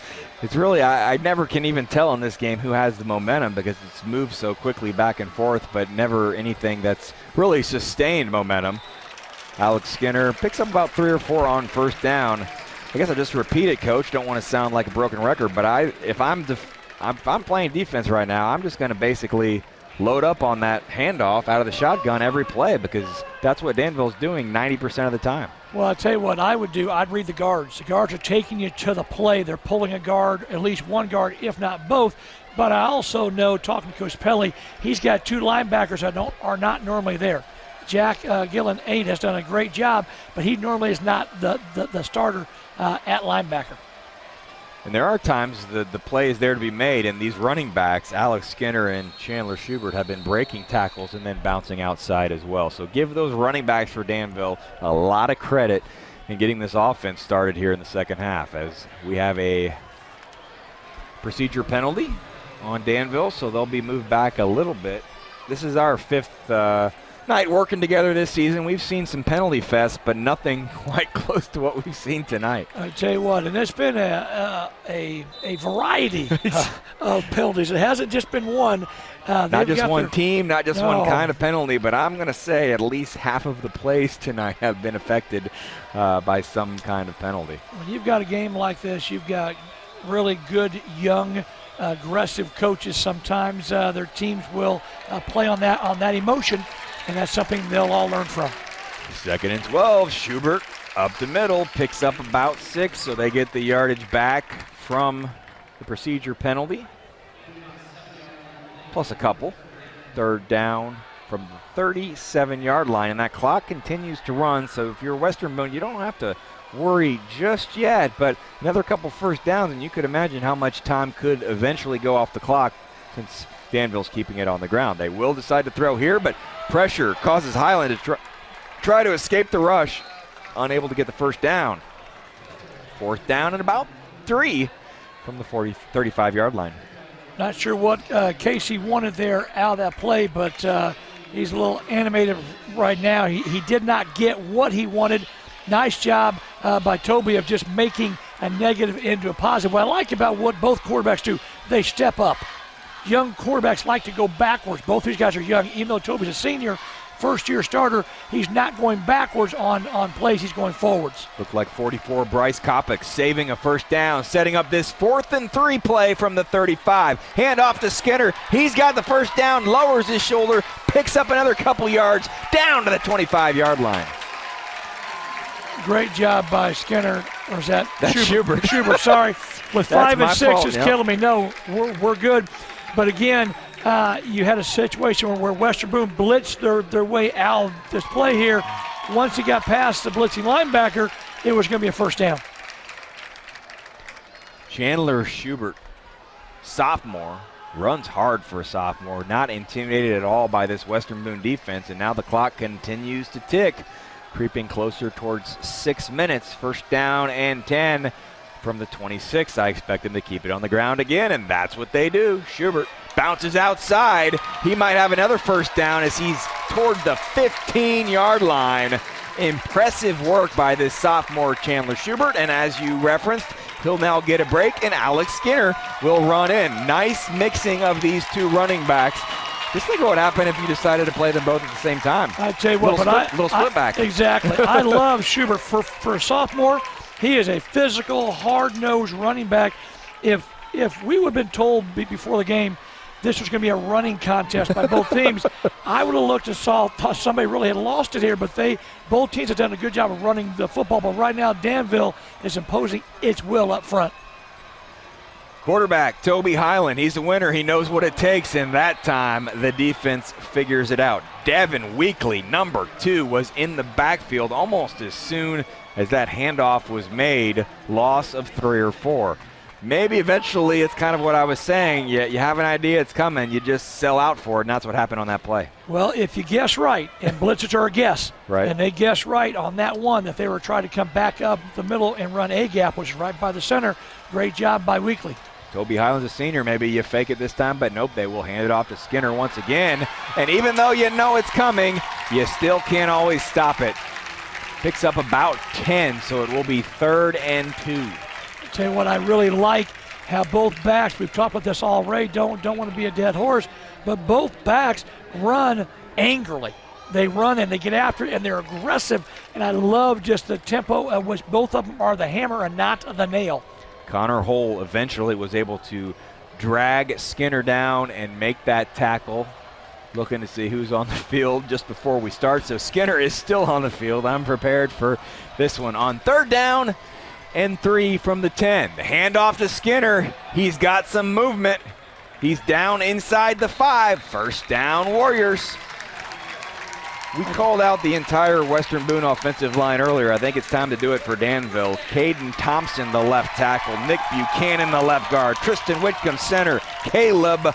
It's really, I never can even tell in this game who has the momentum because it's moved so quickly back and forth, but never anything that's really sustained momentum. Alex Skinner picks up about 3 or 4 on 1st down. I guess I'll just repeat it, Coach. Don't want to sound like a broken record, but if I'm playing defense right now, I'm just going to basically load up on that handoff out of the shotgun every play because that's what Danville's doing 90% of the time. Well, I'll tell you what I would do. I'd read the guards. The guards are taking you to the play. They're pulling a guard, at least one guard, if not both. But I also know, talking to Coach Pelly, he's got 2 linebackers that are not normally there. Jack Gillen, 8, has done a great job, but he normally is not the starter at linebacker. And there are times the play is there to be made, and these running backs, Alex Skinner and Chandler Schubert, have been breaking tackles and then bouncing outside as well. So give those running backs for Danville a lot of credit in getting this offense started here in the second half, as we have a procedure penalty on Danville, so they'll be moved back a little bit. This is our fifth night working together this season. We've seen some penalty fests, but nothing quite close to what we've seen tonight. I tell you what, and there's been a variety of penalties. It hasn't just been one. Not just one team, not just one kind of penalty, but I'm going to say at least half of the plays tonight have been affected by some kind of penalty. When you've got a game like this, you've got really good, young, aggressive coaches. Sometimes their teams will play on that emotion, and that's something they'll all learn from. 2nd and 12, Schubert up the middle, picks up about 6, so they get the yardage back from the procedure penalty. Plus a couple. 3rd down from the 37-yard line, and that clock continues to run, so if you're Western Boone, you don't have to worry just yet, but another couple first downs, and you could imagine how much time could eventually go off the clock since Danville's keeping it on the ground. They will decide to throw here, but pressure causes Highland to try to escape the rush, unable to get the first down. 4th down and about 3 from the 35-yard line. Not sure what Casey wanted there out of that play, but he's a little animated right now. He did not get what he wanted. Nice job by Toby of just making a negative into a positive. What I like about what both quarterbacks do, they step up. Young quarterbacks like to go backwards. Both these guys are young. Even though Toby's a senior, first-year starter, he's not going backwards on plays. He's going forwards. Looked like 44 Bryce Kopic saving a first down, setting up this 4th and 3 play from the 35. Hand off to Skinner. He's got the first down, lowers his shoulder, picks up another couple yards, down to the 25-yard line. Great job by Skinner. Or is that Schubert? Schubert, sorry. With 5 and 6 is killing me. No, we're good. But again, you had a situation where Western Boone blitzed their way out of this play here. Once he got past the blitzing linebacker, it was going to be a first down. Chandler Schubert, sophomore, runs hard for a sophomore, not intimidated at all by this Western Boone defense, and now the clock continues to tick, creeping closer towards 6 minutes. 1st down and 10 from the 26. I expect them to keep it on the ground again, and that's what they do. Schubert bounces outside. He might have another first down as he's toward the 15-yard line. Impressive work by this sophomore Chandler Schubert, and as you referenced, he'll now get a break, and Alec Skinner will run in. Nice mixing of these two running backs. Just think of what happened if you decided to play them both at the same time. I tell you what, little split back. Exactly. I love Schubert for a sophomore. He is a physical, hard-nosed running back. If we would have been told before the game this was going to be a running contest by both teams, I would have looked and thought somebody really had lost it here. But both teams have done a good job of running the football. But right now, Danville is imposing its will up front. Quarterback Toby Highland, he's the winner. He knows what it takes, and that time the defense figures it out. Devin Weekly, number 2, was in the backfield almost as soon as that handoff was made. Loss of 3 or 4. Maybe eventually it's kind of what I was saying. You have an idea it's coming, you just sell out for it, and that's what happened on that play. Well, if you guess right, and blitzers are a guess, right, and they guessed right on that one that they were trying to come back up the middle and run a gap, which is right by the center. Great job by Weekly. Toby Highland's a senior. Maybe you fake it this time, but nope, they will hand it off to Skinner once again. And even though you know it's coming, you still can't always stop it. Picks up about 10, so it will be 3rd and 2. I'll tell you what, I really like how both backs, we've talked about this already, don't want to be a dead horse, but both backs run angrily. They run and they get after it, and they're aggressive, and I love just the tempo at which both of them are the hammer and not the nail. Connor Hull eventually was able to drag Skinner down and make that tackle. Looking to see who's on the field just before we start. So Skinner is still on the field. I'm prepared for this one. On 3rd down and 3 from the 10. The handoff to Skinner. He's got some movement. He's down inside the 5. First down, Warriors. We called out the entire Western Boone offensive line earlier. I think it's time to do it for Danville. Caden Thompson, the left tackle. Nick Buchanan, the left guard. Tristan Whitcomb, center. Caleb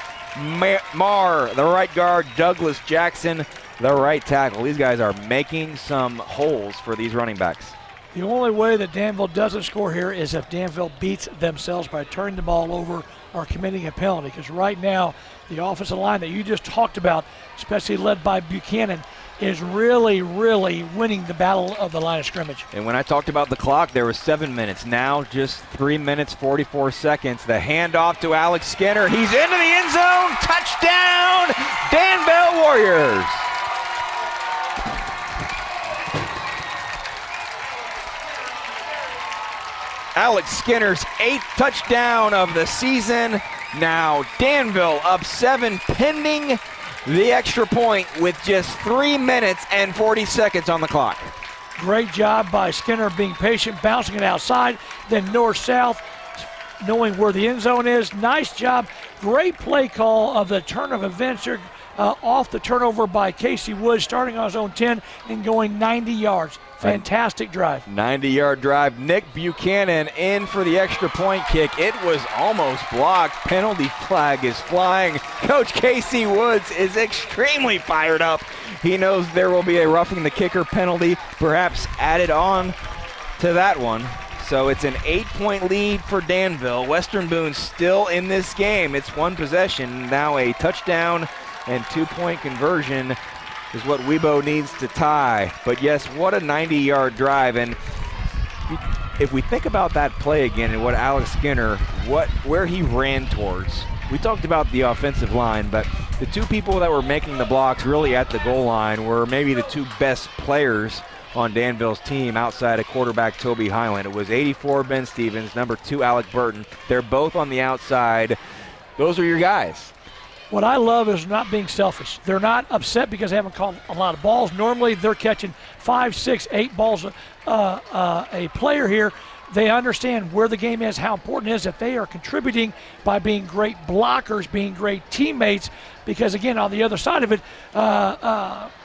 Marr, the right guard. Douglas Jackson, the right tackle. These guys are making some holes for these running backs. The only way that Danville doesn't score here is if Danville beats themselves by turning the ball over are committing a penalty, because right now the offensive line that you just talked about, especially led by Buchanan, is really, really winning the battle of the line of scrimmage. And when I talked about the clock, there was 7 minutes. Now just 3 minutes, 44 seconds. The handoff to Alex Skinner. He's into the end zone. Touchdown, Danville Warriors. Alex Skinner's 8th touchdown of the season. Now Danville up 7 pending the extra point with just 3 minutes and 40 seconds on the clock. Great job by Skinner being patient, bouncing it outside, then north-south, knowing where the end zone is. Nice job. Great play call of the turn of events here, off the turnover by Casey Woods, starting on his own 10 and going 90 yards. Fantastic drive. 90-yard drive. Nick Buchanan in for the extra point kick. It was almost blocked. Penalty flag is flying. Coach Casey Woods is extremely fired up. He knows there will be a roughing the kicker penalty, perhaps added on to that one. So it's an 8-point lead for Danville. Western Boone still in this game. It's one possession. Now a touchdown and 2-point conversion is what Weibo needs to tie. But yes, what a 90-yard drive. And if we think about that play again and what Alex Skinner, where he ran towards, we talked about the offensive line, but the two people that were making the blocks really at the goal line were maybe the two best players on Danville's team outside of quarterback Toby Highland. It was 84 Ben Stevens, number 2 Alec Burton. They're both on the outside. Those are your guys. What I love is not being selfish. They're not upset because they haven't caught a lot of balls. Normally they're catching 5, 6, 8 balls a player here. They understand where the game is, how important it is that they are contributing by being great blockers, being great teammates, because again, on the other side of it,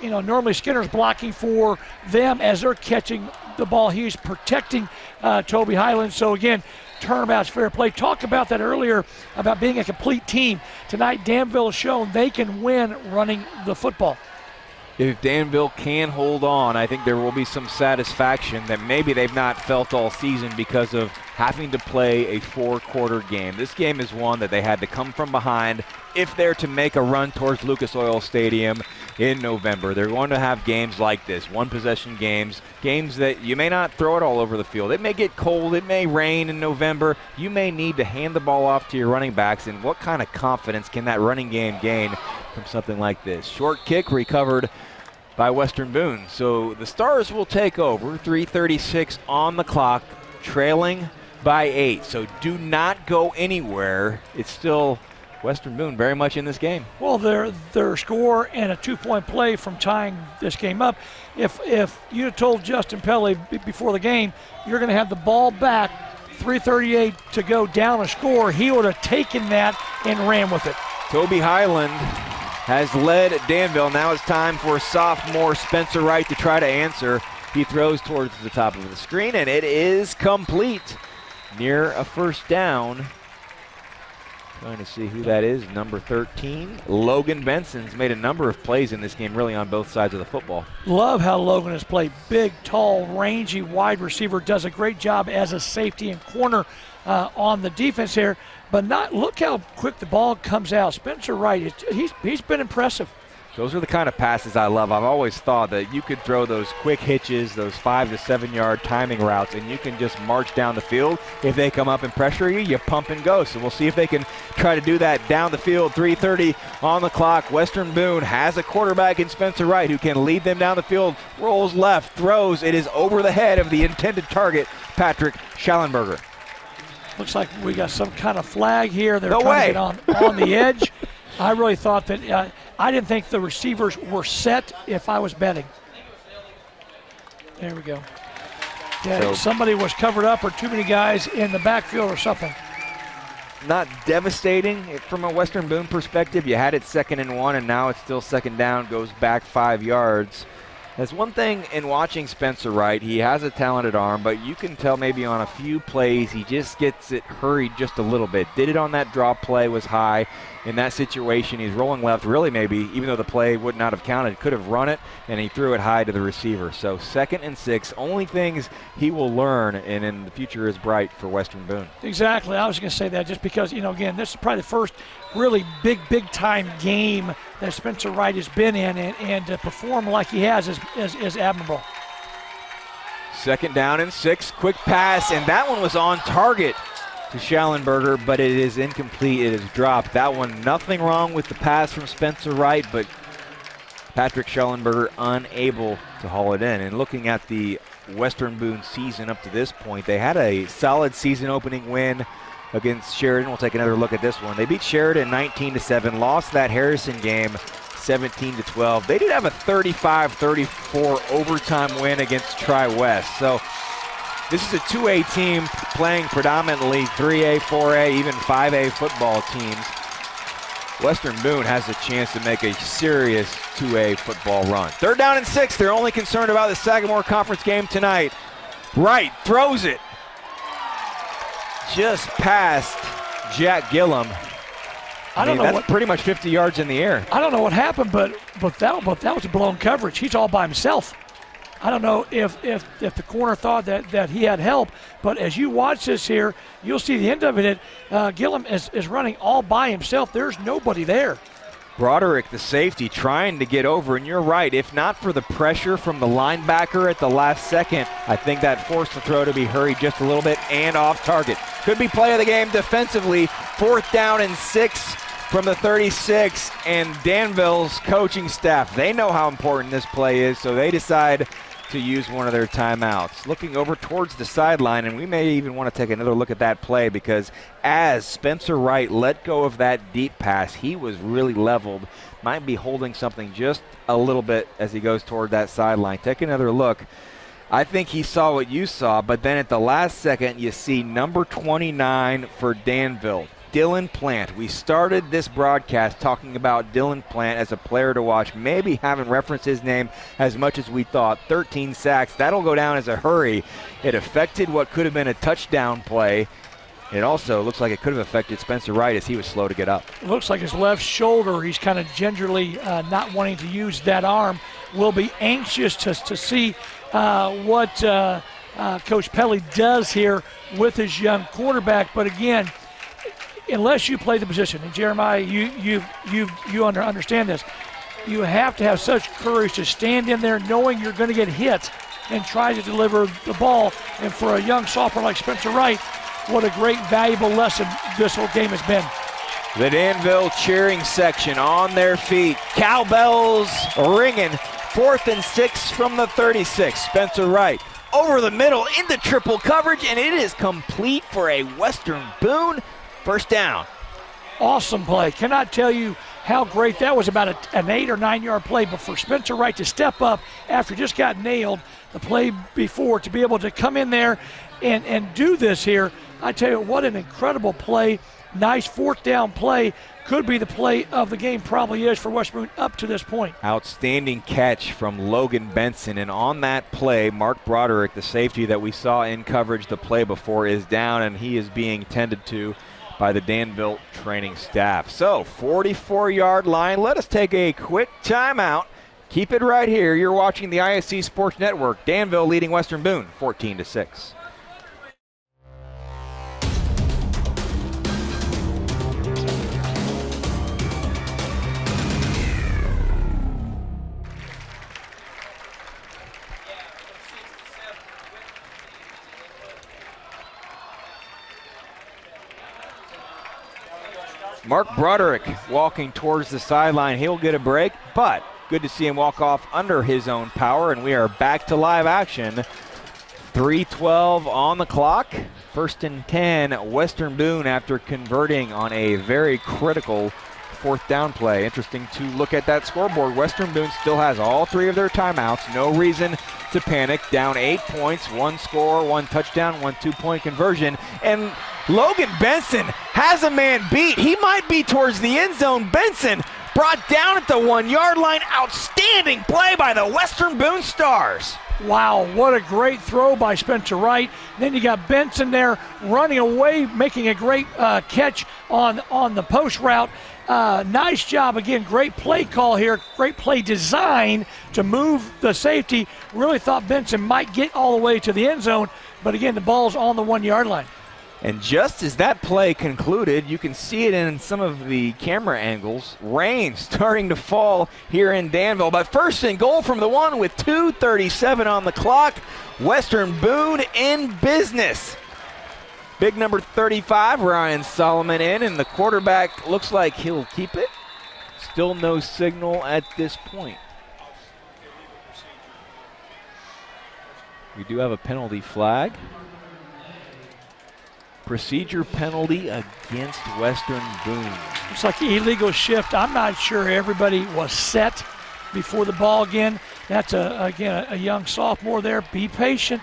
normally Skinner's blocking for them as they're catching the ball. He's protecting Toby Highland. So again, turnabout's fair play. Talk about that earlier about being a complete team. Tonight, Danville has shown they can win running the football. If Danville can hold on, I think there will be some satisfaction that maybe they've not felt all season because of having to play a 4-quarter game. This game is one that they had to come from behind if they're to make a run towards Lucas Oil Stadium in November. They're going to have games like this, one-possession games that you may not throw it all over the field. It may get cold, it may rain in November. You may need to hand the ball off to your running backs, and what kind of confidence can that running game gain from something like this? Short kick recovered by Western Boone. So the Stars will take over, 3:36 on the clock, trailing by 8. So do not go anywhere. It's still Western Boone very much in this game. Well, their score and a 2-point play from tying this game up. If you had told Justin Pele before the game, you're going to have the ball back, 3:38 to go down a score, he would have taken that and ran with it. Toby Highland has led Danville. Now it's time for sophomore Spencer Wright to try to answer. He throws towards the top of the screen, and it is complete. Near a first down. Trying to see who that is, number 13. Logan Benson's made a number of plays in this game, really on both sides of the football. Love how Logan has played. Big, tall, rangy wide receiver. Does a great job as a safety and corner on the defense here. But look how quick the ball comes out. Spencer Wright, he's been impressive. Those are the kind of passes I love. I've always thought that you could throw those quick hitches, those 5 to 7 yard timing routes, and you can just march down the field. If they come up and pressure you, you pump and go. So we'll see if they can try to do that down the field. 3:30 on the clock. Western Boone has a quarterback in Spencer Wright who can lead them down the field. Rolls left, throws. It is over the head of the intended target, Patrick Schallenberger. Looks like we got some kind of flag here. They're trying to get on the edge. I really thought that I didn't think the receivers were set if I was betting. There we go. Yeah, so somebody was covered up or too many guys in the backfield or something. Not devastating from a Western Boone perspective. You had it 2nd and 1, and now it's still 2nd down, goes back 5 yards. That's one thing in watching Spencer Wright. He has a talented arm, but you can tell maybe on a few plays he just gets it hurried just a little bit. Did it on that drop play, was high. in that situation. He's rolling left, really maybe, even though the play would not have counted, could have run it, and he threw it high to the receiver. So 2nd and 6, only things he will learn, and in the future is bright for Western Boone. Exactly. I was going to say that just because, again, this is probably the first really big-time game that Spencer Wright has been in, and to perform like he has is admirable. 2nd down and 6, quick pass, and that one was on target to Schallenberger, but it is incomplete. It is dropped. That one, nothing wrong with the pass from Spencer Wright, but Patrick Schallenberger unable to haul it in. And looking at the Western Boone season up to this point, they had a solid season opening win against Sheridan. We'll take another look at this one. They beat Sheridan 19-7, lost that Harrison game 17-12. They did have a 35-34 overtime win against Tri-West. So this is a 2A team playing predominantly 3A, 4A, even 5A football teams. Western Boone has a chance to make a serious 2A football run. 3rd down and 6. They're only concerned about the Sagamore Conference game tonight. Wright throws it just past Jack Gillum. I mean, that's pretty much 50 yards in the air. I don't know what happened, but that was a blown coverage. He's all by himself. I don't know if the corner thought that he had help, but as you watch this here, you'll see the end of it. Gillum is running all by himself. There's nobody there. Broderick, the safety, trying to get over, and you're right. If not for the pressure from the linebacker at the last second, I think that forced the throw to be hurried just a little bit and off target. Could be play of the game defensively. 4th down and 6 from the 36, and Danville's coaching staff, they know how important this play is, so they decide to use one of their timeouts. Looking over towards the sideline, and we may even want to take another look at that play, because as Spencer Wright let go of that deep pass, he was really leveled. Might be holding something just a little bit as he goes toward that sideline. Take another look. I think he saw what you saw, but then at the last second, you see number 29 for Danville, Dylan Plant. We started this broadcast talking about Dylan Plant as a player to watch. Maybe haven't referenced his name as much as we thought. 13 sacks. That'll go down as a hurry. It affected what could have been a touchdown play. It also looks like it could have affected Spencer Wright as he was slow to get up. It looks like his left shoulder, he's kind of gingerly not wanting to use that arm. We'll be anxious to see what Coach Pelly does here with his young quarterback. But again, unless you play the position, and Jeremiah, you understand this, you have to have such courage to stand in there knowing you're going to get hit and try to deliver the ball. And for a young sophomore like Spencer Wright, what a great, valuable lesson this whole game has been. The Danville cheering section on their feet. Cowbells ringing. 4th and 6 from the 36. Spencer Wright over the middle into triple coverage, and it is complete for a Western Boone 1st down. Awesome play. Cannot tell you how great that was. About an 8 or 9 yard play, but for Spencer Wright to step up after just got nailed the play before, to be able to come in there and do this here, I tell you what, an incredible play. Nice 4th down play. Could be the play of the game, probably is for West Boone up to this point. Outstanding catch from Logan Benson, and on that play, Mark Broderick, the safety that we saw in coverage the play before, is down, and he is being tended to by the Danville training staff. So 44-yard line. Let us take a quick timeout. Keep it right here. You're watching the ISC Sports Network. Danville leading Western Boone 14-6. Mark Broderick walking towards the sideline. He'll get a break, but good to see him walk off under his own power, and we are back to live action. 3:12 on the clock. 1st and 10, Western Boone after converting on a very critical 4th down play. Interesting to look at that scoreboard. Western Boone still has all 3 of their timeouts. No reason to panic. Down 8 points, 1 score, 1 touchdown, 1 2-point conversion. And Logan Benson has a man beat. He might be towards the end zone. Benson brought down at the 1 yard line. Outstanding play by the Western Boone Stars. Wow, what a great throw by Spencer Wright. Then you got Benson there running away, making a great catch on the post route. Nice job again, great play call here, great play design to move the safety. Really thought Benson might get all the way to the end zone, but again, the ball's on the 1 yard line. And just as that play concluded, you can see it in some of the camera angles. Rain starting to fall here in Danville. But first and goal from the 1 with 2:37 on the clock. Western Boone in business. Big number 35, Ryan Solomon in, and the quarterback looks like he'll keep it. Still no signal at this point. We do have a penalty flag. Procedure penalty against Western Boone. It's like illegal shift. I'm not sure everybody was set before the ball again. That's, again, a young sophomore there. Be patient.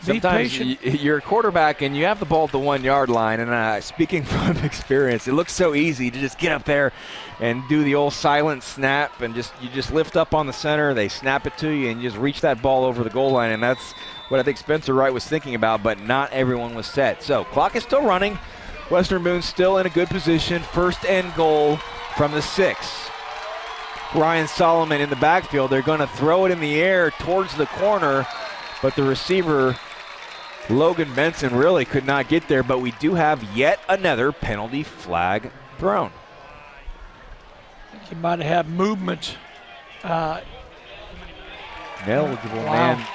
Sometimes you're a quarterback and you have the ball at the 1 yard line, and speaking from experience, it looks so easy to just get up there and do the old silent snap, and you just lift up on the center, they snap it to you, and you just reach that ball over the goal line, and that's what I think Spencer Wright was thinking about, but not everyone was set. So clock is still running. Western Boone still in a good position. First and goal from the 6. Ryan Solomon in the backfield. They're going to throw it in the air towards the corner, but the receiver Logan Benson really could not get there, but we do have yet another penalty flag thrown. I think he might have had movement. Ineligible, man.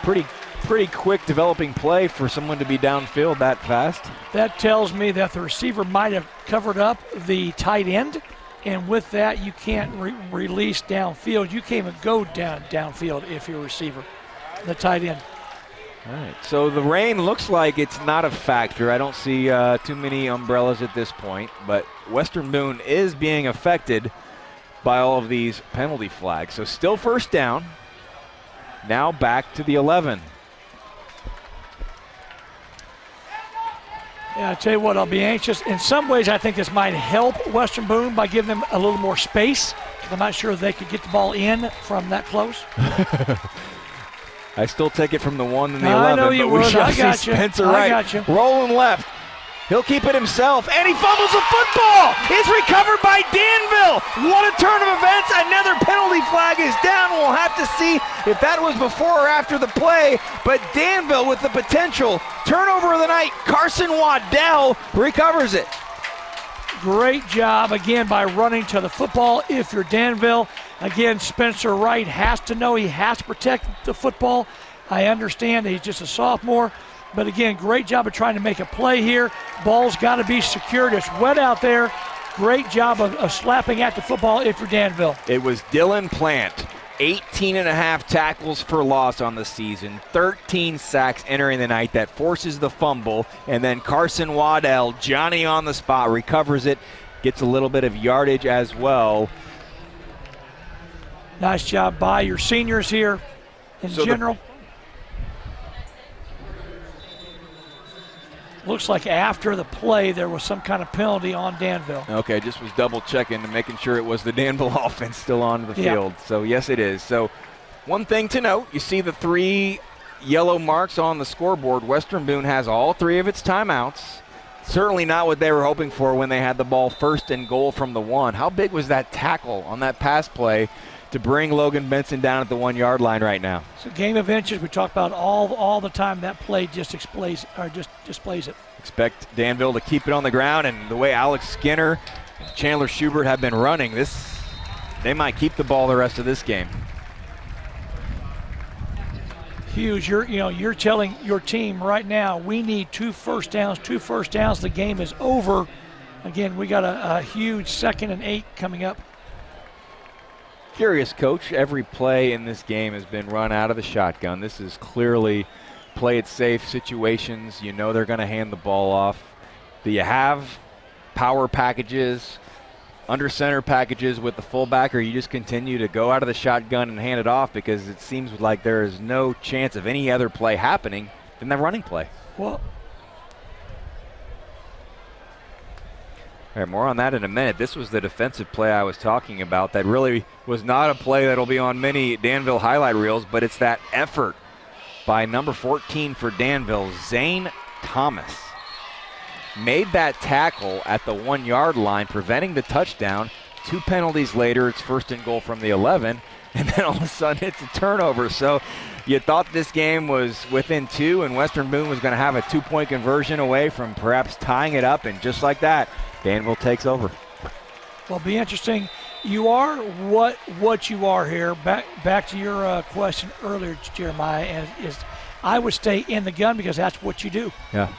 Pretty quick developing play for someone to be downfield that fast. That tells me that the receiver might have covered up the tight end, and with that you can't release downfield. You can't even go downfield if you're a receiver, the tight end. All right, so the rain looks like it's not a factor. I don't see too many umbrellas at this point, but Western Boone is being affected by all of these penalty flags. So still first down. Now back to the 11. Yeah, I tell you what, I'll be anxious. In some ways, I think this might help Western Boone by giving them a little more space. I'm not sure they could get the ball in from that close. I still take it from the 1 and the 11. I know you would. I got you. Spencer Wright I got you. rolling left. He'll keep it himself, and he fumbles the football. It's recovered by Danville. What a turn of events. Another penalty flag is down. We'll have to see if that was before or after the play, but Danville with the potential turnover of the night. Carson Waddell recovers it. Great job, again, by running to the football. If you're Danville, again, Spencer Wright has to know he has to protect the football. I understand that he's just a sophomore. But again, great job of trying to make a play here. Ball's got to be secured. It's wet out there. Great job of slapping at the football if you're Danville. It was Dylan Plant, 18.5 tackles for loss on the season, 13 sacks entering the night. That forces the fumble. And then Carson Waddell, Johnny on the spot, recovers it, gets a little bit of yardage as well. Nice job by your seniors here in general. Looks like after the play there was some kind of penalty on Danville. Okay, just was double checking and making sure it was the Danville offense still on the field. So yes, it is. So one thing to note, you see the 3 yellow marks on the scoreboard. Western Boone has all 3 of its timeouts. Certainly not what they were hoping for when they had the ball first and goal from the 1. How big was that tackle on that pass play to bring Logan Benson down at the 1 yard line right now? It's a game of inches. We talk about all the time. That play just displays it. Expect Danville to keep it on the ground, and the way Alex Skinner and Chandler Schubert have been running, they might keep the ball the rest of this game. Hughes, you're telling your team right now, we need 2 first downs. 2 first downs, the game is over. Again, we got a huge 2nd and 8 coming up. Curious, Coach. Every play in this game has been run out of the shotgun. This is clearly play it safe situations. You know they're going to hand the ball off. Do you have power packages, under center packages with the fullback, or you just continue to go out of the shotgun and hand it off because it seems like there is no chance of any other play happening than that running play? Well, All right, more on that in a minute. This was the defensive play I was talking about that really was not a play that'll be on many Danville highlight reels, but it's that effort by number 14 for Danville, Zane Thomas. Made that tackle at the 1-yard line, preventing the touchdown. 2 penalties later, it's first and goal from the 11, and then all of a sudden it's a turnover. So you thought this game was within 2 and Western Boone was going to have a 2-point conversion away from perhaps tying it up, and just like that, Danville takes over. Well, be interesting. You are what you are here. Back to your question earlier, Jeremiah, and is I would stay in the gun because that's what you do. Yeah.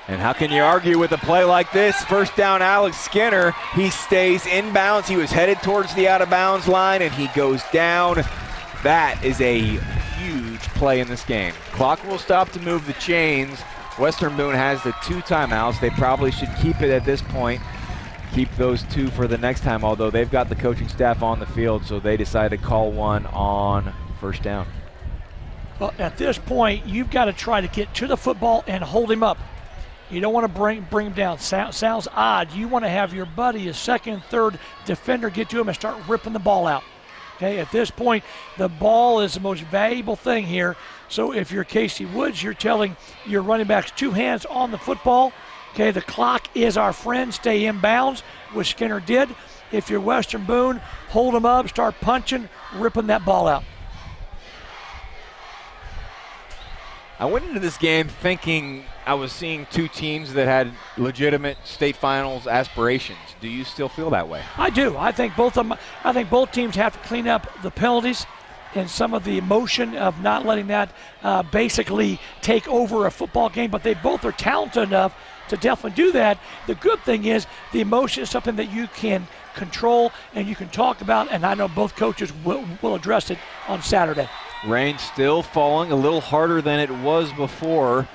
And how can you argue with a play like this? First down, Alex Skinner. He stays inbounds. He was headed towards the out-of-bounds line, and he goes down. That is a huge play in this game. Clock will stop to move the chains. Western Boone has the 2 timeouts. They probably should keep it at this point. Keep those 2 for the next time, although they've got the coaching staff on the field, so they decided to call one on first down. Well, at this point, you've got to try to get to the football and hold him up. You don't want to bring him down. Sounds odd. You want to have your buddy, a second, third defender, get to him and start ripping the ball out. Okay, at this point, the ball is the most valuable thing here. So if you're Casey Woods, you're telling your running backs 2 hands on the football. Okay, the clock is our friend. Stay inbounds, which Skinner did. If you're Western Boone, hold them up, start punching, ripping that ball out. I went into this game thinking I was seeing 2 teams that had legitimate state finals aspirations. Do you still feel that way? I do. I think both teams have to clean up the penalties and some of the emotion of not letting that basically take over a football game, but they both are talented enough to definitely do that. The good thing is the emotion is something that you can control and you can talk about, and I know both coaches will address it on Saturday. Rain still falling a little harder than it was before.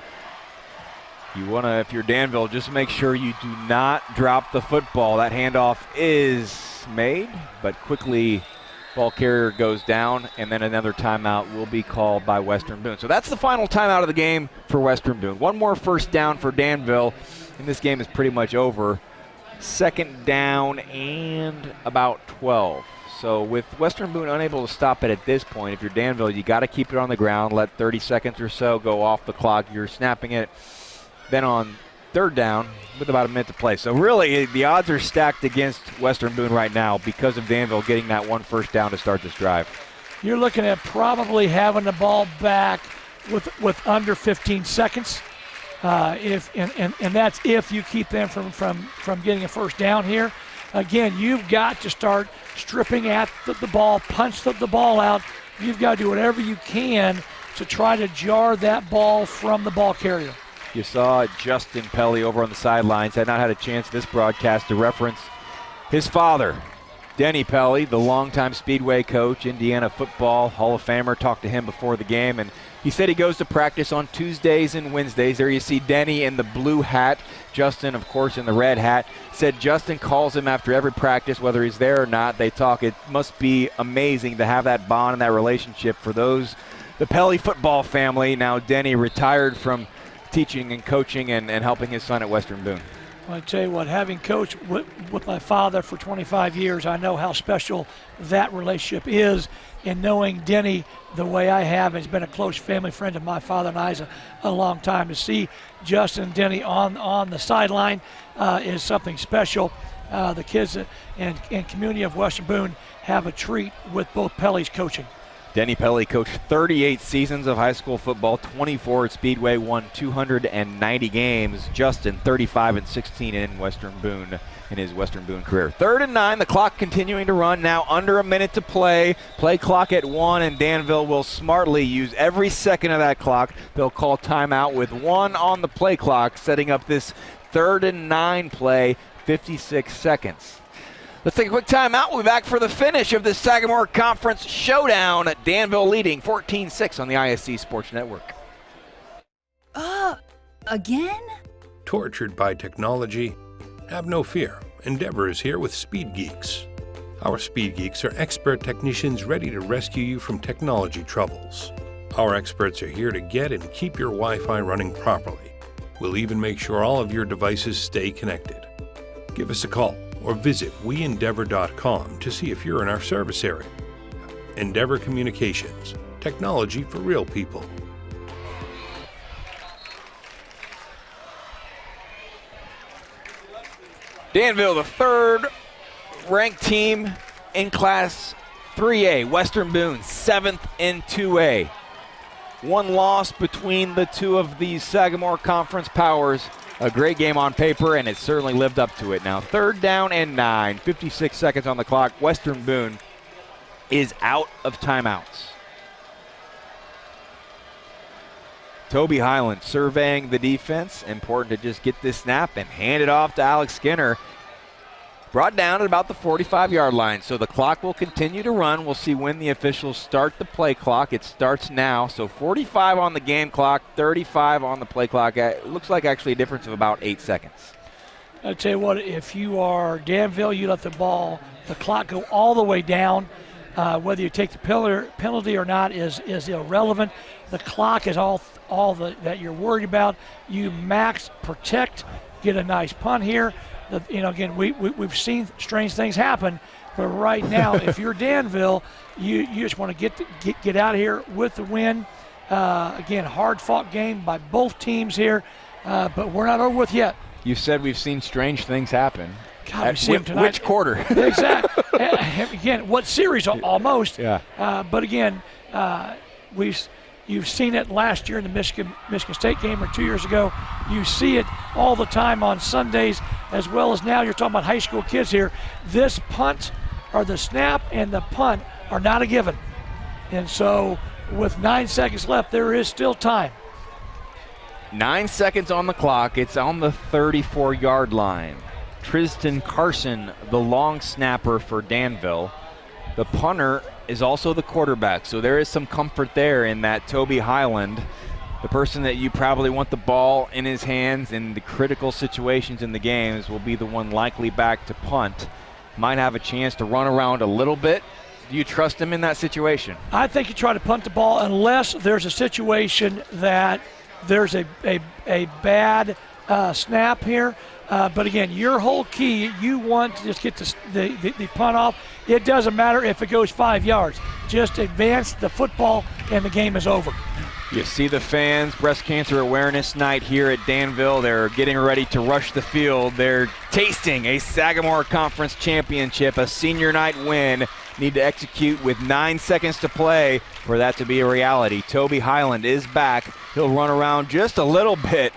You want to, if you're Danville, just make sure you do not drop the football. That handoff is made, but quickly ball carrier goes down, and then another timeout will be called by Western Boone. So that's the final timeout of the game for Western Boone. One more first down for Danville, and this game is pretty much over. Second down and about 12. So with Western Boone unable to stop it at this point, if you're Danville, you got to keep it on the ground, let 30 seconds or so go off the clock. You're snapping it. Then on third down with about a minute to play. So really the odds are stacked against Western Boone right now because of Danville getting that 1 first down to start this drive. You're looking at probably having the ball back with under 15 seconds. And that's if you keep them from getting a first down here. Again, you've got to start stripping at the ball, punch the ball out. You've got to do whatever you can to try to jar that ball from the ball carrier. You saw Justin Pelly over on the sidelines. Had not had a chance this broadcast to reference his father, Denny Pelly, the longtime Speedway coach, Indiana football Hall of Famer. Talked to him before the game, and he said he goes to practice on Tuesdays and Wednesdays. There you see Denny in the blue hat, Justin, of course, in the red hat. Said Justin calls him after every practice, whether he's there or not. They talk. It must be amazing to have that bond and that relationship for those, the Pelly football family. Now Denny retired from teaching and coaching and helping his son at Western Boone. Well, I tell you what, having coached with my father for 25 years, I know how special that relationship is. And knowing Denny the way I have, has been a close family friend of my father and I's a long time. To see Justin and Denny on the sideline is something special. The kids and community of Western Boone have a treat with both Pelly's coaching. Denny Pelly coached 38 seasons of high school football, 24 at Speedway, won 290 games. Justin, 35-16 in Western Boone in his Western Boone career. 3rd and 9, the clock continuing to run. Now under a minute to play. Play clock at 1, and Danville will smartly use every second of that clock. They'll call timeout with 1 on the play clock, setting up this 3rd and 9 play, 56 seconds. Let's take a quick timeout. We'll be back for the finish of this Sagamore Conference Showdown. Danville leading 14-6 on the ISC Sports Network. Again? Tortured by technology? Have no fear. Endeavor is here with Speed Geeks. Our Speed Geeks are expert technicians ready to rescue you from technology troubles. Our experts are here to get and keep your Wi-Fi running properly. We'll even make sure all of your devices stay connected. Give us a call or visit weendeavor.com to see if you're in our service area. Endeavor Communications, technology for real people. Danville, the third ranked team in Class 3A. Western Boone, 7th in 2A. One loss between the two of these Sagamore Conference powers. A great game on paper, and it certainly lived up to it. Now, 3rd down and 9, 56 seconds on the clock. Western Boone is out of timeouts. Toby Highland surveying the defense. Important to just get this snap and hand it off to Alex Skinner. Brought down at about the 45-yard line, so the clock will continue to run. We'll see when the officials start the play clock. It starts now, so 45 on the game clock, 35 on the play clock. It looks like actually a difference of about 8 seconds. I'll tell you what, if you are Danville, you let the clock go all the way down. Whether you take the penalty or not is irrelevant. The clock is all that you're worried about. You max protect, get a nice punt here. Again, we've seen strange things happen, but right now, if you're Danville, you just want to get out of here with the win. Again, hard-fought game by both teams here, but we're not over with yet. You said we've seen strange things happen. God, we see them tonight. Which quarter? Exactly. Again, what series almost? Yeah. But again, you've seen it last year in the Michigan State game or 2 years ago. You see it all the time on Sundays, as well as now you're talking about high school kids here. This punt, or the snap and the punt, are not a given. And so with 9 seconds left, there is still time. 9 seconds on the clock. It's on the 34-yard line. Tristan Carson, the long snapper for Danville. The punter is also the quarterback, so there is some comfort there in that Toby Highland, the person that you probably want the ball in his hands in the critical situations in the games, will be the one likely back to punt. Might have a chance to run around a little bit. Do you trust him in that situation? I think you try to punt the ball unless there's a situation that there's a bad snap here. But again, your whole key, you want to just get the punt off. It doesn't matter if it goes 5 yards. Just advance the football and the game is over. You see the fans, Breast Cancer Awareness Night here at Danville. They're getting ready to rush the field. They're tasting a Sagamore Conference championship, a senior night win. Need to execute with 9 seconds to play for that to be a reality. Toby Highland is back. He'll run around just a little bit.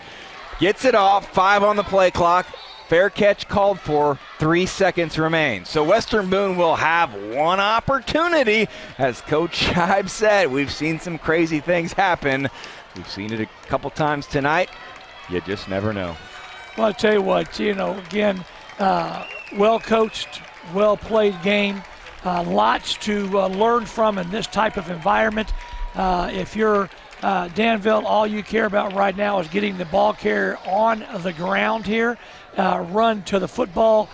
Gets it off, 5 on the play clock. Fair catch called for, 3 seconds remain. So Western Boone will have one opportunity. As Coach Scheib said, we've seen some crazy things happen. We've seen it a couple times tonight. You just never know. Well, I'll tell you what, again, well-coached, well-played game. Lots to learn from in this type of environment. If you're Danville, all you care about right now is getting the ball carrier on the ground here, run to the football.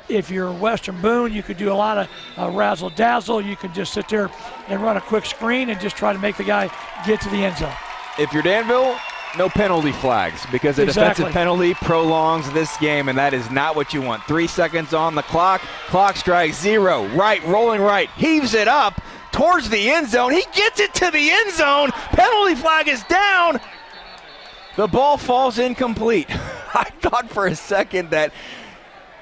If you're Western Boone, you could do a lot of razzle-dazzle. You can just sit there and run a quick screen and just try to make the guy get to the end zone. If you're Danville, no penalty flags, because a defensive penalty prolongs this game, and that is not what you want. 3 seconds on the clock. Clock strikes 0. Right, rolling right, heaves it up towards the end zone. He gets it to the end zone. Penalty flag is down. The ball falls incomplete. I thought for a second that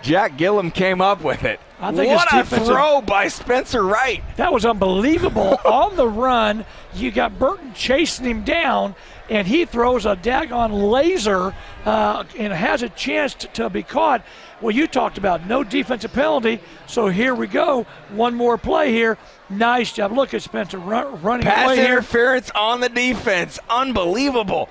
Jack Gillum came up with it. I think what a throw by Spencer Wright. That was unbelievable. On the run, you got Burton chasing him down, and he throws a daggone laser and has a chance to be caught. Well, you talked about no defensive penalty, so here we go. One more play here. Nice job. Look at Spencer running Pass away here. interference on the defense. Unbelievable.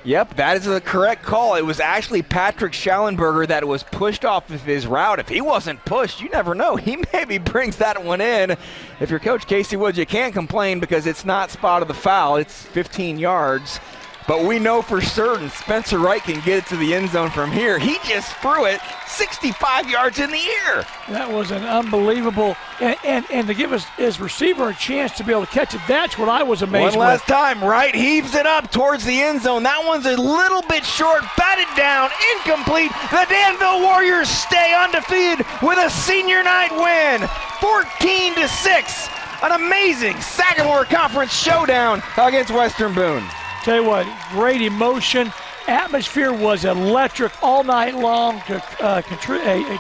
Yep, that is the correct call. It was actually Patrick Schallenberger that was pushed off of his route. If he wasn't pushed, you never know. He maybe brings that one in. If you're Coach Casey Woods, you can't complain because it's not spot of the foul. It's 15 yards. but we know for certain Spencer Wright can get it to the end zone from here. He just threw it 65 yards in the air. That was an unbelievable, and to give his receiver a chance to be able to catch it, that's what I was amazed with. One last time, Wright heaves it up towards the end zone. That one's a little bit short, batted down, incomplete. The Danville Warriors stay undefeated with a senior night win, 14-6. An amazing Sagamore Conference showdown against Western Boone. Tell you what, great emotion. Atmosphere was electric all night long. A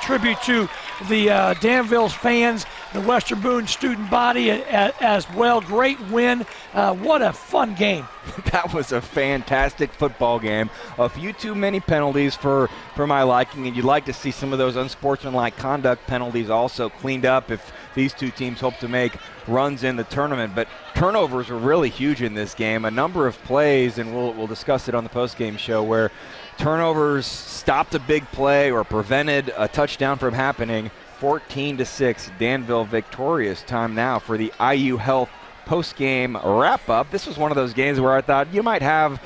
tribute to the Danville's fans, the Western Boone student body as well. Great win. What a fun game. That was a fantastic football game. A few too many penalties for my liking, and you'd like to see some of those unsportsmanlike conduct penalties also cleaned up if these two teams hope to make runs in the tournament. But turnovers were really huge in this game. A number of plays, and we'll discuss it on the postgame show, where turnovers stopped a big play or prevented a touchdown from happening. 14-6, Danville victorious. Time now for the IU Health post-game wrap-up. This was one of those games where I thought you might have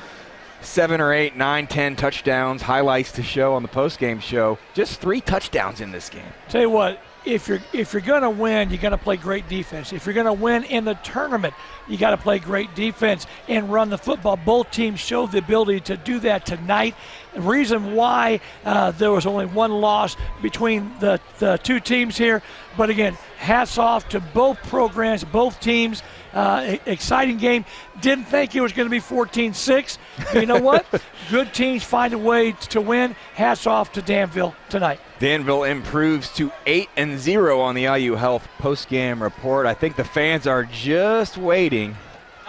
7 or 8, 9, 10 touchdowns, highlights to show on the post-game show. Just 3 touchdowns in this game. Tell you what, if you're going to win, you got to play great defense. If you're going to win in the tournament, you got to play great defense and run the football. Both teams showed the ability to do that tonight. The reason why there was only one loss between the two teams here, but again, hats off to both programs, both teams. Exciting game. Didn't think it was going to be 14-6. You know what? Good teams find a way to win. Hats off to Danville tonight. Danville improves to 8-0 on the IU Health postgame report. I think the fans are just waiting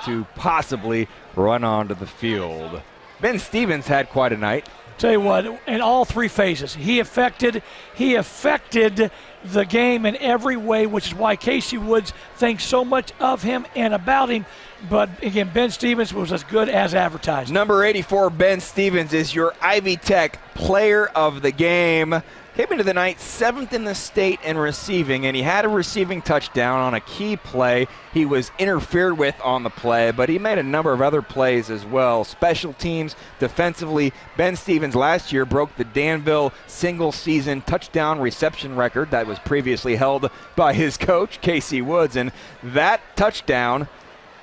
to possibly run onto the field. Ben Stevens had quite a night. Tell you what, in all 3 phases, he affected the game in every way, which is why Casey Woods thinks so much of him and about him. But again, Ben Stevens was as good as advertised. Number 84, Ben Stevens, is your Ivy Tech player of the game. Came into the night 7th in the state in receiving, and he had a receiving touchdown on a key play. He was interfered with on the play, but he made a number of other plays as well. Special teams, defensively, Ben Stevens last year broke the Danville single-season touchdown reception record that was previously held by his coach, Casey Woods, and that touchdown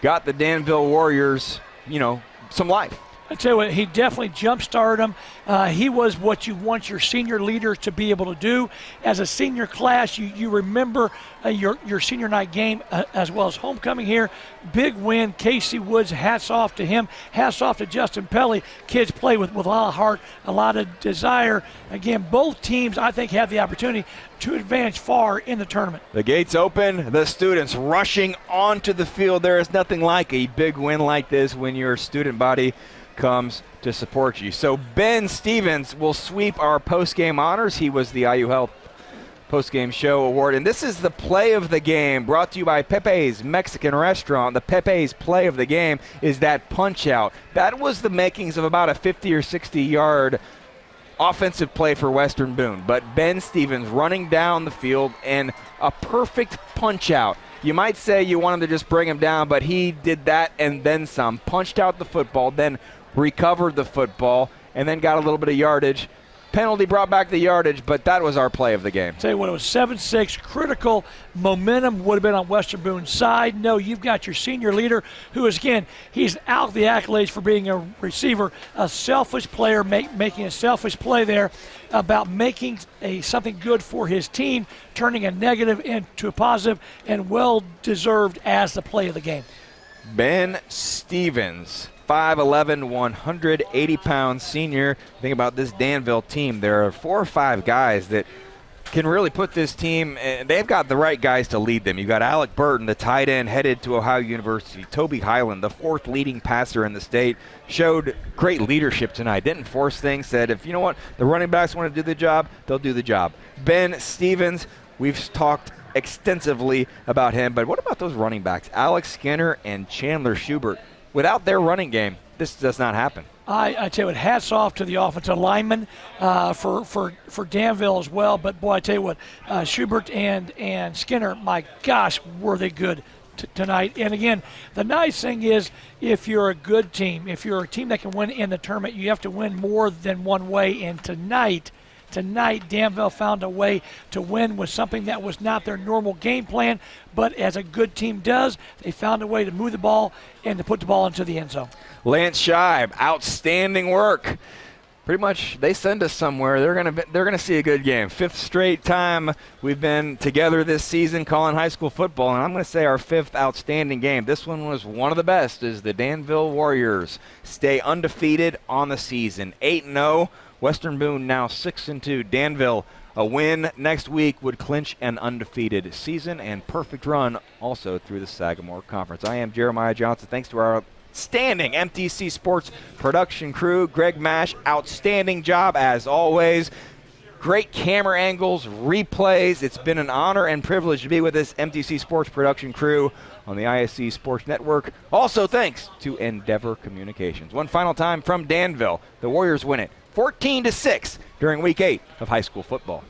got the Danville Warriors, some life. I tell you what, he definitely jump-started them. He was what you want your senior leader to be able to do. As a senior class, you remember your senior night game as well as homecoming here. Big win. Casey Woods, hats off to him. Hats off to Justin Pelly. Kids play with a lot of heart, a lot of desire. Again, both teams, I think, have the opportunity to advance far in the tournament. The gates open, the students rushing onto the field. There is nothing like a big win like this when your student body comes to support you. So Ben Stevens will sweep our post-game honors. He was the IU Health post-game show award. And this is the play of the game brought to you by Pepe's Mexican Restaurant. The Pepe's play of the game is that punch out. That was the makings of about a 50 or 60 yard offensive play for Western Boone. But Ben Stevens running down the field and a perfect punch out. You might say you want him to just bring him down, but he did that and then some. Punched out the football, then recovered the football, and then got a little bit of yardage. Penalty brought back the yardage, but that was our play of the game. Tell you what, it was 7-6. Critical momentum would have been on Western Boone's side. No, you've got your senior leader who is, again, he's out the accolades for being a receiver, a selfish player, making a selfish play there about making something good for his team, turning a negative into a positive, and well-deserved as the play of the game. Ben Stevens, 5'11", 180-pound senior. Think about this Danville team. There are 4 or 5 guys that can really put this team, and they've got the right guys to lead them. You've got Alec Burton, the tight end, headed to Ohio University. Toby Highland, the 4th leading passer in the state, showed great leadership tonight. Didn't force things, said if you know what, the running backs want to do the job, they'll do the job. Ben Stevens, we've talked extensively about him, but what about those running backs? Alex Skinner and Chandler Schubert. Without their running game, this does not happen. I tell you what, hats off to the offensive linemen for Danville as well. But boy, I tell you what, Schubert and Skinner, my gosh, were they good tonight. And again, the nice thing is, if you're a good team, if you're a team that can win in the tournament, you have to win more than one way. And tonight, Danville found a way to win with something that was not their normal game plan, but as a good team does, they found a way to move the ball and to put the ball into the end zone. Lance Scheib, outstanding work. Pretty much, they send us somewhere. They're gonna see a good game. 5th straight time we've been together this season calling high school football, and I'm gonna say our 5th outstanding game. This one was one of the best, as the Danville Warriors stay undefeated on the season, 8-0. Western Boone now 6-2. Danville, a win next week would clinch an undefeated season and perfect run also through the Sagamore Conference. I am Jeremiah Johnson. Thanks to our outstanding MTC Sports production crew. Greg Mash, outstanding job as always. Great camera angles, replays. It's been an honor and privilege to be with this MTC Sports production crew on the ISC Sports Network. Also thanks to Endeavor Communications. One final time from Danville. The Warriors win it 14-6 during Week 8 of high school football.